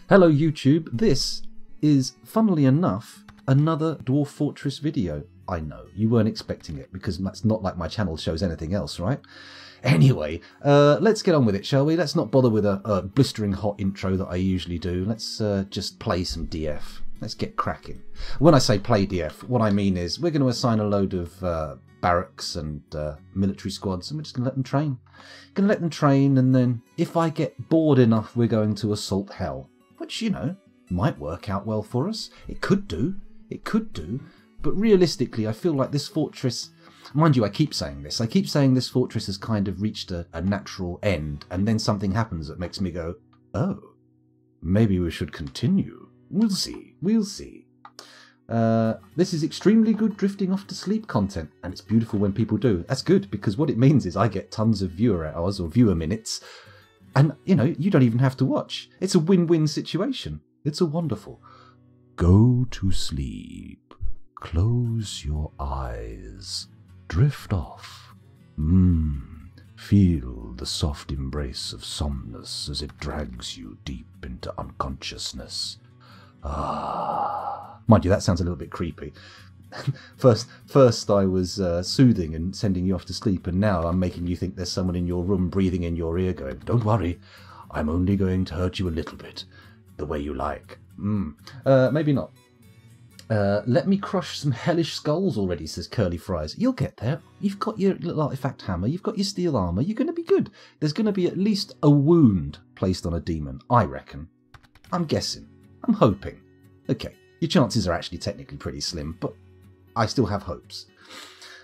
Hello YouTube, this is, funnily enough, another Dwarf Fortress video. I know, you weren't expecting it, because it's not like my channel shows anything else, right? Anyway, let's get on with it, shall we? Let's not bother with a blistering hot intro that I usually do. Let's just play some DF. Let's get cracking. When I say play DF, what I mean is we're going to assign a load of barracks and military squads, and we're just going to let them train. Going to let them train, and then if I get bored enough, we're going to assault hell. Which, you know, might work out well for us. It could do. It could do. But realistically, I feel like this fortress... Mind you, I keep saying this. I keep saying this fortress has kind of reached a natural end, and then something happens that makes me go, oh, maybe we should continue. We'll see. We'll see. This is extremely good drifting off to sleep content, and it's beautiful when people do. That's good, because what it means is I get tons of viewer hours or viewer minutes, and, you know, you don't even have to watch. It's a win-win situation. It's a wonderful. Go to sleep. Close your eyes. Drift off. Feel the soft embrace of somnus as it drags you deep into unconsciousness. Mind you, that sounds a little bit creepy. First I was soothing and sending you off to sleep, and now I'm making you think there's someone in your room breathing in your ear going, don't worry, I'm only going to hurt you a little bit, the way you like. Maybe not. Let me crush some hellish skulls already, says Curly Fries. You'll get there. You've got your little artifact hammer, you've got your steel armour, you're going to be good. There's going to be at least a wound placed on a demon, I reckon. I'm guessing. I'm hoping. Okay, your chances are actually technically pretty slim, but I still have hopes.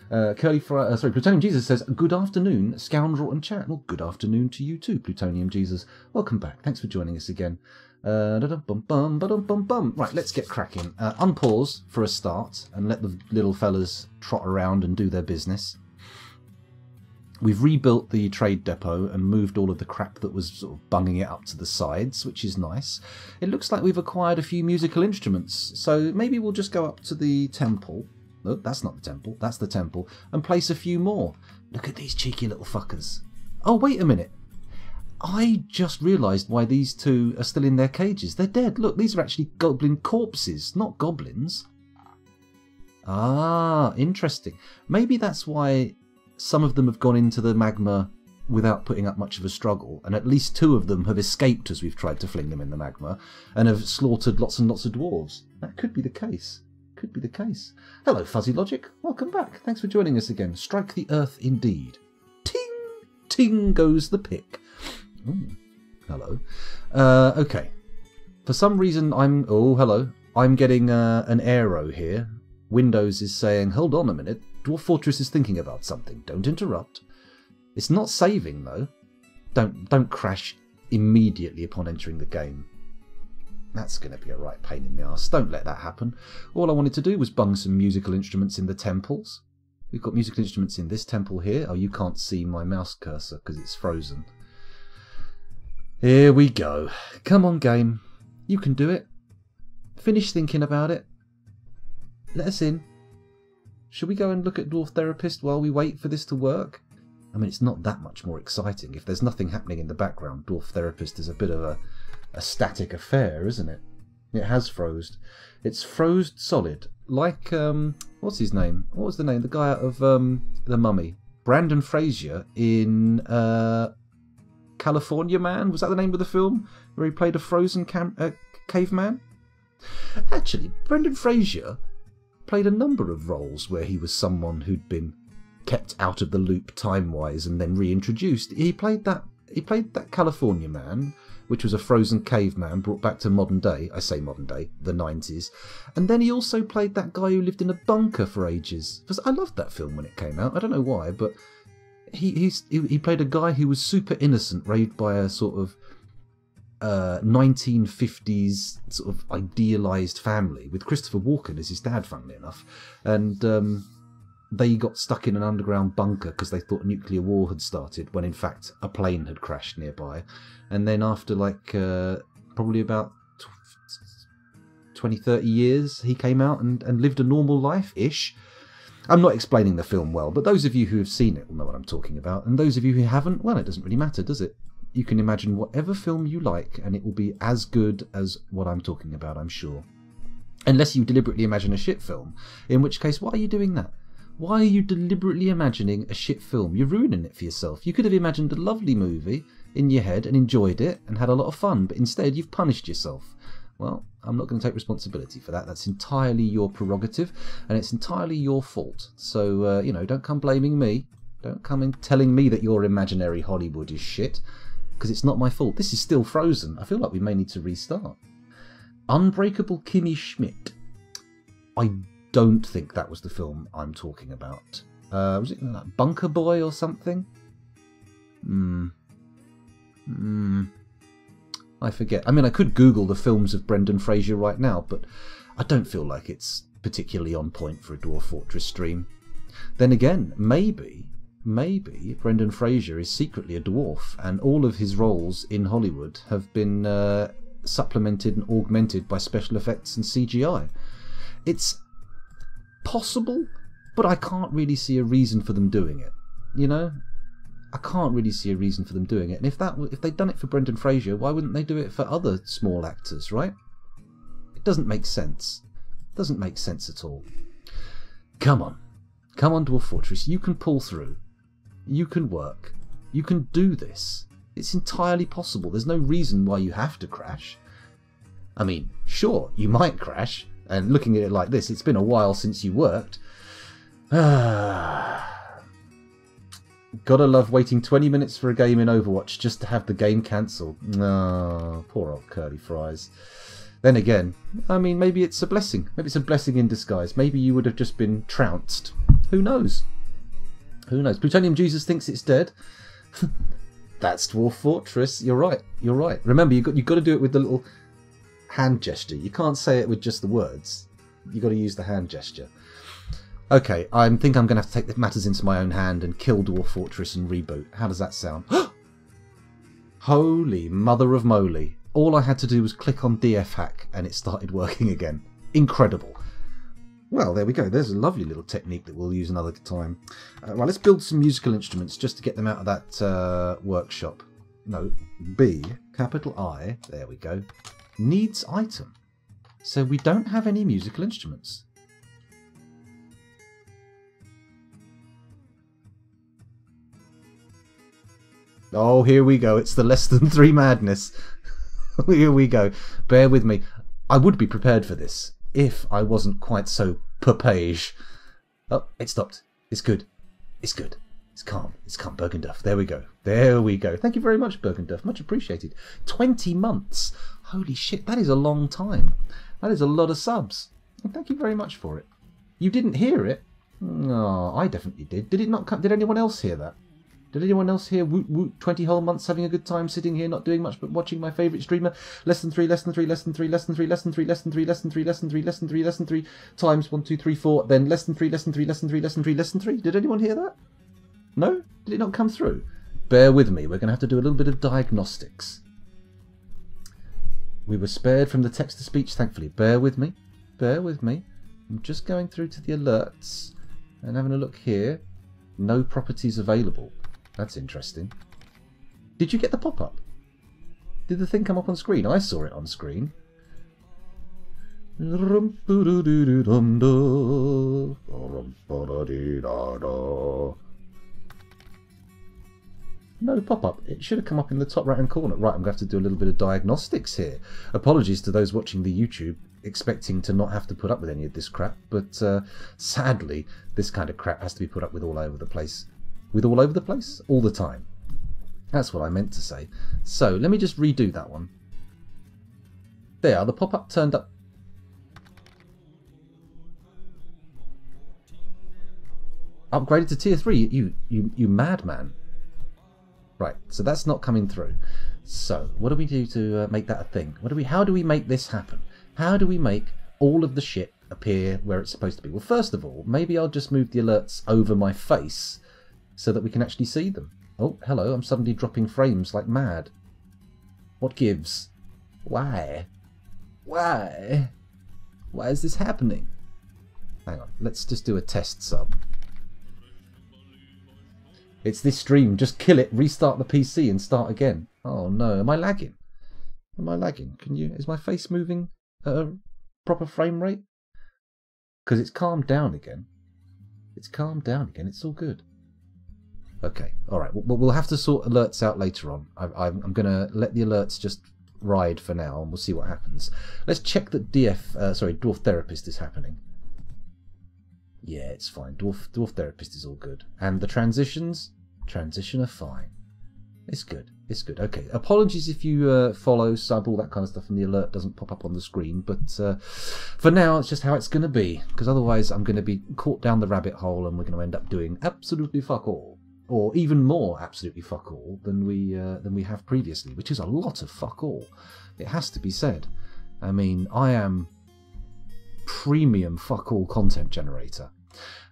Plutonium Jesus says, good afternoon, scoundrel and chat. Well, good afternoon to you too, Plutonium Jesus. Welcome back. Thanks for joining us again. Right, let's get cracking. Unpause for a start and let the little fellas trot around and do their business. We've rebuilt the trade depot and moved all of the crap that was sort of bunging it up to the sides, which is nice. It looks like we've acquired a few musical instruments, so maybe we'll just go up to the temple. No, that's not the temple, that's the temple, and place a few more. Look at these cheeky little fuckers. Oh, wait a minute. I just realised why these two are still in their cages. They're dead. Look, these are actually goblin corpses, not goblins. Ah, interesting. Maybe that's why some of them have gone into the magma without putting up much of a struggle, and at least two of them have escaped as we've tried to fling them in the magma, and have slaughtered lots and lots of dwarves. That could be the case. Could be the case. Hello, Fuzzy Logic. Welcome back. Thanks for joining us again. Strike the earth indeed. Ting! Ting goes the pick. Ooh, hello. Okay. For some reason Oh, hello. I'm getting an arrow here. Windows is saying, hold on a minute. Dwarf Fortress is thinking about something. Don't interrupt. It's not saving, though. Don't crash immediately upon entering the game. That's going to be a right pain in the arse. Don't let that happen. All I wanted to do was bung some musical instruments in the temples. We've got musical instruments in this temple here. Oh, you can't see my mouse cursor because it's frozen. Here we go. Come on, game. You can do it. Finish thinking about it. Let us in. Should we go and look at Dwarf Therapist while we wait for this to work? I mean, it's not that much more exciting. If there's nothing happening in the background, Dwarf Therapist is a bit of a static affair, isn't it? It has froze. It's froze solid. Like, what's his name? What was the name? The guy out of The Mummy. Brandon Fraser in California Man? Was that the name of the film? Where he played a frozen caveman? Actually, Brendan Fraser played a number of roles where he was someone who'd been kept out of the loop time-wise and then reintroduced. He played that California Man, which was a frozen caveman brought back to modern day. I say modern day, the 90s. And then he also played that guy who lived in a bunker for ages. Because I loved that film when it came out. I don't know why, but he played a guy who was super innocent, raised by a sort of 1950s sort of idealised family with Christopher Walken as his dad, funnily enough. And they got stuck in an underground bunker because they thought a nuclear war had started, when in fact a plane had crashed nearby. And then after like probably about 20-30 years, he came out and lived a normal life-ish. I'm not explaining the film well, but those of you who have seen it will know what I'm talking about, and those of you who haven't, well, it doesn't really matter, does it? you can imagine whatever film you like, and it will be as good as what I'm talking about, I'm sure. Unless you deliberately imagine a shit film, in which case, why are you doing that? Why are you deliberately imagining a shit film? You're ruining it for yourself. You could have imagined a lovely movie in your head and enjoyed it and had a lot of fun, but instead you've punished yourself. Well, I'm not going to take responsibility for that. That's entirely your prerogative, and it's entirely your fault. So, don't come blaming me. Don't come in telling me that your imaginary Hollywood is shit, because it's not my fault. This is still frozen. I feel like we may need to restart. Unbreakable Kimmy Schmidt. I don't think that was the film I'm talking about. Was it like Bunker Boy or something? I forget. I mean, I could Google the films of Brendan Fraser right now, but I don't feel like it's particularly on point for a Dwarf Fortress stream. Then again, maybe Brendan Fraser is secretly a dwarf, and all of his roles in Hollywood have been supplemented and augmented by special effects and CGI. It's possible, but I can't really see a reason for them doing it. I can't really see a reason for them doing it. And if they'd done it for Brendan Fraser, why wouldn't they do it for other small actors, right? It doesn't make sense. It doesn't make sense at all. Come on, Dwarf Fortress. You can pull through. You can work. You can do this. It's entirely possible. There's no reason why you have to crash. I mean, sure, you might crash. And looking at it like this, it's been a while since you worked. Gotta love waiting 20 minutes for a game in Overwatch just to have the game cancelled. Oh, poor old curly fries. Then again, I mean, maybe it's a blessing. Maybe it's a blessing in disguise. Maybe you would have just been trounced. Who knows? Who knows? Plutonium Jesus thinks it's dead. That's Dwarf Fortress. You're right. You're right. Remember, you've got to do it with the little hand gesture. You can't say it with just the words. You've got to use the hand gesture. Okay, I think I'm going to have to take the matters into my own hand and kill Dwarf Fortress and reboot. How does that sound? Holy mother of moly. All I had to do was click on DF hack and it started working again. Incredible. Well, there we go. There's a lovely little technique that we'll use another time. Right, let's build some musical instruments just to get them out of that workshop. No, B, capital I, there we go. Needs item. So we don't have any musical instruments. Oh, here we go. It's the less than 3 madness. Here we go. Bear with me. I would be prepared for this if I wasn't quite so papage. Oh, it stopped. It's good. It's good. It's calm. It's calm. Bergenduff. There we go. There we go. Thank you very much, Bergenduff. Much appreciated. 20 months. Holy shit. That is a long time. That is a lot of subs. And thank you very much for it. You didn't hear it? Oh, I definitely did. Did it not come? Did anyone else hear that? Did anyone else hear woot woot 20 whole months having a good time sitting here not doing much but watching my favourite streamer? Less than 3, less than 3, less than 3, less than 3, less than 3, less than 3, less than 3, less than 3, less than 3, less than 3 times 1, 2, 3, 4, then less than 3, less than 3, less than 3, less than 3, less than 3. Did anyone hear that? No? Did it not come through? Bear with me, we're going to have to do a little bit of diagnostics. We were spared from the text-to-speech, thankfully. Bear with me. Bear with me. I'm just going through to the alerts and having a look here. No properties available. That's interesting. Did you get the pop-up? Did the thing come up on screen? I saw it on screen. No pop-up. It should have come up in the top right-hand corner. Right, I'm going to have to do a little bit of diagnostics here. Apologies to those watching the YouTube, expecting to not have to put up with any of this crap, but sadly, this kind of crap has to be put up with all over the place. With all over the place? All the time. That's what I meant to say. So, let me just redo that one. There, the pop-up turned up. Upgraded to tier 3, you madman. Right, so that's not coming through. So, what do we do to make that a thing? How do we make this happen? How do we make all of the shit appear where it's supposed to be? Well, first of all, maybe I'll just move the alerts over my face so that we can actually see them. Oh, hello, I'm suddenly dropping frames like mad. What gives? Why? Why? Why is this happening? Hang on, let's just do a test sub. It's this stream, just kill it, restart the PC and start again. Oh no, am I lagging? Am I lagging? Is my face moving at a proper frame rate? Because it's calmed down again. It's calmed down again, it's all good. Okay, alright, we'll have to sort alerts out later on. I'm going to let the alerts just ride for now, and we'll see what happens. Let's check that Dwarf Therapist is happening. Yeah, it's fine. Dwarf Therapist is all good. And the transitions? Transition are fine. It's good. It's good. Okay. Apologies if you follow, sub, all that kind of stuff, and the alert doesn't pop up on the screen. But for now, it's just how it's going to be. Because otherwise, I'm going to be caught down the rabbit hole, and we're going to end up doing absolutely fuck all, or even more absolutely fuck all than we have previously, which is a lot of fuck all. It has to be said. I mean, I am premium fuck all content generator.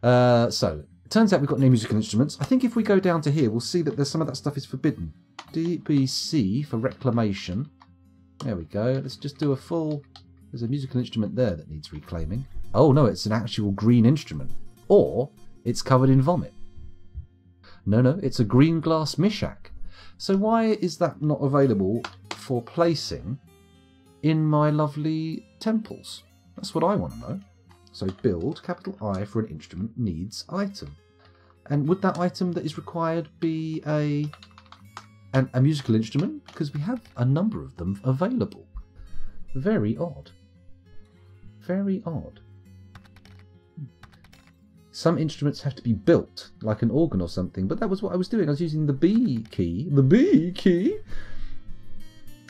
So. Turns out we've got no musical instruments. I think if we go down to here, we'll see that there's some of that stuff is forbidden. DBC for reclamation. There we go. Let's just do a full... There's a musical instrument there that needs reclaiming. Oh no, it's an actual green instrument. Or it's covered in vomit. No, it's a green glass mishak. So why is that not available for placing in my lovely temples? That's what I want to know. So build, capital I for an instrument, needs item. And would that item that is required be a musical instrument? Because we have a number of them available. Very odd. Very odd. Some instruments have to be built, like an organ or something, but that was what I was doing. I was using the B key. The B key!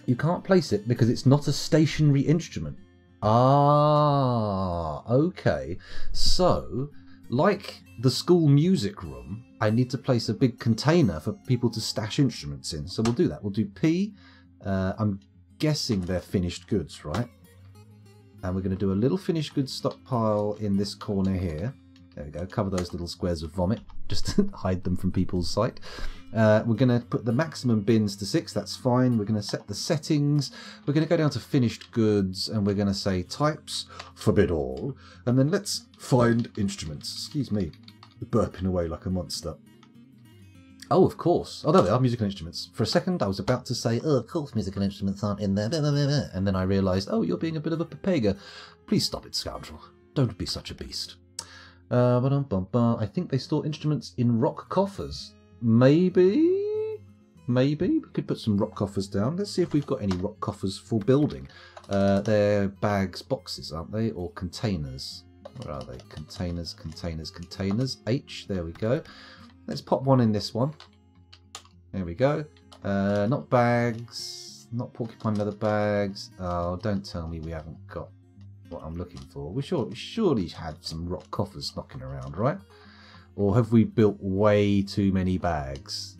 You can't place it because it's not a stationary instrument. Ah, okay. So, like the school music room, I need to place a big container for people to stash instruments in. So we'll do that. We'll do P. I'm guessing they're finished goods, right? And we're going to do a little finished goods stockpile in this corner here. There we go. Cover those little squares of vomit, just to hide them from people's sight. We're going to put the maximum bins to 6. That's fine. We're going to set the settings. We're going to go down to finished goods, and we're going to say types, forbid all. And then let's find instruments. Excuse me, burping away like a monster. Oh, of course. Oh, there they are, musical instruments. For a second, I was about to say, oh, of course musical instruments aren't in there. And then I realised, oh, you're being a bit of a papega. Please stop it, scoundrel. Don't be such a beast. I think they store instruments in rock coffers. Maybe we could put some rock coffers down. Let's see if we've got any rock coffers for building. They're bags, boxes, aren't they? Or containers. Where are they? Containers. H, there we go. Let's pop one in this one. There we go. Not bags, not porcupine leather bags. Oh, don't tell me we haven't got what I'm looking for. We surely had some rock coffers knocking around, right? Or have we built way too many bags?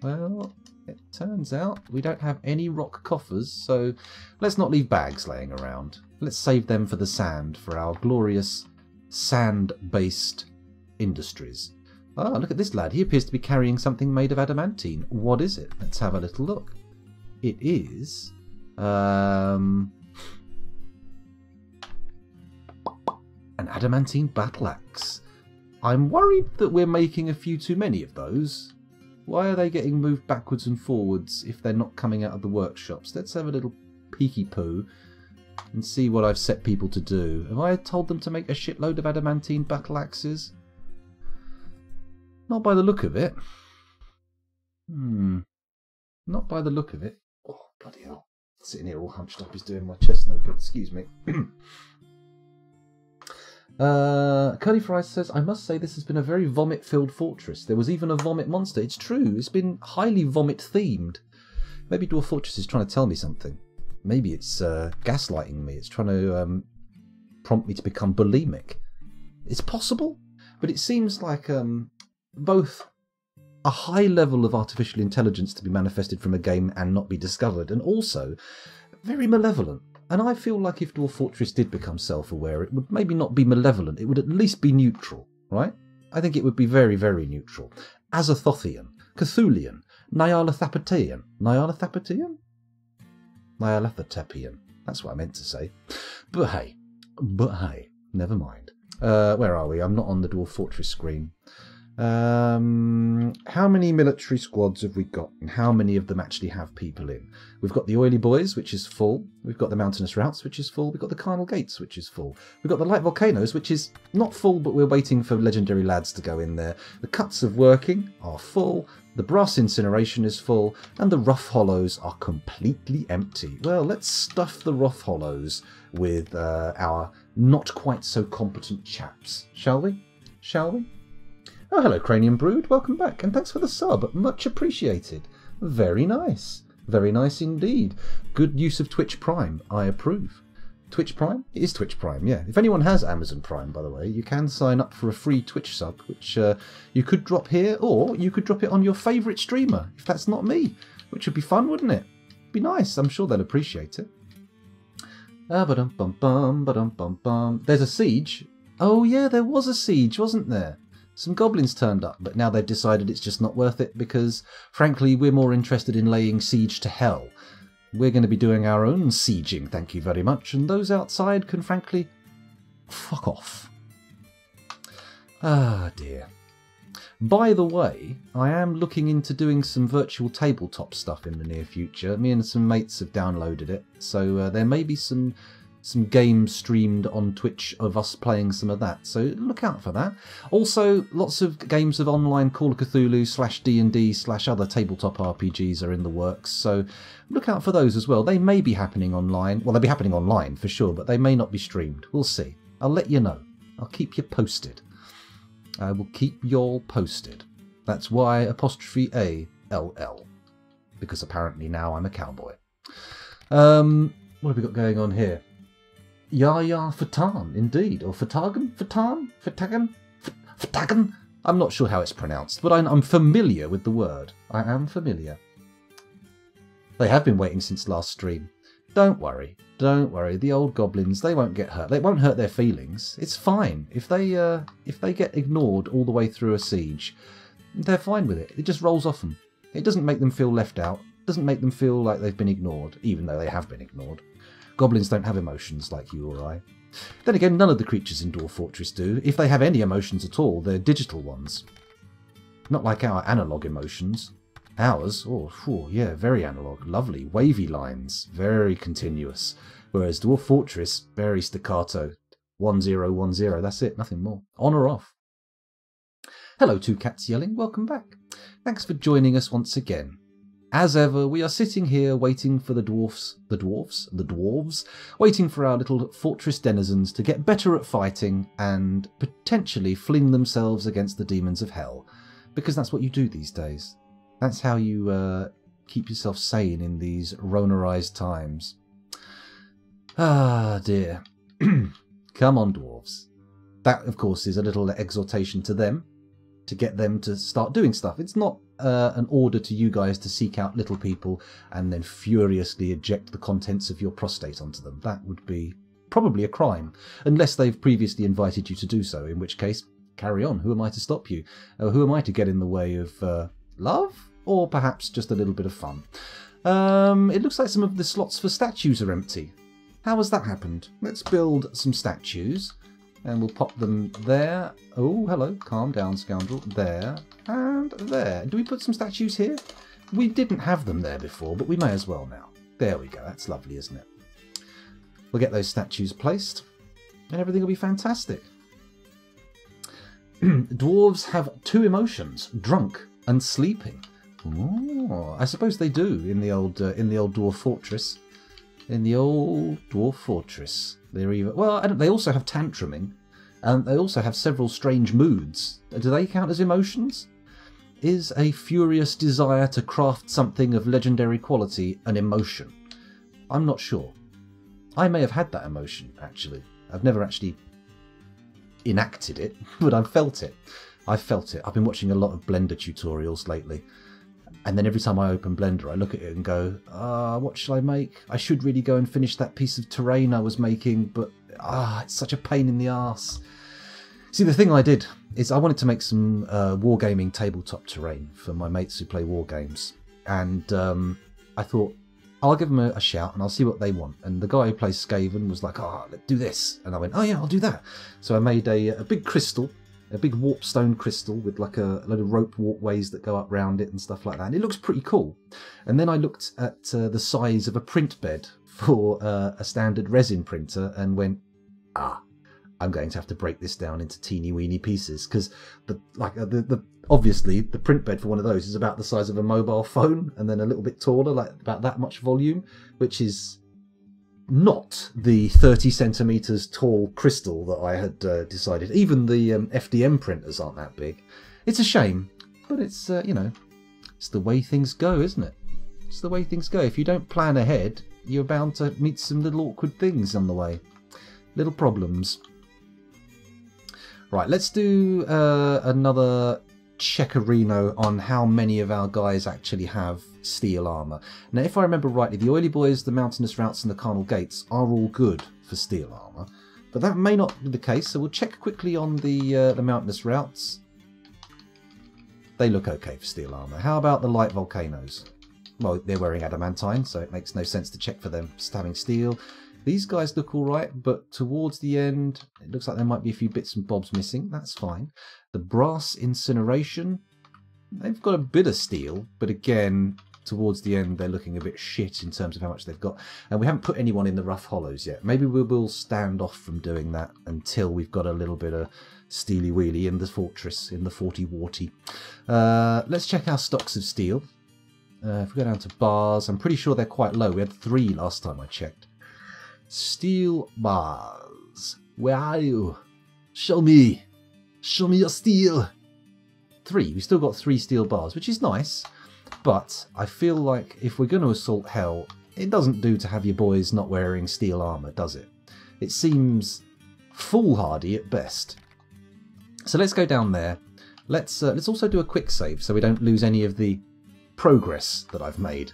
Well, it turns out we don't have any rock coffers, so let's not leave bags laying around. Let's save them for the sand, for our glorious sand-based industries. Ah, look at this lad. He appears to be carrying something made of adamantine. What is it? Let's have a little look. It is... an adamantine battle axe. I'm worried that we're making a few too many of those. Why are they getting moved backwards and forwards if they're not coming out of the workshops? Let's have a little peeky poo and see what I've set people to do. Have I told them to make a shitload of adamantine battle axes? Not by the look of it. Not by the look of it. Oh, bloody hell. Sitting here all hunched up is doing my chest no good. Excuse me. Curly Fries says, I must say this has been a very vomit-filled fortress. There was even a vomit monster. It's true. It's been highly vomit-themed. Maybe Dwarf Fortress is trying to tell me something. Maybe it's gaslighting me. It's trying to prompt me to become bulimic. It's possible, but it seems like both a high level of artificial intelligence to be manifested from a game and not be discovered, and also very malevolent. And I feel like if Dwarf Fortress did become self-aware, it would maybe not be malevolent. It would at least be neutral, right? I think it would be very, very neutral. Azathothian, Cthulian, Nyarlathothopian. Nyarlathothopian? Nyarlathothopian. That's what I meant to say. But hey, never mind. Where are we? I'm not on the Dwarf Fortress screen. How many military squads have we got, and how many of them actually have people in? We've got the Oily Boys, which is full. We've got the Mountainous Routes, which is full. We've got the Carnal Gates, which is full. We've got the Light Volcanoes, which is not full, but we're waiting for Legendary Lads to go in there. The Cuts of Working are full. The Brass Incineration is full, and the Rough Hollows are completely empty. Well, let's stuff the Rough Hollows with our not quite so competent chaps, shall we? Shall we? Oh, hello, Cranium Brood. Welcome back, and thanks for the sub. Much appreciated. Very nice. Very nice indeed. Good use of Twitch Prime. I approve. Twitch Prime? It is Twitch Prime, yeah. If anyone has Amazon Prime, by the way, you can sign up for a free Twitch sub, which you could drop here, or you could drop it on your favourite streamer, if that's not me, which would be fun, wouldn't it? Be nice. I'm sure they'll appreciate it. Ba-dum-bum-bum, there's a siege. Oh, yeah, there was a siege, wasn't there? Some goblins turned up, but now they've decided it's just not worth it because, frankly, we're more interested in laying siege to hell. We're going to be doing our own sieging, thank you very much, and those outside can, frankly, fuck off. Ah, dear. By the way, I am looking into doing some virtual tabletop stuff in the near future. Me and some mates have downloaded it, so there may be some games streamed on Twitch of us playing some of that, so look out for that. Also, lots of games of online Call of Cthulhu /D&D /other tabletop RPGs are in the works, so look out for those as well. They may be happening online. Well, they'll be happening online for sure, but they may not be streamed. We'll see. I'll let you know. I'll keep you posted. I will keep y'all posted. That's why 'ALL. Because apparently now I'm a cowboy. What have we got going on here? Yaya Fatan, indeed. Or Fatagan? Fatagan? I'm not sure how it's pronounced, but I'm familiar with the word. I am familiar. They have been waiting since last stream. Don't worry. Don't worry. The old goblins, they won't get hurt. They won't hurt their feelings. It's fine. If they get ignored all the way through a siege, they're fine with it. It just rolls off them. It doesn't make them feel left out. It doesn't make them feel like they've been ignored, even though they have been ignored. Goblins don't have emotions like you or I. Then again, none of the creatures in Dwarf Fortress do. If they have any emotions at all, they're digital ones. Not like our analogue emotions. Ours, yeah, very analogue. Lovely, wavy lines, very continuous. Whereas Dwarf Fortress, very staccato. 1010, that's it, nothing more. On or off. Hello, Two Cats Yelling, welcome back. Thanks for joining us once again. As ever, we are sitting here waiting for the dwarves, waiting for our little fortress denizens to get better at fighting and potentially fling themselves against the demons of hell. Because that's what you do these days. That's how you keep yourself sane in these Ronarized times. Ah, dear. Come on, dwarves. That, of course, is a little exhortation to them, to get them to start doing stuff. It's not an order to you guys to seek out little people and then furiously eject the contents of your prostate onto them. That would be probably a crime, unless they've previously invited you to do so, in which case, carry on. Who am I to stop you? Who am I to get in the way of love? Or perhaps just a little bit of fun? It looks like some of the slots for statues are empty. How has that happened? Let's build some statues. And we'll pop them there. Oh, hello. Calm down, scoundrel. There. And there. Do we put some statues here? We didn't have them there before, but we may as well now. There we go. That's lovely, isn't it? We'll get those statues placed. And everything will be fantastic. Dwarves have two emotions. Drunk and sleeping. Oh, I suppose they do in the old Dwarf Fortress. In the old Dwarf Fortress. They're even, well, they also have tantruming, and they also have several strange moods. Do they count as emotions? Is a furious desire to craft something of legendary quality an emotion? I'm not sure. I may have had that emotion, actually. I've never actually enacted it, but I've felt it. I've felt it. I've been watching a lot of Blender tutorials lately. And then every time I open Blender, I look at it and go, what shall I make? I should really go and finish that piece of terrain I was making, but it's such a pain in the arse. See, the thing I did is I wanted to make some wargaming tabletop terrain for my mates who play war games. And I thought, I'll give them a shout and I'll see what they want. And the guy who plays Skaven was like, let's do this. And I went, oh yeah, I'll do that. So I made a big crystal a big warp stone crystal with like a load of rope walkways that go up round it and stuff like that. And it looks pretty cool. And then I looked at the size of a print bed for a standard resin printer and went, I'm going to have to break this down into teeny weeny pieces, because obviously the print bed for one of those is about the size of a mobile phone and then a little bit taller, like about that much volume, which is not the 30 centimeters tall crystal that I had decided. Even the FDM printers aren't that big. It's a shame, but it's it's the way things go, isn't it? It's the way things go. If you don't plan ahead, you're bound to meet some little awkward things on the way, little problems. Right, let's do another checkerino on how many of our guys actually have steel armour. Now, if I remember rightly, the Oily Boys, the Mountainous Routes and the Carnal Gates are all good for steel armour, but that may not be the case, so we'll check quickly on the Mountainous Routes. They look okay for steel armour. How about the Light Volcanoes? Well, they're wearing adamantine, so it makes no sense to check for them just having steel. These guys look alright, but towards the end, it looks like there might be a few bits and bobs missing. That's fine. The Brass Incineration, they've got a bit of steel, but again, towards the end, they're looking a bit shit in terms of how much they've got. And we haven't put anyone in the Rough Hollows yet. Maybe we will stand off from doing that until we've got a little bit of steely wheelie in the fortress, in the Forty Warty. Let's check our stocks of steel. If we go down to bars, I'm pretty sure they're quite low. We had 3 last time I checked. Steel bars. Where are you? Show me. Show me your steel. 3. We still got 3 steel bars, which is nice. But I feel like if we're going to assault hell, it doesn't do to have your boys not wearing steel armour, does it? It seems foolhardy at best. So let's go down there. Let's also do a quick save so we don't lose any of the progress that I've made.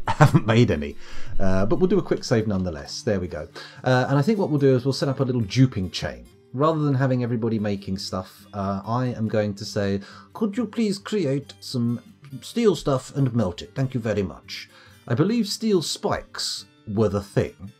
I haven't made any, but we'll do a quick save nonetheless. There we go. And I think what we'll do is we'll set up a little duping chain. Rather than having everybody making stuff, I am going to say, could you please create some steel stuff and melt it? Thank you very much. I believe steel spikes were the thing,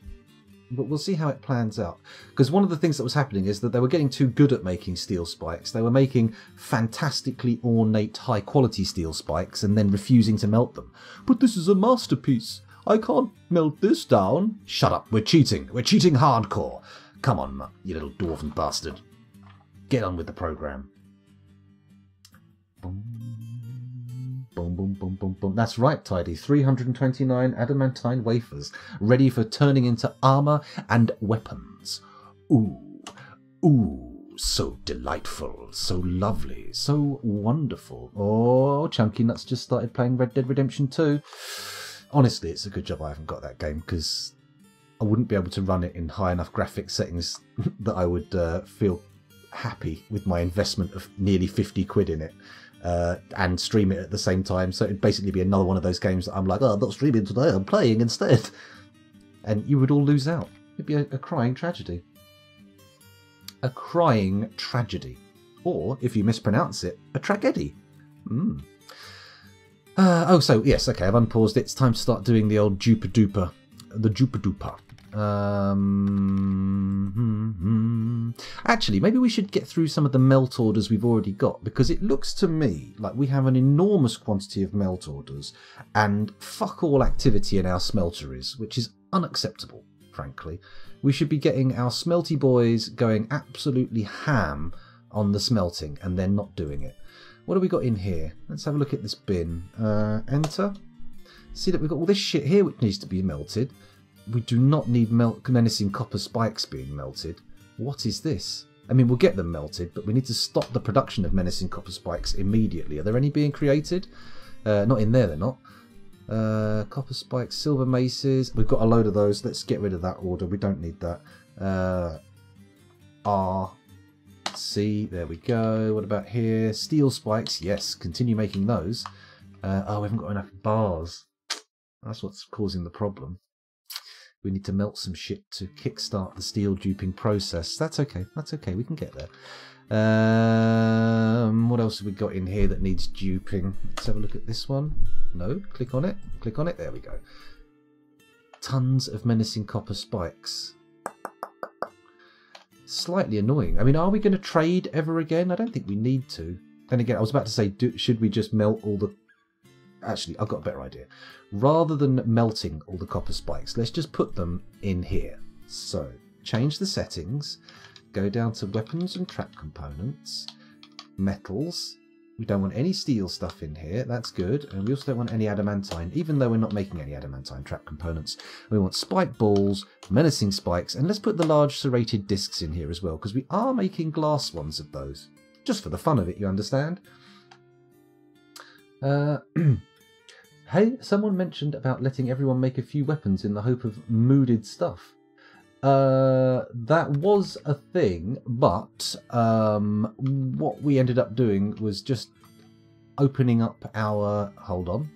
but we'll see how it plans out. Because one of the things that was happening is that they were getting too good at making steel spikes. They were making fantastically ornate, high-quality steel spikes and then refusing to melt them. But this is a masterpiece. I can't melt this down. Shut up. We're cheating. We're cheating hardcore. Come on, you little dwarven bastard. Get on with the program. Boom, boom, boom, boom, boom, boom. That's right, Tidy. 329 adamantine wafers, ready for turning into armour and weapons. Ooh, ooh, so delightful, so lovely, so wonderful. Oh, Chunky Nuts just started playing Red Dead Redemption 2. Honestly, it's a good job I haven't got that game, because I wouldn't be able to run it in high enough graphic settings that I would feel happy with my investment of nearly 50 quid in it. And stream it at the same time, so it'd basically be another one of those games that I'm like, oh, I'm not streaming today, I'm playing instead. And you would all lose out. It'd be a crying tragedy. A crying tragedy. Or, if you mispronounce it, a tragedy. Oh, so, yes, okay, I've unpaused it. It's time to start doing the old duper-duper. The duper-duper. Actually, maybe we should get through some of the melt orders we've already got, because it looks to me like we have an enormous quantity of melt orders and fuck all activity in our smelteries, which is unacceptable, frankly. We should be getting our smelty boys going absolutely ham on the smelting, and they're not doing it. What have we got in here? Let's have a look at this bin. Enter. See that we've got all this shit here which needs to be melted. We do not need menacing copper spikes being melted. What is this? I mean, we'll get them melted, but we need to stop the production of menacing copper spikes immediately. Are there any being created? Not in there, they're not. Copper spikes, silver maces. We've got a load of those. Let's get rid of that order. We don't need that. R, C, there we go. What about here? Steel spikes, yes, continue making those. Oh, we haven't got enough bars. That's what's causing the problem. We need to melt some shit to kickstart the steel duping process. That's okay. That's okay. We can get there. What else have we got in here that needs duping? Let's have a look at this one. No, click on it. Click on it. There we go. Tons of menacing copper spikes. slightly annoying. I mean, are we going to trade ever again? I don't think we need to. Then again, I was about to say, should we just melt all the... Actually, I've got a better idea. Rather than melting all the copper spikes, let's just put them in here. So, change the settings, go down to weapons and trap components, metals. We don't want any steel stuff in here, that's good. And we also don't want any adamantine, even though we're not making any adamantine trap components. We want spike balls, menacing spikes, and let's put the large serrated discs in here as well, because we are making glass ones of those. Just for the fun of it, you understand? Hey, someone mentioned about letting everyone make a few weapons in the hope of mooded stuff. That was a thing, but what we ended up doing was just opening up our... Hold on.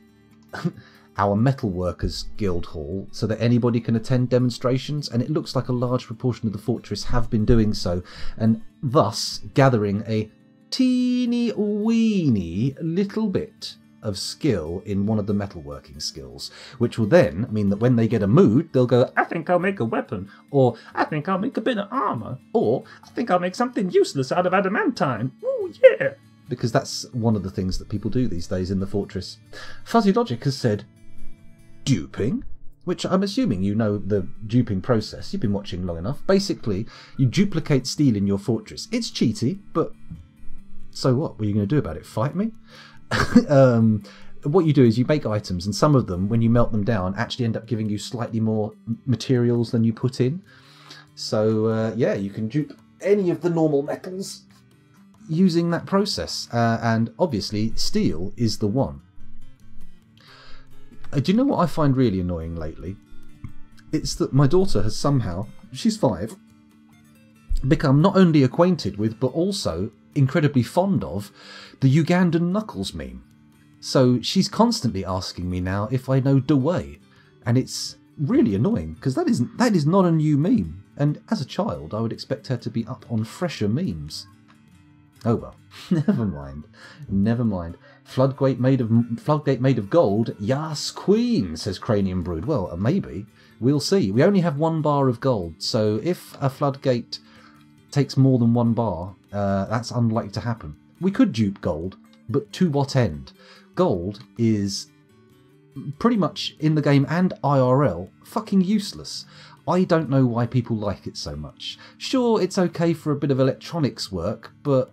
Our Metalworkers Guild Hall so that anybody can attend demonstrations, and it looks like a large proportion of the fortress have been doing so, and thus gathering a teeny weeny little bit of skill in one of the metalworking skills, which will then mean that when they get a mood, they'll go, I think I'll make a weapon, or I think I'll make a bit of armour, or I think I'll make something useless out of adamantine. Ooh, yeah! Because that's one of the things that people do these days in the fortress. Fuzzy Logic has said, duping? Which I'm assuming you know the duping process. You've been watching long enough. Basically, you duplicate steel in your fortress. It's cheaty, but so what? What are you going to do about it? Fight me? What you do is you make items, and some of them, when you melt them down, actually end up giving you slightly more materials than you put in. So, yeah, you can dupe any of the normal metals using that process. And obviously, steel is the one. Do you know what I find really annoying lately? It's that my daughter has somehow, she's 5, become not only acquainted with, but also incredibly fond of the Ugandan Knuckles meme. So she's constantly asking me now if I know Dewey, and it's really annoying because that is not a new meme, and as a child I would expect her to be up on fresher memes. Oh well, never mind. Floodgate made of gold. Yas queen, says Cranium Brood. Well, maybe we'll see. We only have 1 bar of gold, so if a floodgate takes more than 1 bar, that's unlikely to happen. We could dupe gold, but to what end? Gold is pretty much in the game and IRL fucking useless. I don't know why people like it so much. Sure, it's okay for a bit of electronics work, but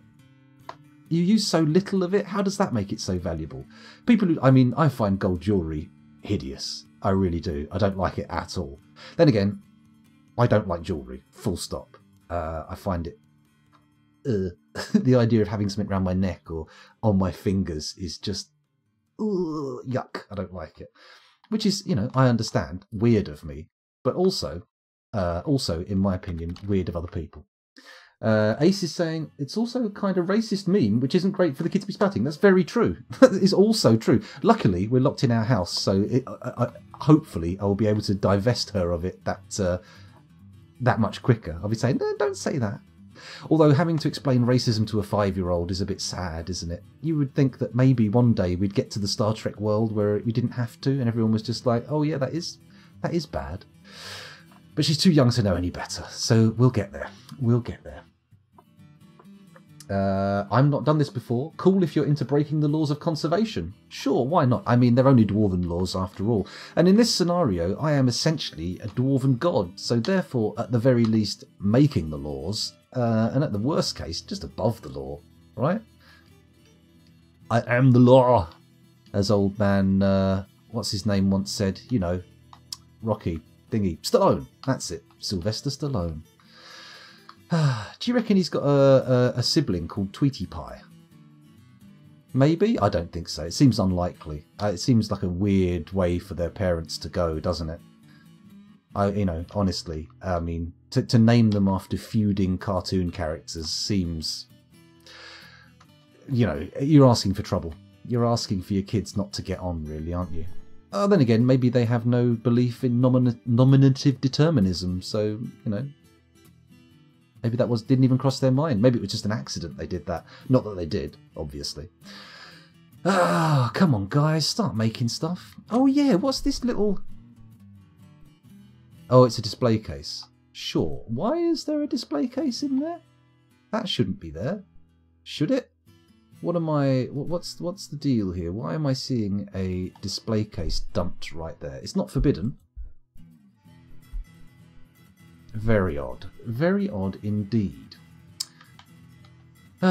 you use so little of it, how does that make it so valuable? I find gold jewellery hideous. I really do. I don't like it at all. Then again, I don't like jewellery, full stop. I find it... the idea of having something around my neck or on my fingers is just... yuck. I don't like it. Which is, I understand, weird of me, but also, in my opinion, weird of other people. Ace is saying, it's also a kind of racist meme, which isn't great for the kids to be spouting. That's very true. That is also true. Luckily, we're locked in our house, so hopefully I'll be able to divest her of it that much quicker. I'll be saying, no, don't say that. Although having to explain racism to a 5-year-old is a bit sad, isn't it? You would think that maybe one day we'd get to the Star Trek world where we didn't have to, and everyone was just like, oh yeah, that is bad. But she's too young to know any better, so we'll get there. We'll get there. I've not done this before. Cool if you're into breaking the laws of conservation. Sure, why not? I mean, they're only dwarven laws after all. And in this scenario, I am essentially a dwarven god, so therefore, at the very least, making the laws, and at the worst case, just above the law, right? I am the law, as old man, what's his name once said, Rocky thingy. Stallone, that's it, Sylvester Stallone. Do you reckon he's got a sibling called Tweety Pie? Maybe? I don't think so. It seems unlikely. It seems like a weird way for their parents to go, doesn't it? Honestly, I mean, to name them after feuding cartoon characters seems... you're asking for trouble. You're asking for your kids not to get on, really, aren't you? Then again, maybe they have no belief in nominative determinism, so, maybe that didn't even cross their mind. Maybe it was just an accident they did that. Not that they did, obviously. Come on, guys. Start making stuff. Oh, yeah. What's this little... Oh, it's a display case. Sure. Why is there a display case in there? That shouldn't be there. Should it? What am I... What's the deal here? Why am I seeing a display case dumped right there? It's not forbidden. Very odd. Very odd indeed. Come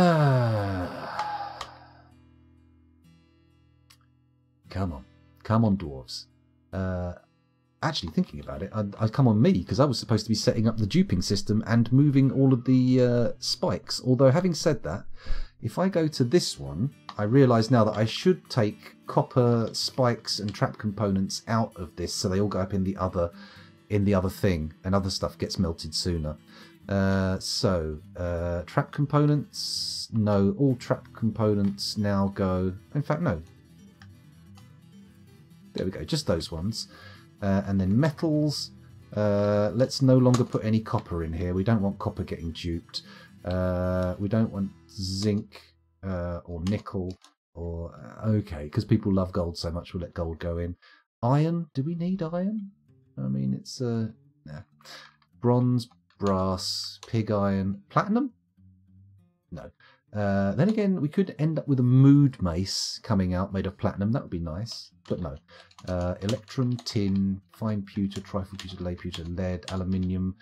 on. Come on, dwarves. Actually, thinking about it, I'd come on me, because I was supposed to be setting up the duping system and moving all of the spikes. Although, having said that, if I go to this one, I realise now that I should take copper spikes and trap components out of this, so they all go up in the other thing, and other stuff gets melted sooner. Trap components, no, all trap components now go, in fact no, there we go, just those ones. And then metals, let's no longer put any copper in here, we don't want copper getting duped. We don't want zinc or nickel, or okay, because people love gold so much, we'll let gold go in. Iron, do we need iron? I mean, it's nah. Bronze, brass, pig iron, platinum? No. Then again, we could end up with a mood mace coming out made of platinum. That would be nice, but no. Electrum, tin, fine pewter, trifle pewter, lay pewter, lead, aluminium,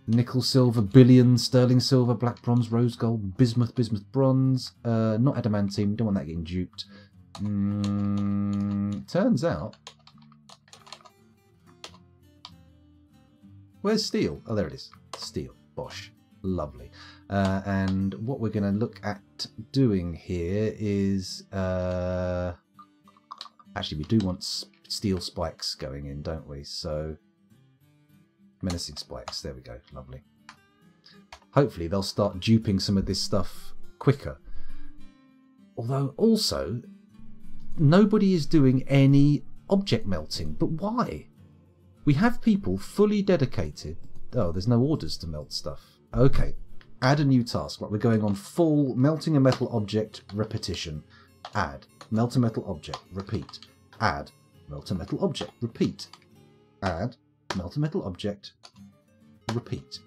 nickel, silver, billion, sterling silver, black bronze, rose gold, bismuth, bronze. Not adamantium. Don't want that getting duped. Turns out. Where's steel? Oh, there it is. Steel. Bosh. Lovely. And what we're going to look at doing here is... actually, we do want steel spikes going in, don't we? So, menacing spikes. There we go. Lovely. Hopefully, they'll start duping some of this stuff quicker. Although, also, nobody is doing any object melting. But why? We have people fully dedicated. Oh, there's no orders to melt stuff. Okay, add a new task. Right, we're going on full melting a metal object repetition. Add, melt a metal object, repeat. Add, melt a metal object, repeat. Add, melt a metal object, repeat.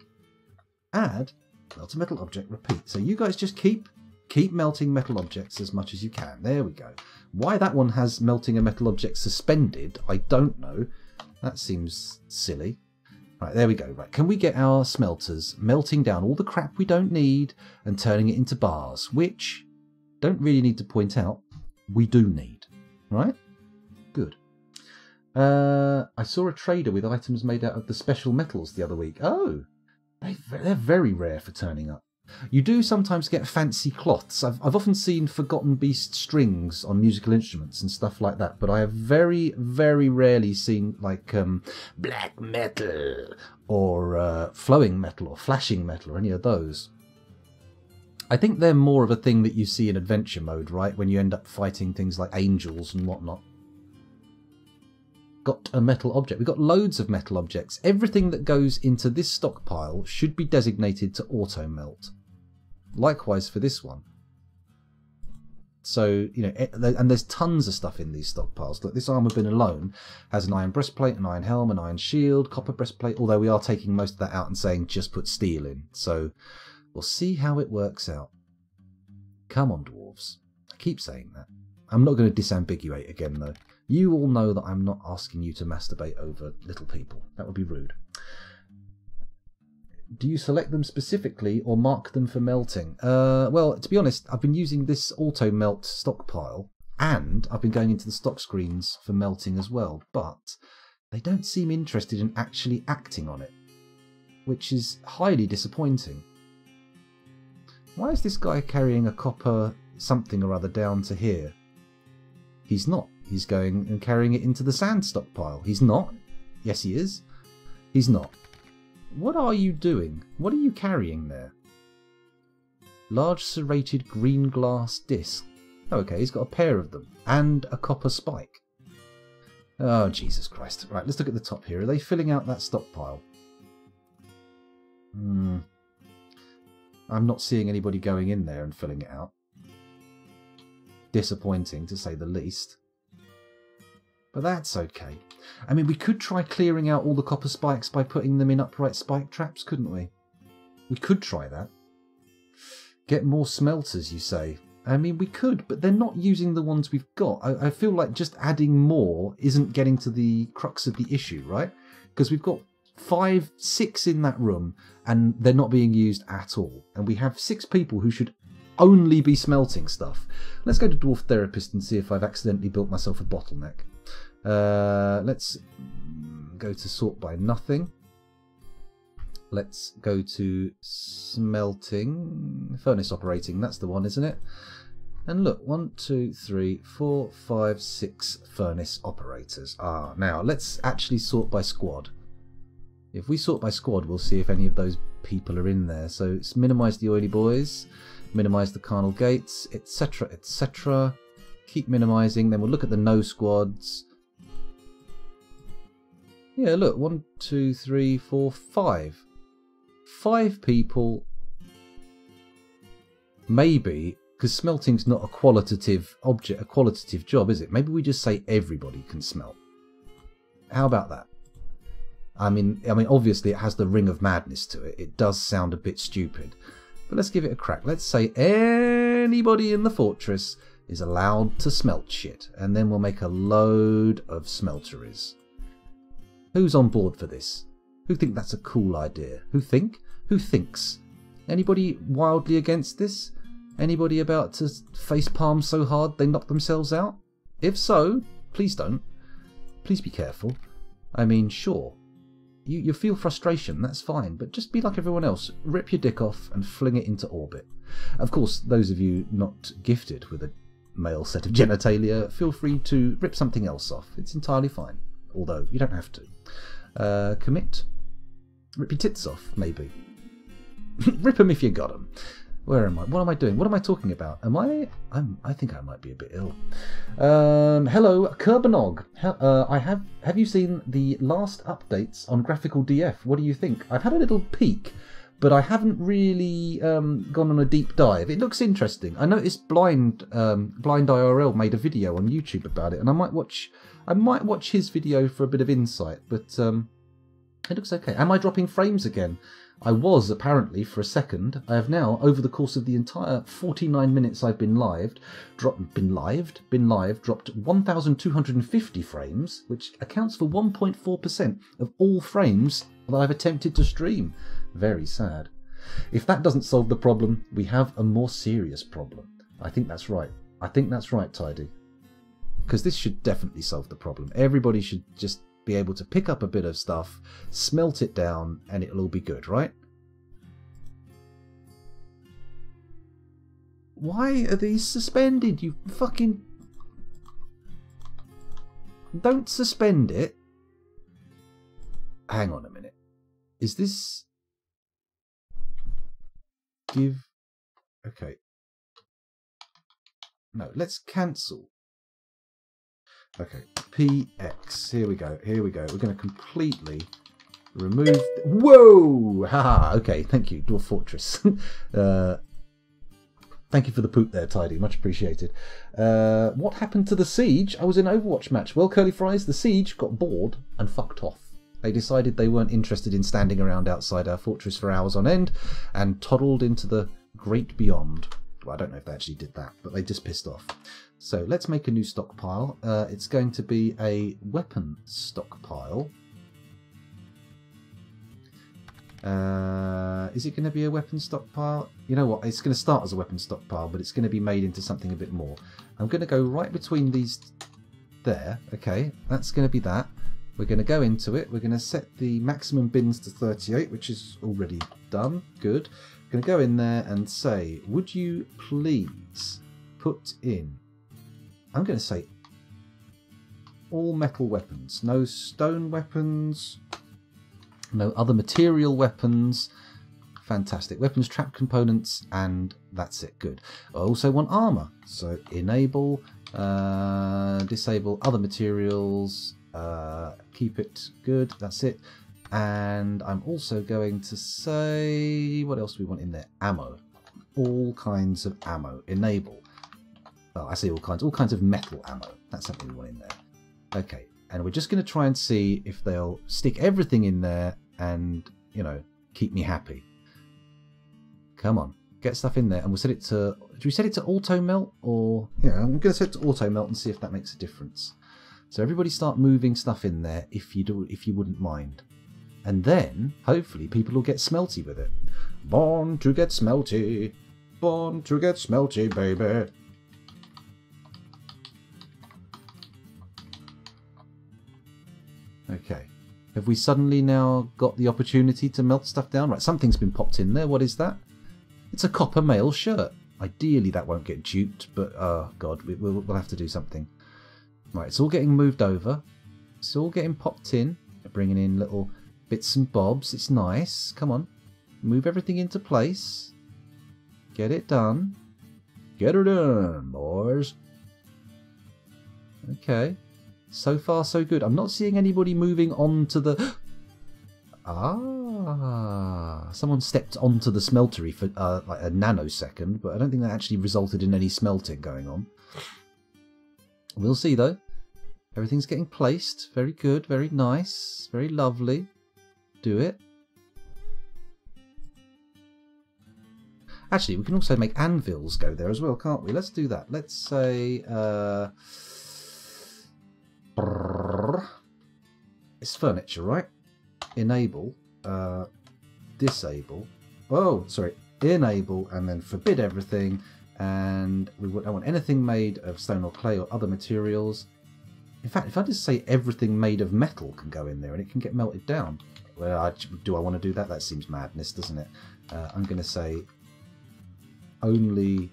Add, melt a metal object, repeat. So you guys just keep melting metal objects as much as you can. There we go. Why that one has melting a metal object suspended, I don't know. That seems silly. Right, there we go. Right, can we get our smelters melting down all the crap we don't need and turning it into bars, which, don't really need to point out, we do need. Right? Good. I saw a trader with items made out of the special metals the other week. Oh, they're very rare for turning up. You do sometimes get fancy cloths. I've often seen Forgotten Beast strings on musical instruments and stuff like that, but I have very, very rarely seen like black metal or flowing metal or flashing metal or any of those. I think they're more of a thing that you see in adventure mode, right? When you end up fighting things like angels and whatnot. Got a metal object. We've got loads of metal objects. Everything that goes into this stockpile should be designated to auto melt. Likewise for this one. So, you know, and there's tons of stuff in these stockpiles. Look, this armor bin alone has an iron breastplate, an iron helm, an iron shield, copper breastplate, although we are taking most of that out and saying just put steel in. So we'll see how it works out. Come on, dwarves. I keep saying that. I'm not going to disambiguate again, though. You all know that I'm not asking you to masturbate over little people. That would be rude. Do you select them specifically or mark them for melting? Well, to be honest, I've been using this auto melt stockpile and I've been going into the stock screens for melting as well, but they don't seem interested in actually acting on it, which is highly disappointing. Why is this guy carrying a copper something or other down to here? He's not. He's going and carrying it into the sand stockpile. He's not. Yes, he is. He's not. What are you doing? What are you carrying there? Large serrated green glass disc. Okay, he's got a pair of them. And a copper spike. Oh, Jesus Christ. Right, let's look at the top here. Are they filling out that stockpile? I'm not seeing anybody going in there and filling it out. Disappointing, to say the least. But that's okay. I mean, we could try clearing out all the copper spikes by putting them in upright spike traps, couldn't we? We could try that. Get more smelters, you say? I mean, we could, but they're not using the ones we've got. I feel like just adding more isn't getting to the crux of the issue, right? Because we've got 5, 6 in that room, and they're not being used at all. And we have 6 people who should only be smelting stuff. Let's go to Dwarf Therapist and see if I've accidentally built myself a bottleneck. Let's go to sort by nothing. Let's go to smelting, furnace operating. That's the one, isn't it? And look, 1, 2, 3, 4, 5, 6 furnace operators. Now let's actually sort by squad. If we sort by squad, we'll see if any of those people are in there. So it's minimise the oily boys, minimise the carnal gates, etc, etc. Keep minimising. Then we'll look at the no squads. Yeah, look, 1, 2, 3, 4, 5. 5 people. Maybe, because smelting's not a qualitative object, a qualitative job, is it? Maybe we just say everybody can smelt. How about that? I mean, obviously it has the ring of madness to it. It does sound a bit stupid. But let's give it a crack. Let's say anybody in the fortress is allowed to smelt shit. And then we'll make a load of smelteries. Who's on board for this? Who think that's a cool idea? Who think? Who thinks? Anybody wildly against this? Anybody about to face palm so hard they knock themselves out? If so, please don't. Please be careful. I mean, sure. You feel frustration, that's fine, but just be like everyone else. Rip your dick off and fling it into orbit. Of course, those of you not gifted with a male set of genitalia, feel free to rip something else off. It's entirely fine. Although, you don't have to. Commit. Rip your tits off, maybe. Rip them if you got them. Where am I? What am I doing? What am I talking about? I think I might be a bit ill. Hello, Kerbanog. Have you seen the last updates on Graphical DF? What do you think? I've had a little peek, but I haven't really gone on a deep dive. It looks interesting. I noticed Blind IRL made a video on YouTube about it, and I might watch his video for a bit of insight. But it looks okay. Am I dropping frames again? I was, apparently, for a second. I have now, over the course of the entire 49 minutes I've been live, dropped 1,250 frames, which accounts for 1.4% of all frames that I've attempted to stream. Very sad. If that doesn't solve the problem, we have a more serious problem. I think that's right. I think that's right, Tidy. Because this should definitely solve the problem. Everybody should just be able to pick up a bit of stuff, smelt it down, and it'll all be good, right? Why are these suspended? You fucking... Don't suspend it. Hang on a minute. Is this... Give... Okay. No, let's cancel. Okay, PX. Here we go. Here we go. We're going to completely remove... Whoa! Haha, okay, thank you, Dwarf Fortress. Thank you for the poop there, Tidy. Much appreciated. What happened to the siege? I was in an Overwatch match. Well, Curly Fries, the siege got bored and fucked off. They decided they weren't interested in standing around outside our fortress for hours on end and toddled into the great beyond. Well, I don't know if they actually did that, but they just pissed off. So let's make a new stockpile. It's going to be a weapon stockpile. Is it going to be a weapon stockpile? You know what? It's going to start as a weapon stockpile, but it's going to be made into something a bit more. I'm going to go right between these there. Okay, that's going to be that. We're going to go into it. We're going to set the maximum bins to 38, which is already done. Good. I'm going to go in there and say, would you please put in... I'm going to say all metal weapons. No stone weapons. No other material weapons. Fantastic. Weapons, trap components, and that's it. Good. I also want armor. So enable, disable other materials, keep it good. That's it. And I'm also going to say, what else do we want in there? Ammo. All kinds of ammo. Enable. Oh, I say all kinds of metal ammo. That's something we want in there. Okay, and we're just going to try and see if they'll stick everything in there and, you know, keep me happy. Come on, get stuff in there, and we'll set it to... Do we set it to auto melt? Or... Yeah, I'm going to set it to auto melt and see if that makes a difference. So everybody start moving stuff in there if you wouldn't mind. And then, hopefully, people will get smelty with it. Born to get smelty. Born to get smelty, baby. Okay. Have we suddenly now got the opportunity to melt stuff down? Right, something's been popped in there. What is that? It's a copper mail shirt. Ideally, that won't get duped, but, oh, God, we'll have to do something. Right, it's all getting moved over. It's all getting popped in. Bringing in little bits and bobs. It's nice. Come on. Move everything into place. Get it done. Get her done, boys. Okay. So far, so good. I'm not seeing anybody moving on to the... someone stepped onto the smeltery for like a nanosecond, but I don't think that actually resulted in any smelting going on. We'll see, though. Everything's getting placed. Very good, very nice, very lovely. Do it. Actually, we can also make anvils go there as well, can't we? Let's do that. Let's say... it's furniture, right? Enable, disable, oh, sorry, enable, and then forbid everything, and I want anything made of stone or clay or other materials. In fact, if I just say everything made of metal can go in there and it can get melted down. Well, do I want to do that? That seems madness, doesn't it? I'm going to say only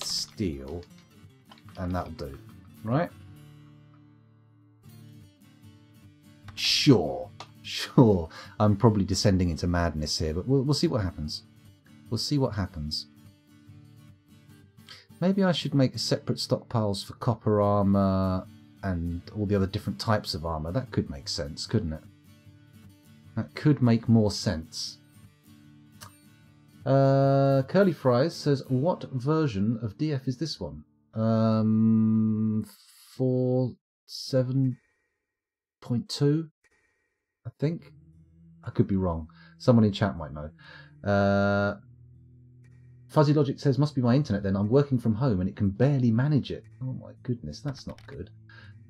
steel, and that'll do, right? Sure. I'm probably descending into madness here, but we'll see what happens. We'll see what happens. Maybe I should make separate stockpiles for copper armor and all the other different types of armor. That could make sense, couldn't it? That could make more sense. Curly Fries says, what version of DF is this one? 4.7.2, I think. I could be wrong. Someone in chat might know. Fuzzy Logic says, must be my internet then. I'm working from home and it can barely manage it. Oh my goodness, that's not good.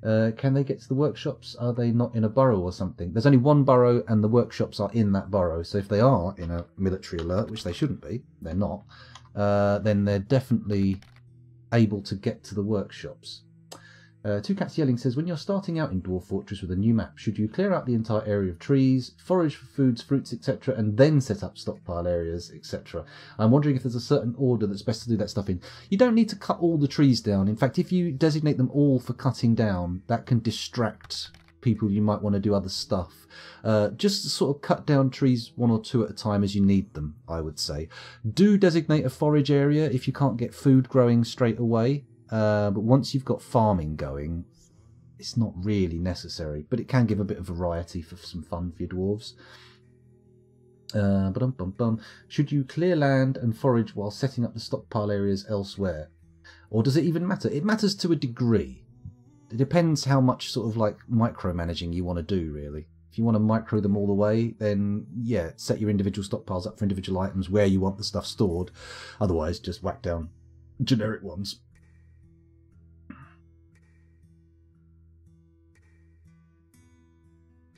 Can they get to the workshops? Are they not in a burrow or something? There's only one burrow and the workshops are in that burrow. So if they are in a military alert, which they shouldn't be, they're not, then they're definitely able to get to the workshops. Two Cats Yelling says, when you're starting out in Dwarf Fortress with a new map, should you clear out the entire area of trees, forage for foods, fruits, etc., and then set up stockpile areas, etc.? I'm wondering if there's a certain order that's best to do that stuff in. You don't need to cut all the trees down. In fact, if you designate them all for cutting down, that can distract people you might want to do other stuff. Just sort of cut down trees one or two at a time as you need them, I would say. Do designate a forage area if you can't get food growing straight away. But once you've got farming going, it's not really necessary, but it can give a bit of variety for some fun for your dwarves. Should you clear land and forage while setting up the stockpile areas elsewhere? Or does it even matter? It matters to a degree. It depends how much sort of like micromanaging you want to do, really. If you want to micro them all the way, then yeah, set your individual stockpiles up for individual items where you want the stuff stored. Otherwise, just whack down generic ones.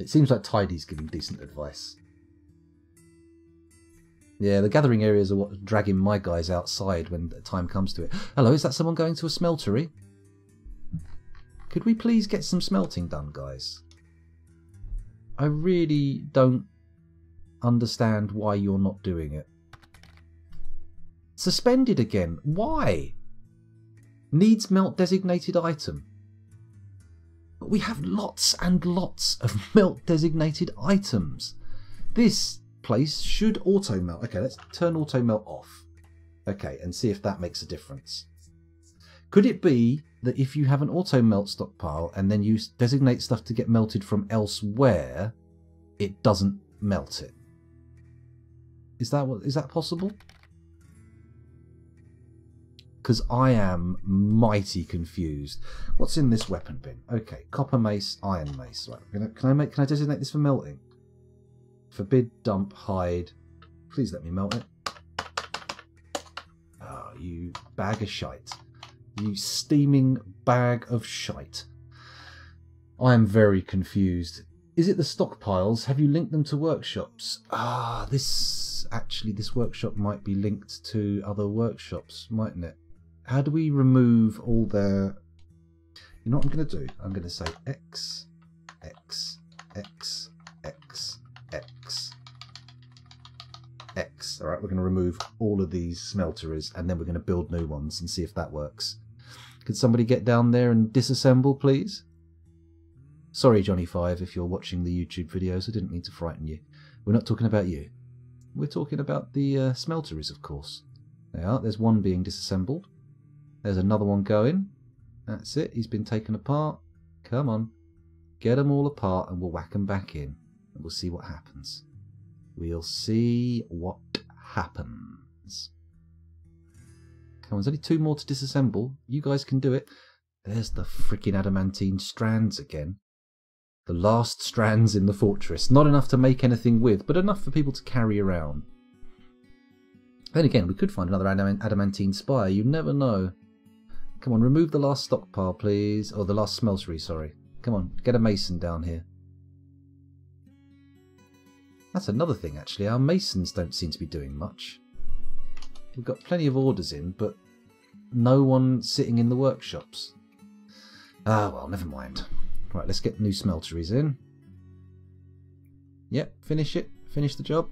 It seems like Tidy's giving decent advice. Yeah, the gathering areas are what's dragging my guys outside when the time comes to it. Hello, is that someone going to a smeltery? Could we please get some smelting done, guys? I really don't understand why you're not doing it. Suspended again. Why? Needs melt designated item. But we have lots and lots of melt designated items. This place should auto melt. Okay, let's turn auto melt off. Okay, and see if that makes a difference. Could it be that if you have an auto melt stockpile and then you designate stuff to get melted from elsewhere, it doesn't melt it? Is that possible? because I am mighty confused. What's in this weapon bin? Okay, copper mace, iron mace. Right, can I designate this for melting? Forbid, dump, hide. Please let me melt it. Oh, you bag of shite. You steaming bag of shite. I am very confused. Is it the stockpiles? Have you linked them to workshops? Ah, this workshop might be linked to other workshops, mightn't it? How do we remove all their... You know what I'm going to do? I'm going to say X, X, X, X, X, X. Alright, we're going to remove all of these smelteries and then we're going to build new ones and see if that works. Could somebody get down there and disassemble, please? Sorry, Johnny5, if you're watching the YouTube videos, I didn't mean to frighten you. We're not talking about you. We're talking about the smelteries, of course. There are. There's one being disassembled. There's another one going. That's it. He's been taken apart. Come on. Get them all apart and we'll whack them back in. And we'll see what happens. We'll see what happens. Come on, there's only 2 more to disassemble. You guys can do it. There's the freaking adamantine strands again. The last strands in the fortress. Not enough to make anything with, but enough for people to carry around. Then again, we could find another adamantine spire. You never know. Come on, remove the last stockpile, please. Or the last smeltery, sorry. Come on, get a mason down here. That's another thing, actually. Our masons don't seem to be doing much. We've got plenty of orders in, but no one sitting in the workshops. Ah, well, never mind. Right, let's get new smelteries in. Yep, finish it. Finish the job.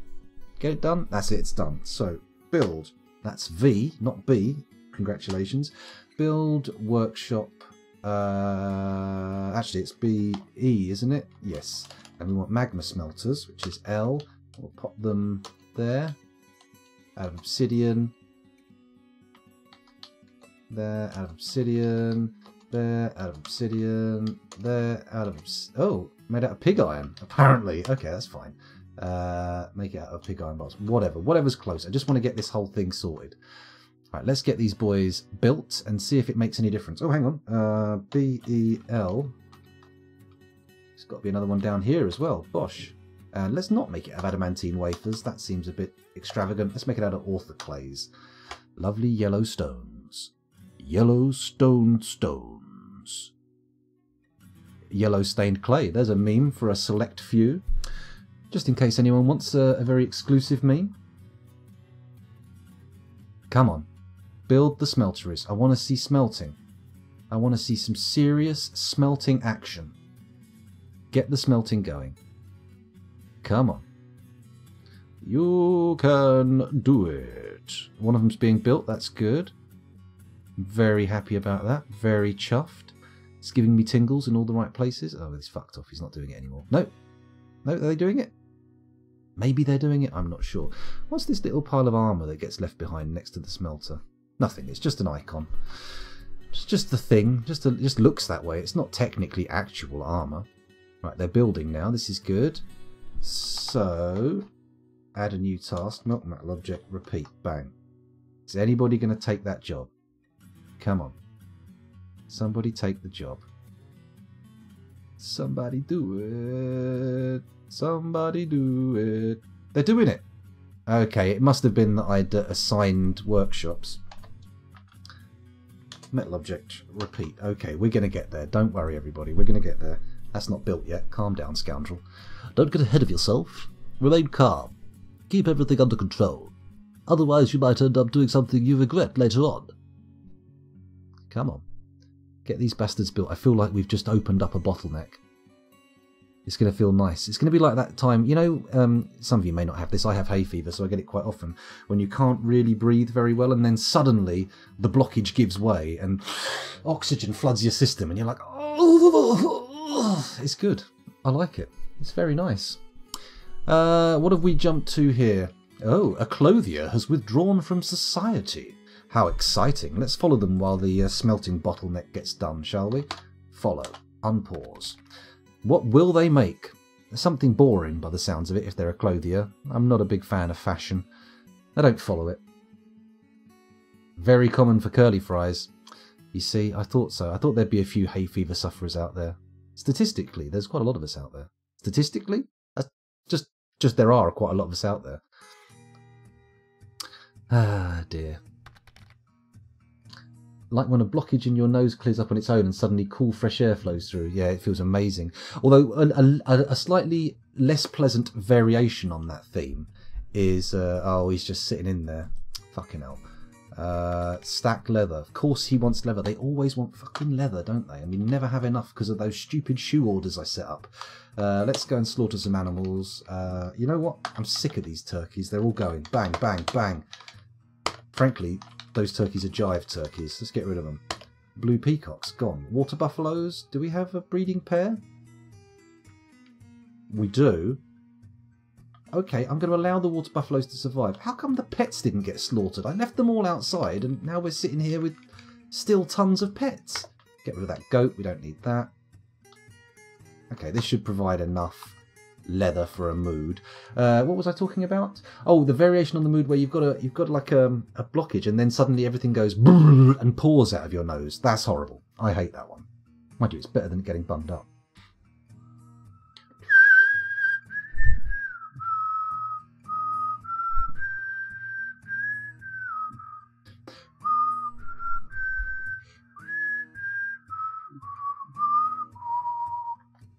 Get it done. That's it, it's done. So, build. That's V, not B. Congratulations. Build workshop. Actually, it's BE, isn't it? Yes. And we want magma smelters, which is L. We'll pop them there. Out of obsidian. There, out of obsidian. There, out of obsidian. There, out of... Oh, made out of pig iron, apparently. Okay, that's fine. Make it out of pig iron bars. Whatever. Whatever's close. I just want to get this whole thing sorted. Right, let's get these boys built and see if it makes any difference. Oh, hang on. BEL. There's got to be another one down here as well. Bosh. And let's not make it out of adamantine wafers. That seems a bit extravagant. Let's make it out of orthoclase. Lovely yellow stones. Yellow stone stones. Yellow stained clay. There's a meme for a select few. Just in case anyone wants a very exclusive meme. Come on. Build the smelteries. I want to see smelting. I want to see some serious smelting action. Get the smelting going. Come on. You can do it. One of them's being built. That's good. I'm very happy about that. Very chuffed. It's giving me tingles in all the right places. Oh, he's fucked off. He's not doing it anymore. No. No, are they doing it? Maybe they're doing it. I'm not sure. What's this little pile of armour that gets left behind next to the smelter? Nothing. It's just an icon. It's just the thing. Just looks that way. It's not technically actual armour. Right, they're building now. This is good. So, add a new task. Melt metal object. Repeat. Bang. Is anybody going to take that job? Come on. Somebody take the job. Somebody do it. Somebody do it. They're doing it. Okay, it must have been that I'd assigned workshops. Metal object. Repeat. Okay, we're going to get there. Don't worry, everybody. We're going to get there. That's not built yet. Calm down, scoundrel. Don't get ahead of yourself. Remain calm. Keep everything under control. Otherwise you might end up doing something you regret later on. Come on. Get these bastards built. I feel like we've just opened up a bottleneck. It's going to feel nice. It's going to be like that time, you know, some of you may not have this. I have hay fever, so I get it quite often. When you can't really breathe very well and then suddenly the blockage gives way and oxygen floods your system and you're like, oh, it's good. I like it. It's very nice. What have we jumped to here? Oh, a clothier has withdrawn from society. How exciting. Let's follow them while the smelting bottleneck gets done, shall we? Follow. Unpause. What will they make? Something boring by the sounds of it if they're a clothier. I'm not a big fan of fashion. I don't follow it. Very common for curly fries. You see, I thought so. I thought there'd be a few hay fever sufferers out there. Statistically, there's quite a lot of us out there. Statistically? Just there are quite a lot of us out there. Ah, dear. Like when a blockage in your nose clears up on its own and suddenly cool fresh air flows through. Yeah, it feels amazing. Although a slightly less pleasant variation on that theme is, oh, he's just sitting in there. Fucking hell. Stacked leather. Of course he wants leather. They always want fucking leather, don't they? And we never have enough because of those stupid shoe orders I set up. Let's go and slaughter some animals. You know what? I'm sick of these turkeys. They're all going bang, bang, bang. Frankly, those turkeys are jive turkeys. Let's get rid of them. Blue peacocks, gone. Water buffaloes. Do we have a breeding pair? We do. Okay, I'm going to allow the water buffaloes to survive. How come the pets didn't get slaughtered? I left them all outside and now we're sitting here with still tons of pets. Get rid of that goat. We don't need that. Okay, this should provide enough leather for a mood. What was I talking about? Oh, the variation on the mood where you've got like a blockage and then suddenly everything goes and pours out of your nose. That's horrible. I hate that one. Mind you, it's better than getting bummed up.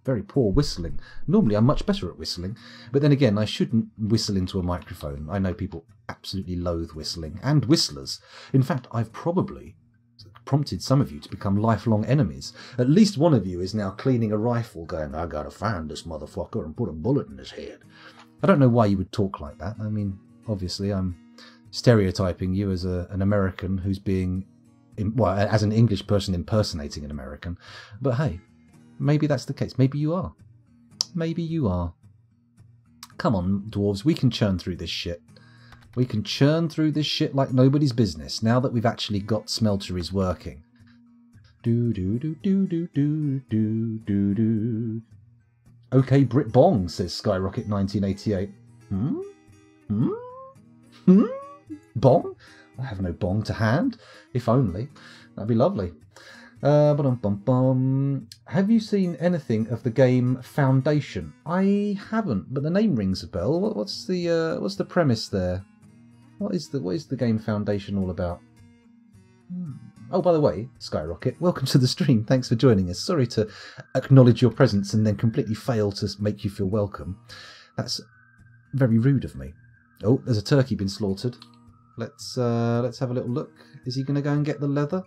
Very poor whistling. Normally I'm much better at whistling, but then again I shouldn't whistle into a microphone. I know people absolutely loathe whistling, and whistlers. In fact, I've probably prompted some of you to become lifelong enemies. At least one of you is now cleaning a rifle going, I gotta find this motherfucker and put a bullet in his head. I don't know why you would talk like that. I mean, obviously I'm stereotyping you as an American who's being, well, as an English person impersonating an American, but hey, maybe that's the case. Maybe you are. Maybe you are. Come on, dwarves. We can churn through this shit. We can churn through this shit like nobody's business now that we've actually got smelteries working. Do do do do do do do do do. Okay, Brit Bong, says Skyrocket 1988. Bong? I have no bong to hand. If only. That'd be lovely. Have you seen anything of the game Foundation? I haven't, but the name rings a bell. What's the premise there? What is the game Foundation all about? Oh, by the way, Skyrocket, welcome to the stream. Thanks for joining us. Sorry to acknowledge your presence and then completely fail to make you feel welcome. That's very rude of me. Oh, there's a turkey been slaughtered. Let's have a little look. Is he going to go and get the leather?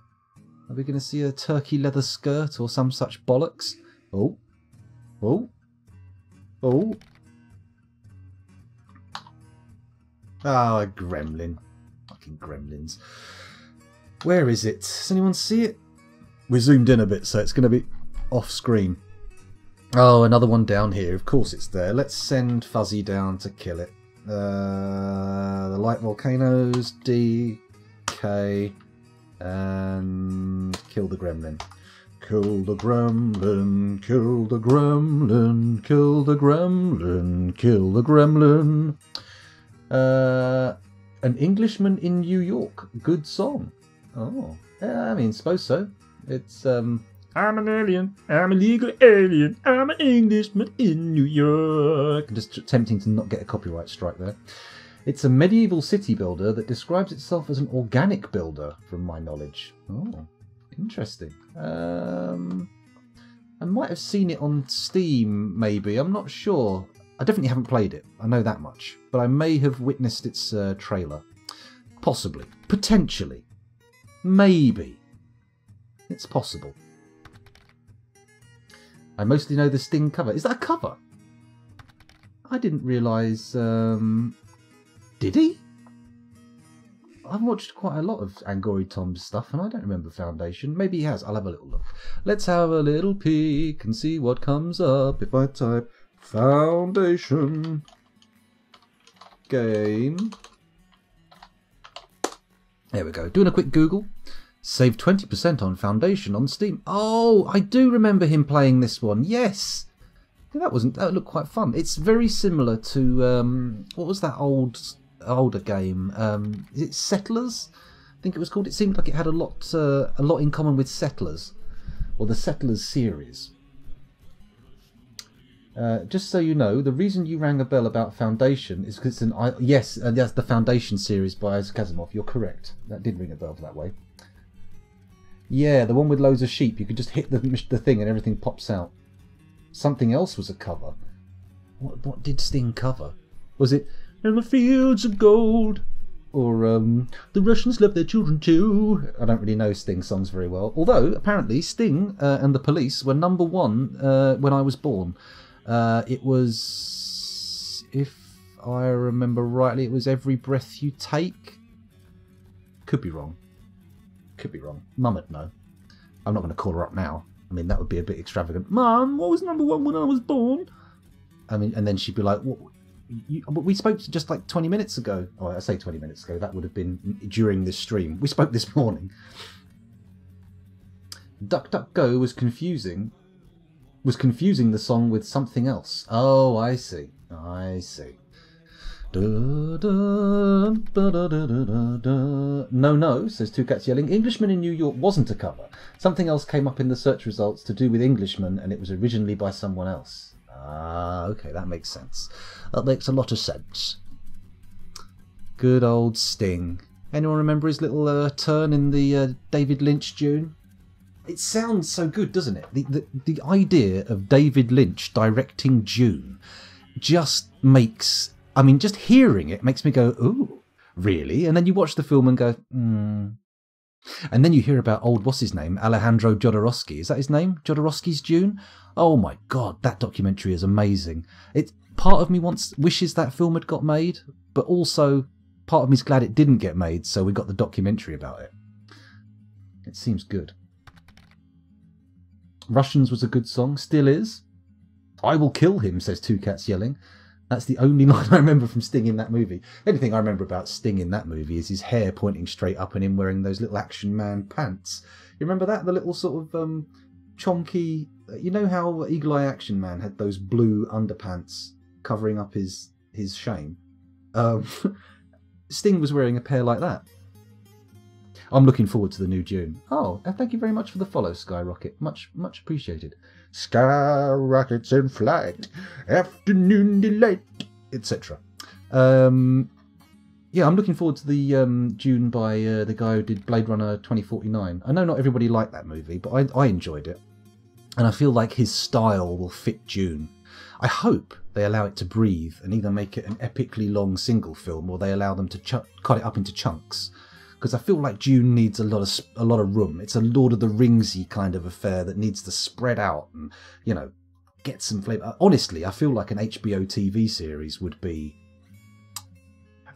Are we going to see a turkey leather skirt or some such bollocks? Oh. Oh. Oh. Ah, a gremlin. Fucking gremlins. Where is it? Does anyone see it? We're zoomed in a bit, so it's going to be off screen. Oh, another one down here. Of course it's there. Let's send Fuzzy down to kill it. The light volcanoes, D, K... and kill the gremlin. Kill the gremlin, kill the gremlin, kill the gremlin, kill the gremlin. An Englishman in New York. Good song. Oh, yeah, I mean, suppose so. It's, I'm an alien, I'm a legal alien, I'm an Englishman in New York. I'm just attempting to not get a copyright strike there. It's a medieval city builder that describes itself as an organic builder, from my knowledge. Oh, interesting. I might have seen it on Steam, maybe. I'm not sure. I definitely haven't played it. I know that much. But I may have witnessed its trailer. Possibly. Potentially. Maybe. It's possible. I mostly know the Sting cover. Is that a cover? I didn't realise... Did he? I've watched quite a lot of Angori Tom's stuff and I don't remember Foundation. Maybe he has. I'll have a little look. Let's have a little peek and see what comes up if I type Foundation game. There we go. Doing a quick Google. Save 20% on Foundation on Steam. Oh, I do remember him playing this one. Yes. That looked quite fun. It's very similar to what was that older game? Is it Settlers? think it was called. It seemed like it had a lot in common with Settlers, or the Settlers series. Just so you know, the reason you rang a bell about Foundation is because it's an... Yes, that's the Foundation series by Isaac Asimov. You're correct. That did ring a bell that way. Yeah, the one with loads of sheep. You could just hit the thing and everything pops out. Something else was a cover. What did Sting cover? Was it "In the Fields of Gold"? Or "The Russians Love Their Children Too"? I don't really know Sting songs very well. Although, apparently, Sting and the Police were #1 when I was born. It was, if I remember rightly, it was "Every Breath You Take." Could be wrong. Could be wrong. Mum would know. I'm not going to call her up now. I mean, that would be a bit extravagant. "Mum, what was #1 when I was born?" I mean, and then she'd be like, "What? We spoke just like 20 minutes ago." Oh, I say 20 minutes ago. That would have been during this stream. We spoke this morning. "DuckDuckGo" was confusing the song with something else. Oh, I see. I see. No, says Two Cats Yelling. "Englishman in New York" wasn't a cover. Something else came up in the search results to do with Englishman, and it was originally by someone else. Ah, okay, that makes sense. That makes a lot of sense. Good old Sting. Anyone remember his little turn in the David Lynch Dune? It sounds so good, doesn't it? The idea of David Lynch directing Dune just makes... I mean, just hearing it makes me go, "Ooh, really?" And then you watch the film and go, And then you hear about what's his name? Alejandro Jodorowsky. Is that his name? Jodorowsky's Dune? Oh my God, that documentary is amazing. Part of me wishes that film had got made, but also part of me is glad it didn't get made, so we got the documentary about it. It seems good. "Russians" was a good song, still is. "I Will Kill Him," says Two Cats Yelling. That's the only line I remember from Sting in that movie. The only thing I remember about Sting in that movie is his hair pointing straight up and him wearing those little Action Man pants. You remember that? The little sort of chonky... You know how Eagle Eye Action Man had those blue underpants covering up his shame? Sting was wearing a pair like that. I'm looking forward to the new Dune. Oh, thank you very much for the follow, Skyrocket. Much appreciated. Skyrockets in flight, afternoon delight, etc. Yeah, I'm looking forward to the Dune by the guy who did Blade Runner 2049. I know not everybody liked that movie, but I enjoyed it. And I feel like his style will fit Dune. I hope they allow it to breathe and either make it an epically long single film or they allow them to cut it up into chunks. Because I feel like Dune needs a lot of room. It's a Lord of the Ringsy kind of affair that needs to spread out and, you know, get some flavour. Honestly, I feel like an HBO TV series would be,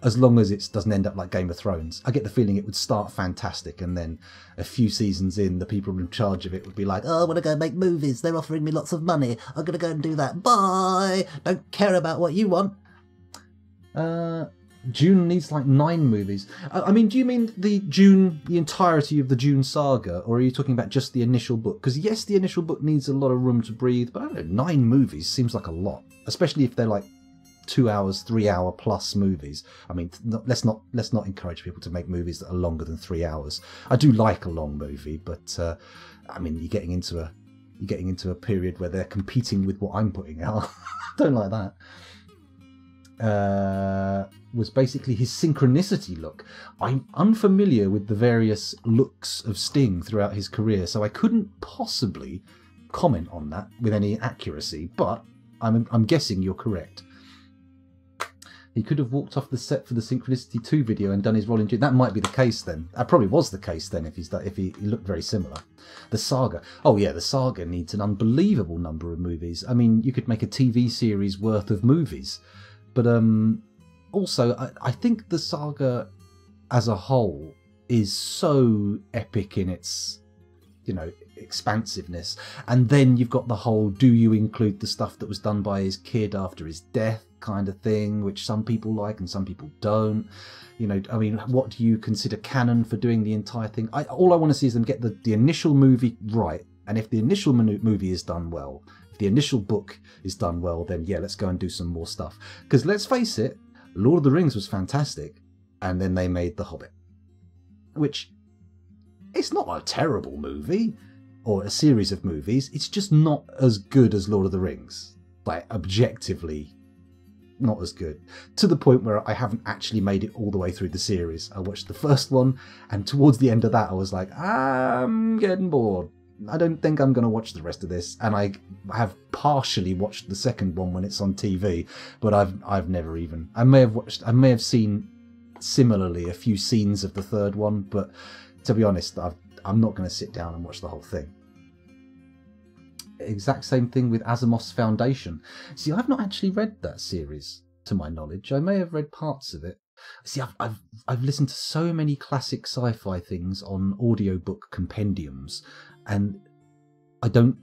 as long as it doesn't end up like Game of Thrones. I get the feeling it would start fantastic and then a few seasons in, the people in charge of it would be like, "Oh, I want to go make movies. They're offering me lots of money. I'm going to go and do that. Bye. Don't care about what you want." Dune needs like 9 movies. I mean, do you mean the entirety of the Dune saga, or are you talking about just the initial book? Because yes, the initial book needs a lot of room to breathe, but I don't know, 9 movies seems like a lot, especially if they're like 2 hours, 3 hour plus movies. I mean, let's not encourage people to make movies that are longer than 3 hours. I do like a long movie, but I mean, you're getting into a period where they're competing with what I'm putting out. Don't like that. Was basically his synchronicity look. I'm unfamiliar with the various looks of Sting throughout his career, so I couldn't possibly comment on that with any accuracy, but I'm guessing you're correct. He could have walked off the set for the Synchronicity 2 video and done his Rolling Dune. That might be the case then. That probably was the case then if he looked very similar. The saga. Oh yeah, the saga needs an unbelievable number of movies. I mean, you could make a TV series worth of movies. But also, I think the saga as a whole is so epic in its, you know, expansiveness. And then you've got the whole, do you include the stuff that was done by his kid after his death kind of thing, which some people like and some people don't. You know, I mean, what do you consider canon for doing the entire thing? All I want to see is them get the initial movie right. And if the initial movie is done well, if the initial book is done well, then yeah, let's go and do some more stuff. Because let's face it, Lord of the Rings was fantastic. And then they made The Hobbit. which it's not a terrible movie or a series of movies. It's just not as good as Lord of the Rings. Like, objectively, not as good. To the point where I haven't actually made it all the way through the series. I watched the first one, and towards the end of that, I was like, I'm getting bored. I don't think I'm going to watch the rest of this. And I have partially watched the second one when it's on TV, but I've never even. I may have seen similarly a few scenes of the third one, but to be honest, I'm not going to sit down and watch the whole thing. Exact same thing with Asimov's Foundation. See, I've not actually read that series, to my knowledge. I may have read parts of it. See, I've listened to so many classic sci-fi things on audiobook compendiums, and I don't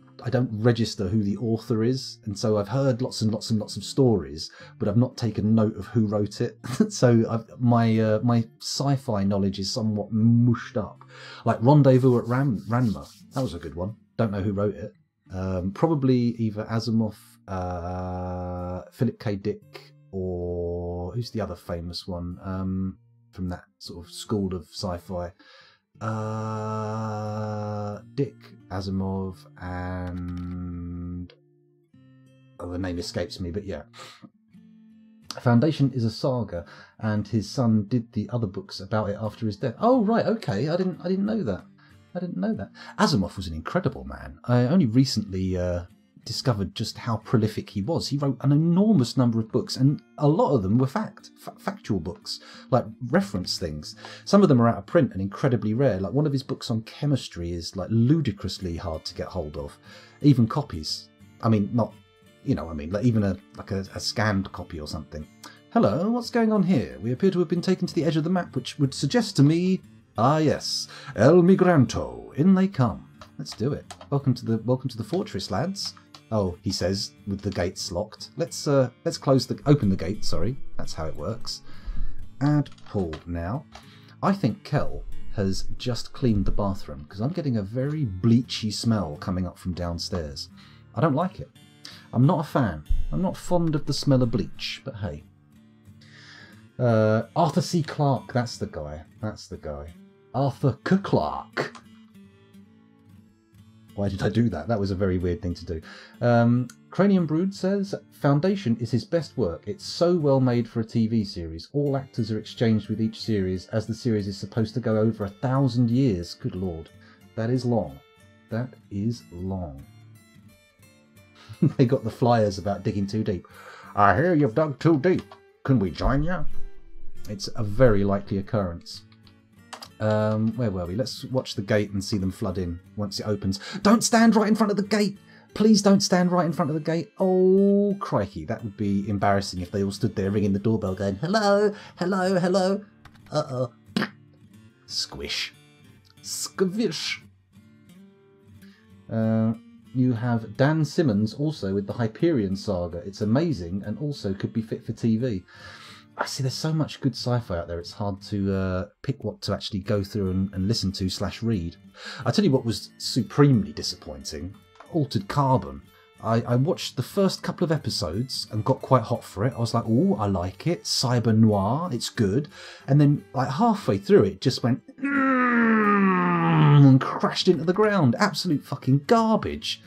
register who the author is, and so I've heard lots and lots and lots of stories, but I've not taken note of who wrote it. So my sci-fi knowledge is somewhat mushed up. Like Rendezvous at Ranma, that was a good one. Don't know who wrote it. Probably either Asimov, Philip K. Dick, or who's the other famous one from that sort of school of sci-fi? Dick, Asimov, and the name escapes me, but yeah. Foundation is a saga, and his son did the other books about it after his death. Oh right, okay, I didn't know that. I didn't know that. Asimov was an incredible man. I only recently discovered just how prolific he was. He wrote an enormous number of books, and a lot of them were factual books, like reference things. Some of them are out of print and incredibly rare. Like one of his books on chemistry is like ludicrously hard to get hold of, even copies. I mean, not, you know, I mean, like even a scanned copy or something. Hello, what's going on here? We appear to have been taken to the edge of the map, which would suggest to me, ah yes, El Migranto, in they come. Let's do it. Welcome to the fortress, lads. Oh, he says, with the gates locked. Let's open the gate, sorry. That's how it works. Add pull now. I think Kel has just cleaned the bathroom, because I'm getting a very bleachy smell coming up from downstairs. I don't like it. I'm not a fan. I'm not fond of the smell of bleach, but hey. Arthur C. Clarke, that's the guy. That's the guy. Arthur C. Clarke. Why did I do that? That was a very weird thing to do. Cranium Brood says, Foundation is his best work. It's so well made for a TV series. All actors are exchanged with each series, as the series is supposed to go over 1,000 years. Good lord. That is long. That is long. They got the flyers about digging too deep. I hear you've dug too deep. Can we join you? It's a very likely occurrence. Where were we? Let's watch the gate and see them flood in once it opens. Don't stand right in front of the gate! Please don't stand right in front of the gate. Oh, crikey. That would be embarrassing if they all stood there ringing the doorbell going, hello, hello, hello. Uh-oh. Squish. Squish. You have Dan Simmons also with the Hyperion saga. It's amazing and also could be fit for TV. I see there's so much good sci-fi out there, it's hard to pick what to actually go through and listen to / read. I'll tell you what was supremely disappointing. Altered Carbon. I watched the first couple of episodes and got quite hot for it. I was like, oh, I like it. Cyber noir, it's good. And then like halfway through it just went and crashed into the ground. Absolute fucking garbage.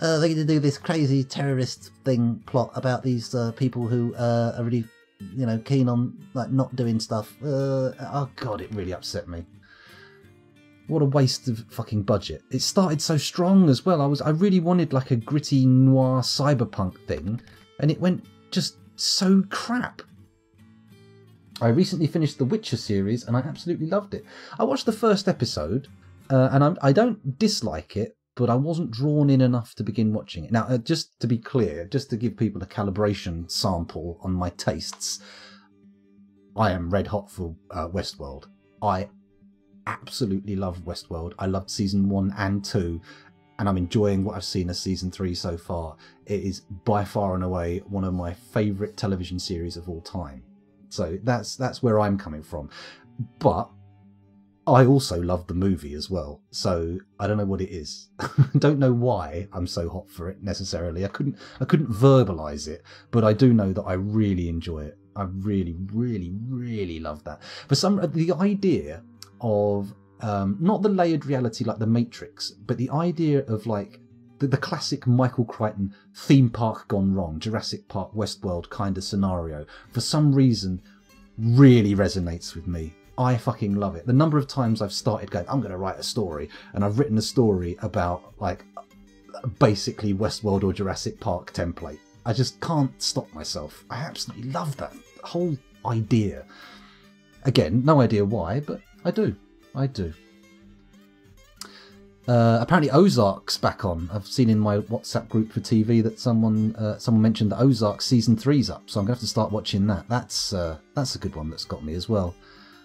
They're going to do this crazy terrorist thing plot about these people who are really, you know, keen on like not doing stuff. Oh god, it really upset me. What a waste of fucking budget. It started so strong as well. I really wanted like a gritty noir cyberpunk thing, and it went just so crap. I recently finished the Witcher series and I absolutely loved it. I watched the first episode and I don't dislike it, but I wasn't drawn in enough to begin watching it. Now, just to be clear, just to give people a calibration sample on my tastes, I am red hot for Westworld. I absolutely love Westworld. I loved season 1 and 2, and I'm enjoying what I've seen of season 3 so far. It is by far and away one of my favourite television series of all time. So that's where I'm coming from. But I also love the movie as well, so I don't know what it is. Don't know why I'm so hot for it necessarily. I couldn't verbalise it, but I do know that I really enjoy it. I really, really, really love that. The idea of not the layered reality like the Matrix, but the idea of like the classic Michael Crichton theme park gone wrong, Jurassic Park Westworld kind of scenario, for some reason really resonates with me. I fucking love it. The number of times I've started going, I'm going to write a story, and I've written a story about like basically Westworld or Jurassic Park template. I just can't stop myself. I absolutely love that whole idea. Again, no idea why, but I do. Apparently Ozark's back on. I've seen in my WhatsApp group for TV that someone mentioned that Ozark season 3's up, so I'm going to have to start watching that. That's a good one that's got me as well.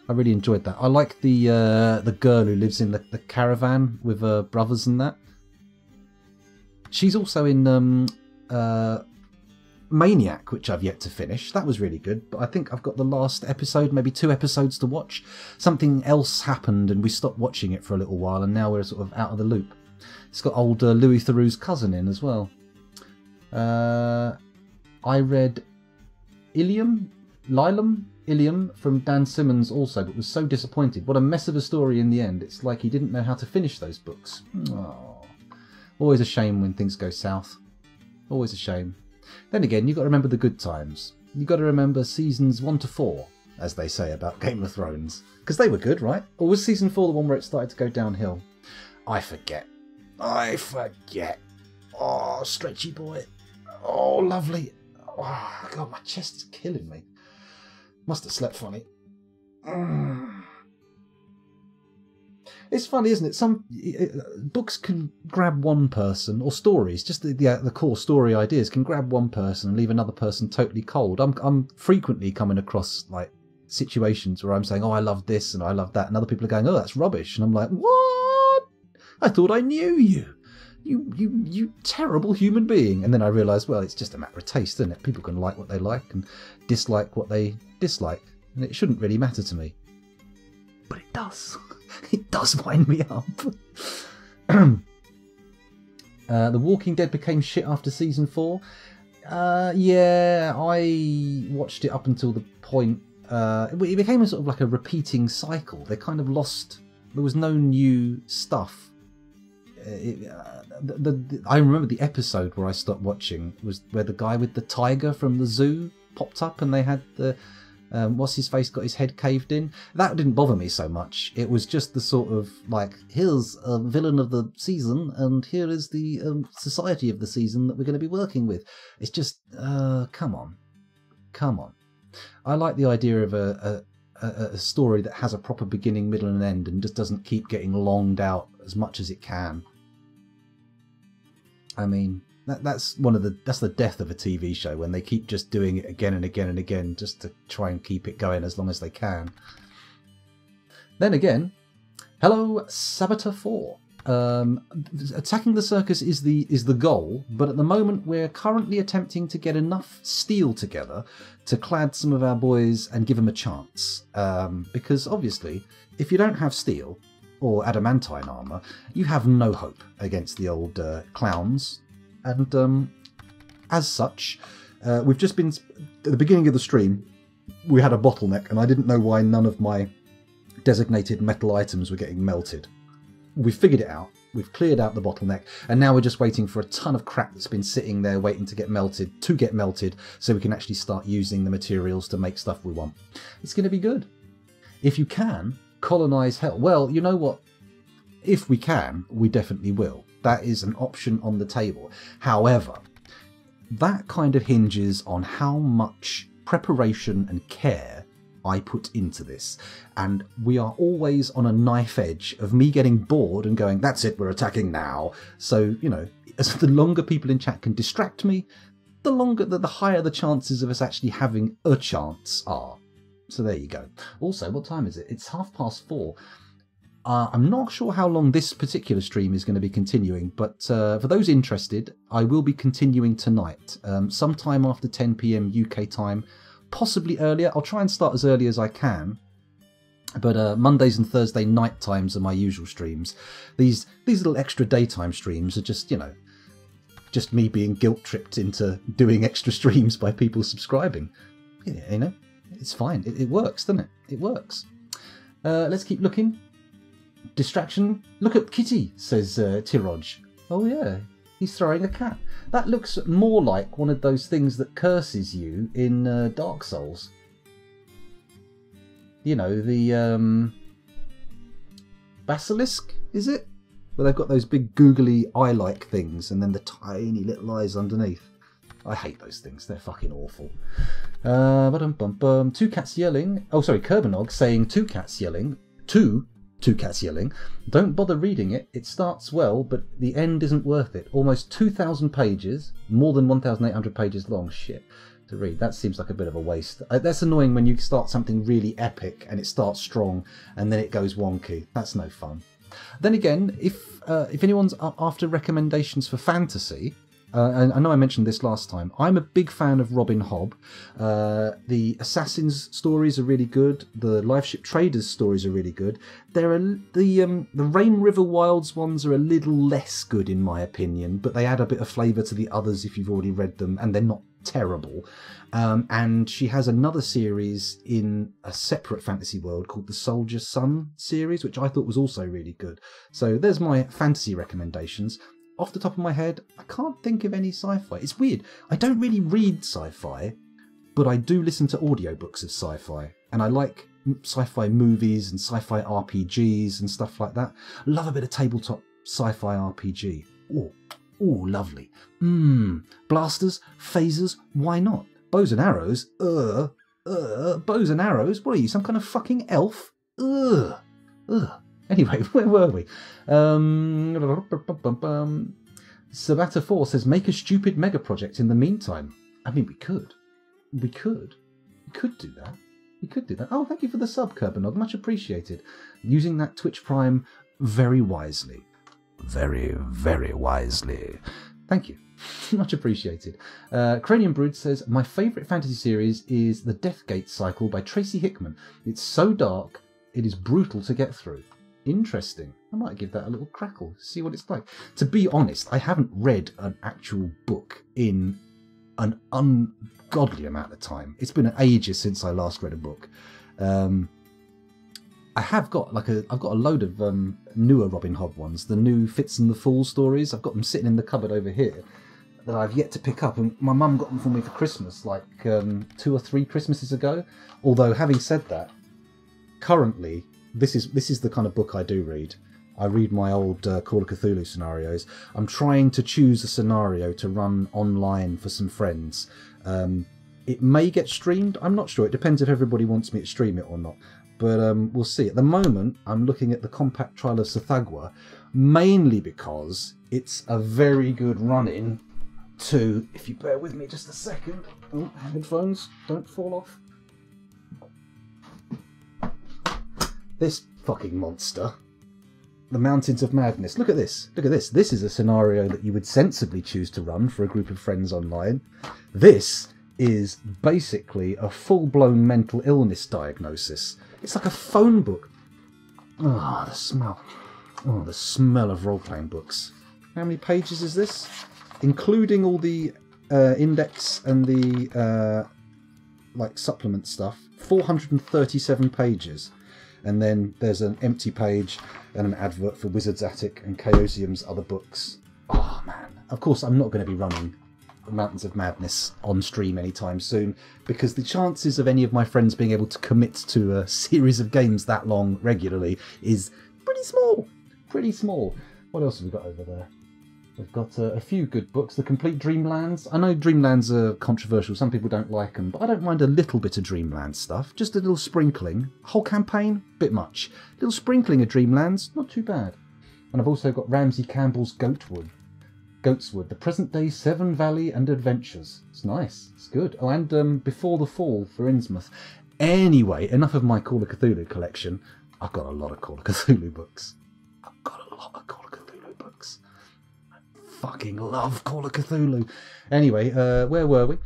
I really enjoyed that. I like the girl who lives in the caravan with her brothers and that. She's also in Maniac, which I've yet to finish. That was really good, but I think I've got the last episode, maybe 2 episodes to watch. Something else happened and we stopped watching it for a little while, and now we're sort of out of the loop. It's got old Louis Theroux's cousin in as well. I read Ilium from Dan Simmons also, but was so disappointed. What a mess of a story in the end. It's like he didn't know how to finish those books. Oh, always a shame when things go south. Always a shame. Then again, you've got to remember the good times. You've got to remember seasons 1 to 4, as they say about Game of Thrones. Because they were good, right? Or was season 4 the one where it started to go downhill? I forget. Oh, stretchy boy. Oh, lovely. Oh, God, my chest is killing me. Must have slept funny. It's funny, isn't it? Some books can grab one person, or stories, just the core story ideas can grab one person and leave another person totally cold. I'm frequently coming across like situations where I'm saying, oh, I love this and I love that, and other people are going, oh, that's rubbish, and I'm like, what? I thought I knew you. You terrible human being. And then I realised, well, it's just a matter of taste, isn't it? People can like what they like and dislike what they dislike, and it shouldn't really matter to me. But it does. It does wind me up. The Walking Dead became shit after season 4. Yeah, I watched it up until the point... it became a sort of like a repeating cycle. They kind of lost... There was no new stuff. I remember the episode where I stopped watching was where the guy with the tiger from the zoo popped up and they had the what's his face got his head caved in. That didn't bother me so much. It was just the sort of like, here's a villain of the season and here is the society of the season that we're going to be working with. It's just come on. I like the idea of a story that has a proper beginning, middle and end and just doesn't keep getting longed out as much as it can. I mean, that's the death of a TV show, when they keep just doing it again and again and again just to try and keep it going as long as they can. Then again, hello Saboteur 4. Attacking the circus is the goal, but at the moment we're currently attempting to get enough steel together to clad some of our boys and give them a chance. Because obviously, if you don't have steel or adamantine armour, you have no hope against the old clowns. And as such, we've just been... At the beginning of the stream, we had a bottleneck, and I didn't know why none of my designated metal items were getting melted. We've figured it out. We've cleared out the bottleneck, and now we're just waiting for a ton of crap that's been sitting there waiting to get melted, so we can actually start using the materials to make stuff we want. It's going to be good. If you can, colonise hell. Well, you know what? If we can, we definitely will. That is an option on the table. However, that kind of hinges on how much preparation and care I put into this. And we are always on a knife edge of me getting bored and going, that's it, we're attacking now. So, you know, as the longer people in chat can distract me, the higher the chances of us actually having a chance are. So there you go. Also, what time is it? It's 4:30. I'm not sure how long this particular stream is going to be continuing, but for those interested, I will be continuing tonight, sometime after 10 PM UK time, possibly earlier. I'll try and start as early as I can, but Mondays and Thursday night times are my usual streams. These little extra daytime streams are just, you know, just me being guilt-tripped into doing extra streams by people subscribing. You know, it's fine. It works, doesn't it? It works. Let's keep looking. Distraction. Look at Kitty, says Tiroj. Oh yeah, he's throwing a cat. That looks more like one of those things that curses you in Dark Souls. You know, the basilisk, is it? Where they've got those big googly eye-like things and then the tiny little eyes underneath. I hate those things. They're fucking awful. Two cats yelling. Oh, sorry, Kerbanog saying two cats yelling. Two cats yelling. Don't bother reading it. It starts well, but the end isn't worth it. Almost 2,000 pages, more than 1,800 pages long. Shit. To read. That seems like a bit of a waste. That's annoying when you start something really epic and it starts strong and then it goes wonky. That's no fun. Then again, if anyone's after recommendations for fantasy, and I know I mentioned this last time, I'm a big fan of Robin Hobb. The Assassin's stories are really good. The Lifeship Traders stories are really good. The Rain River Wilds ones are a little less good in my opinion, but they add a bit of flavour to the others if you've already read them, and they're not terrible. And she has another series in a separate fantasy world called the Soldier Sun series, which I thought was also really good. So there's my fantasy recommendations. Off the top of my head, I can't think of any sci-fi. It's weird. I don't really read sci-fi, but I do listen to audiobooks of sci-fi. And I like sci-fi movies and sci-fi RPGs and stuff like that. Love a bit of tabletop sci-fi RPG. Oh, lovely. Blasters, phasers, why not? Bows and arrows? Bows and arrows? What are you, some kind of fucking elf? Anyway, where were we? Sabata 4 says, make a stupid mega project in the meantime. I mean, we could do that. We could do that. Oh, thank you for the sub, Kerbanog. Much appreciated. Using that Twitch Prime very wisely. Very, very wisely. Thank you. Much appreciated. Cranium Brood says, my favourite fantasy series is The Deathgate Cycle by Tracy Hickman. It's so dark, it is brutal to get through. Interesting. I might give that a little crackle, see what it's like. To be honest, I haven't read an actual book in an ungodly amount of time. It's been ages since I last read a book. I have got I've got a load of newer Robin Hobb ones, the new Fitz and the Fool stories. I've got them sitting in the cupboard over here that I've yet to pick up, and my mum got them for me for Christmas, like 2 or 3 Christmases ago. Although, having said that, currently this is the kind of book I do read. I read my old Call of Cthulhu scenarios. I'm trying to choose a scenario to run online for some friends. It may get streamed. I'm not sure. It depends if everybody wants me to stream it or not. But we'll see. At the moment, I'm looking at the Compact Trial of Tsathoggua, mainly because it's a very good run-in to, if you bear with me just a second. Oh, headphones, don't fall off. This fucking monster. The Mountains of Madness. Look at this. Look at this. This is a scenario that you would sensibly choose to run for a group of friends online. This is basically a full-blown mental illness diagnosis. It's like a phone book. Oh, the smell. Oh, the smell of role-playing books. How many pages is this? Including all the index and the supplement stuff. 437 pages. And then there's an empty page and an advert for Wizard's Attic and Chaosium's other books. Oh, man. Of course, I'm not going to be running Mountains of Madness on stream anytime soon, because the chances of any of my friends being able to commit to a series of games that long regularly is pretty small. Pretty small. What else have we got over there? We've got a few good books. The Complete Dreamlands. I know Dreamlands are controversial. Some people don't like them, but I don't mind a little bit of Dreamlands stuff. Just a little sprinkling. Whole campaign? Bit much. Little sprinkling of Dreamlands? Not too bad. And I've also got Ramsey Campbell's Goatswood, the present-day Severn Valley and Adventures. It's nice. It's good. Oh, and Before the Fall for Innsmouth. Anyway, enough of my Call of Cthulhu collection. I've got a lot of Call of Cthulhu books. Fucking love Call of Cthulhu. Anyway, where were we?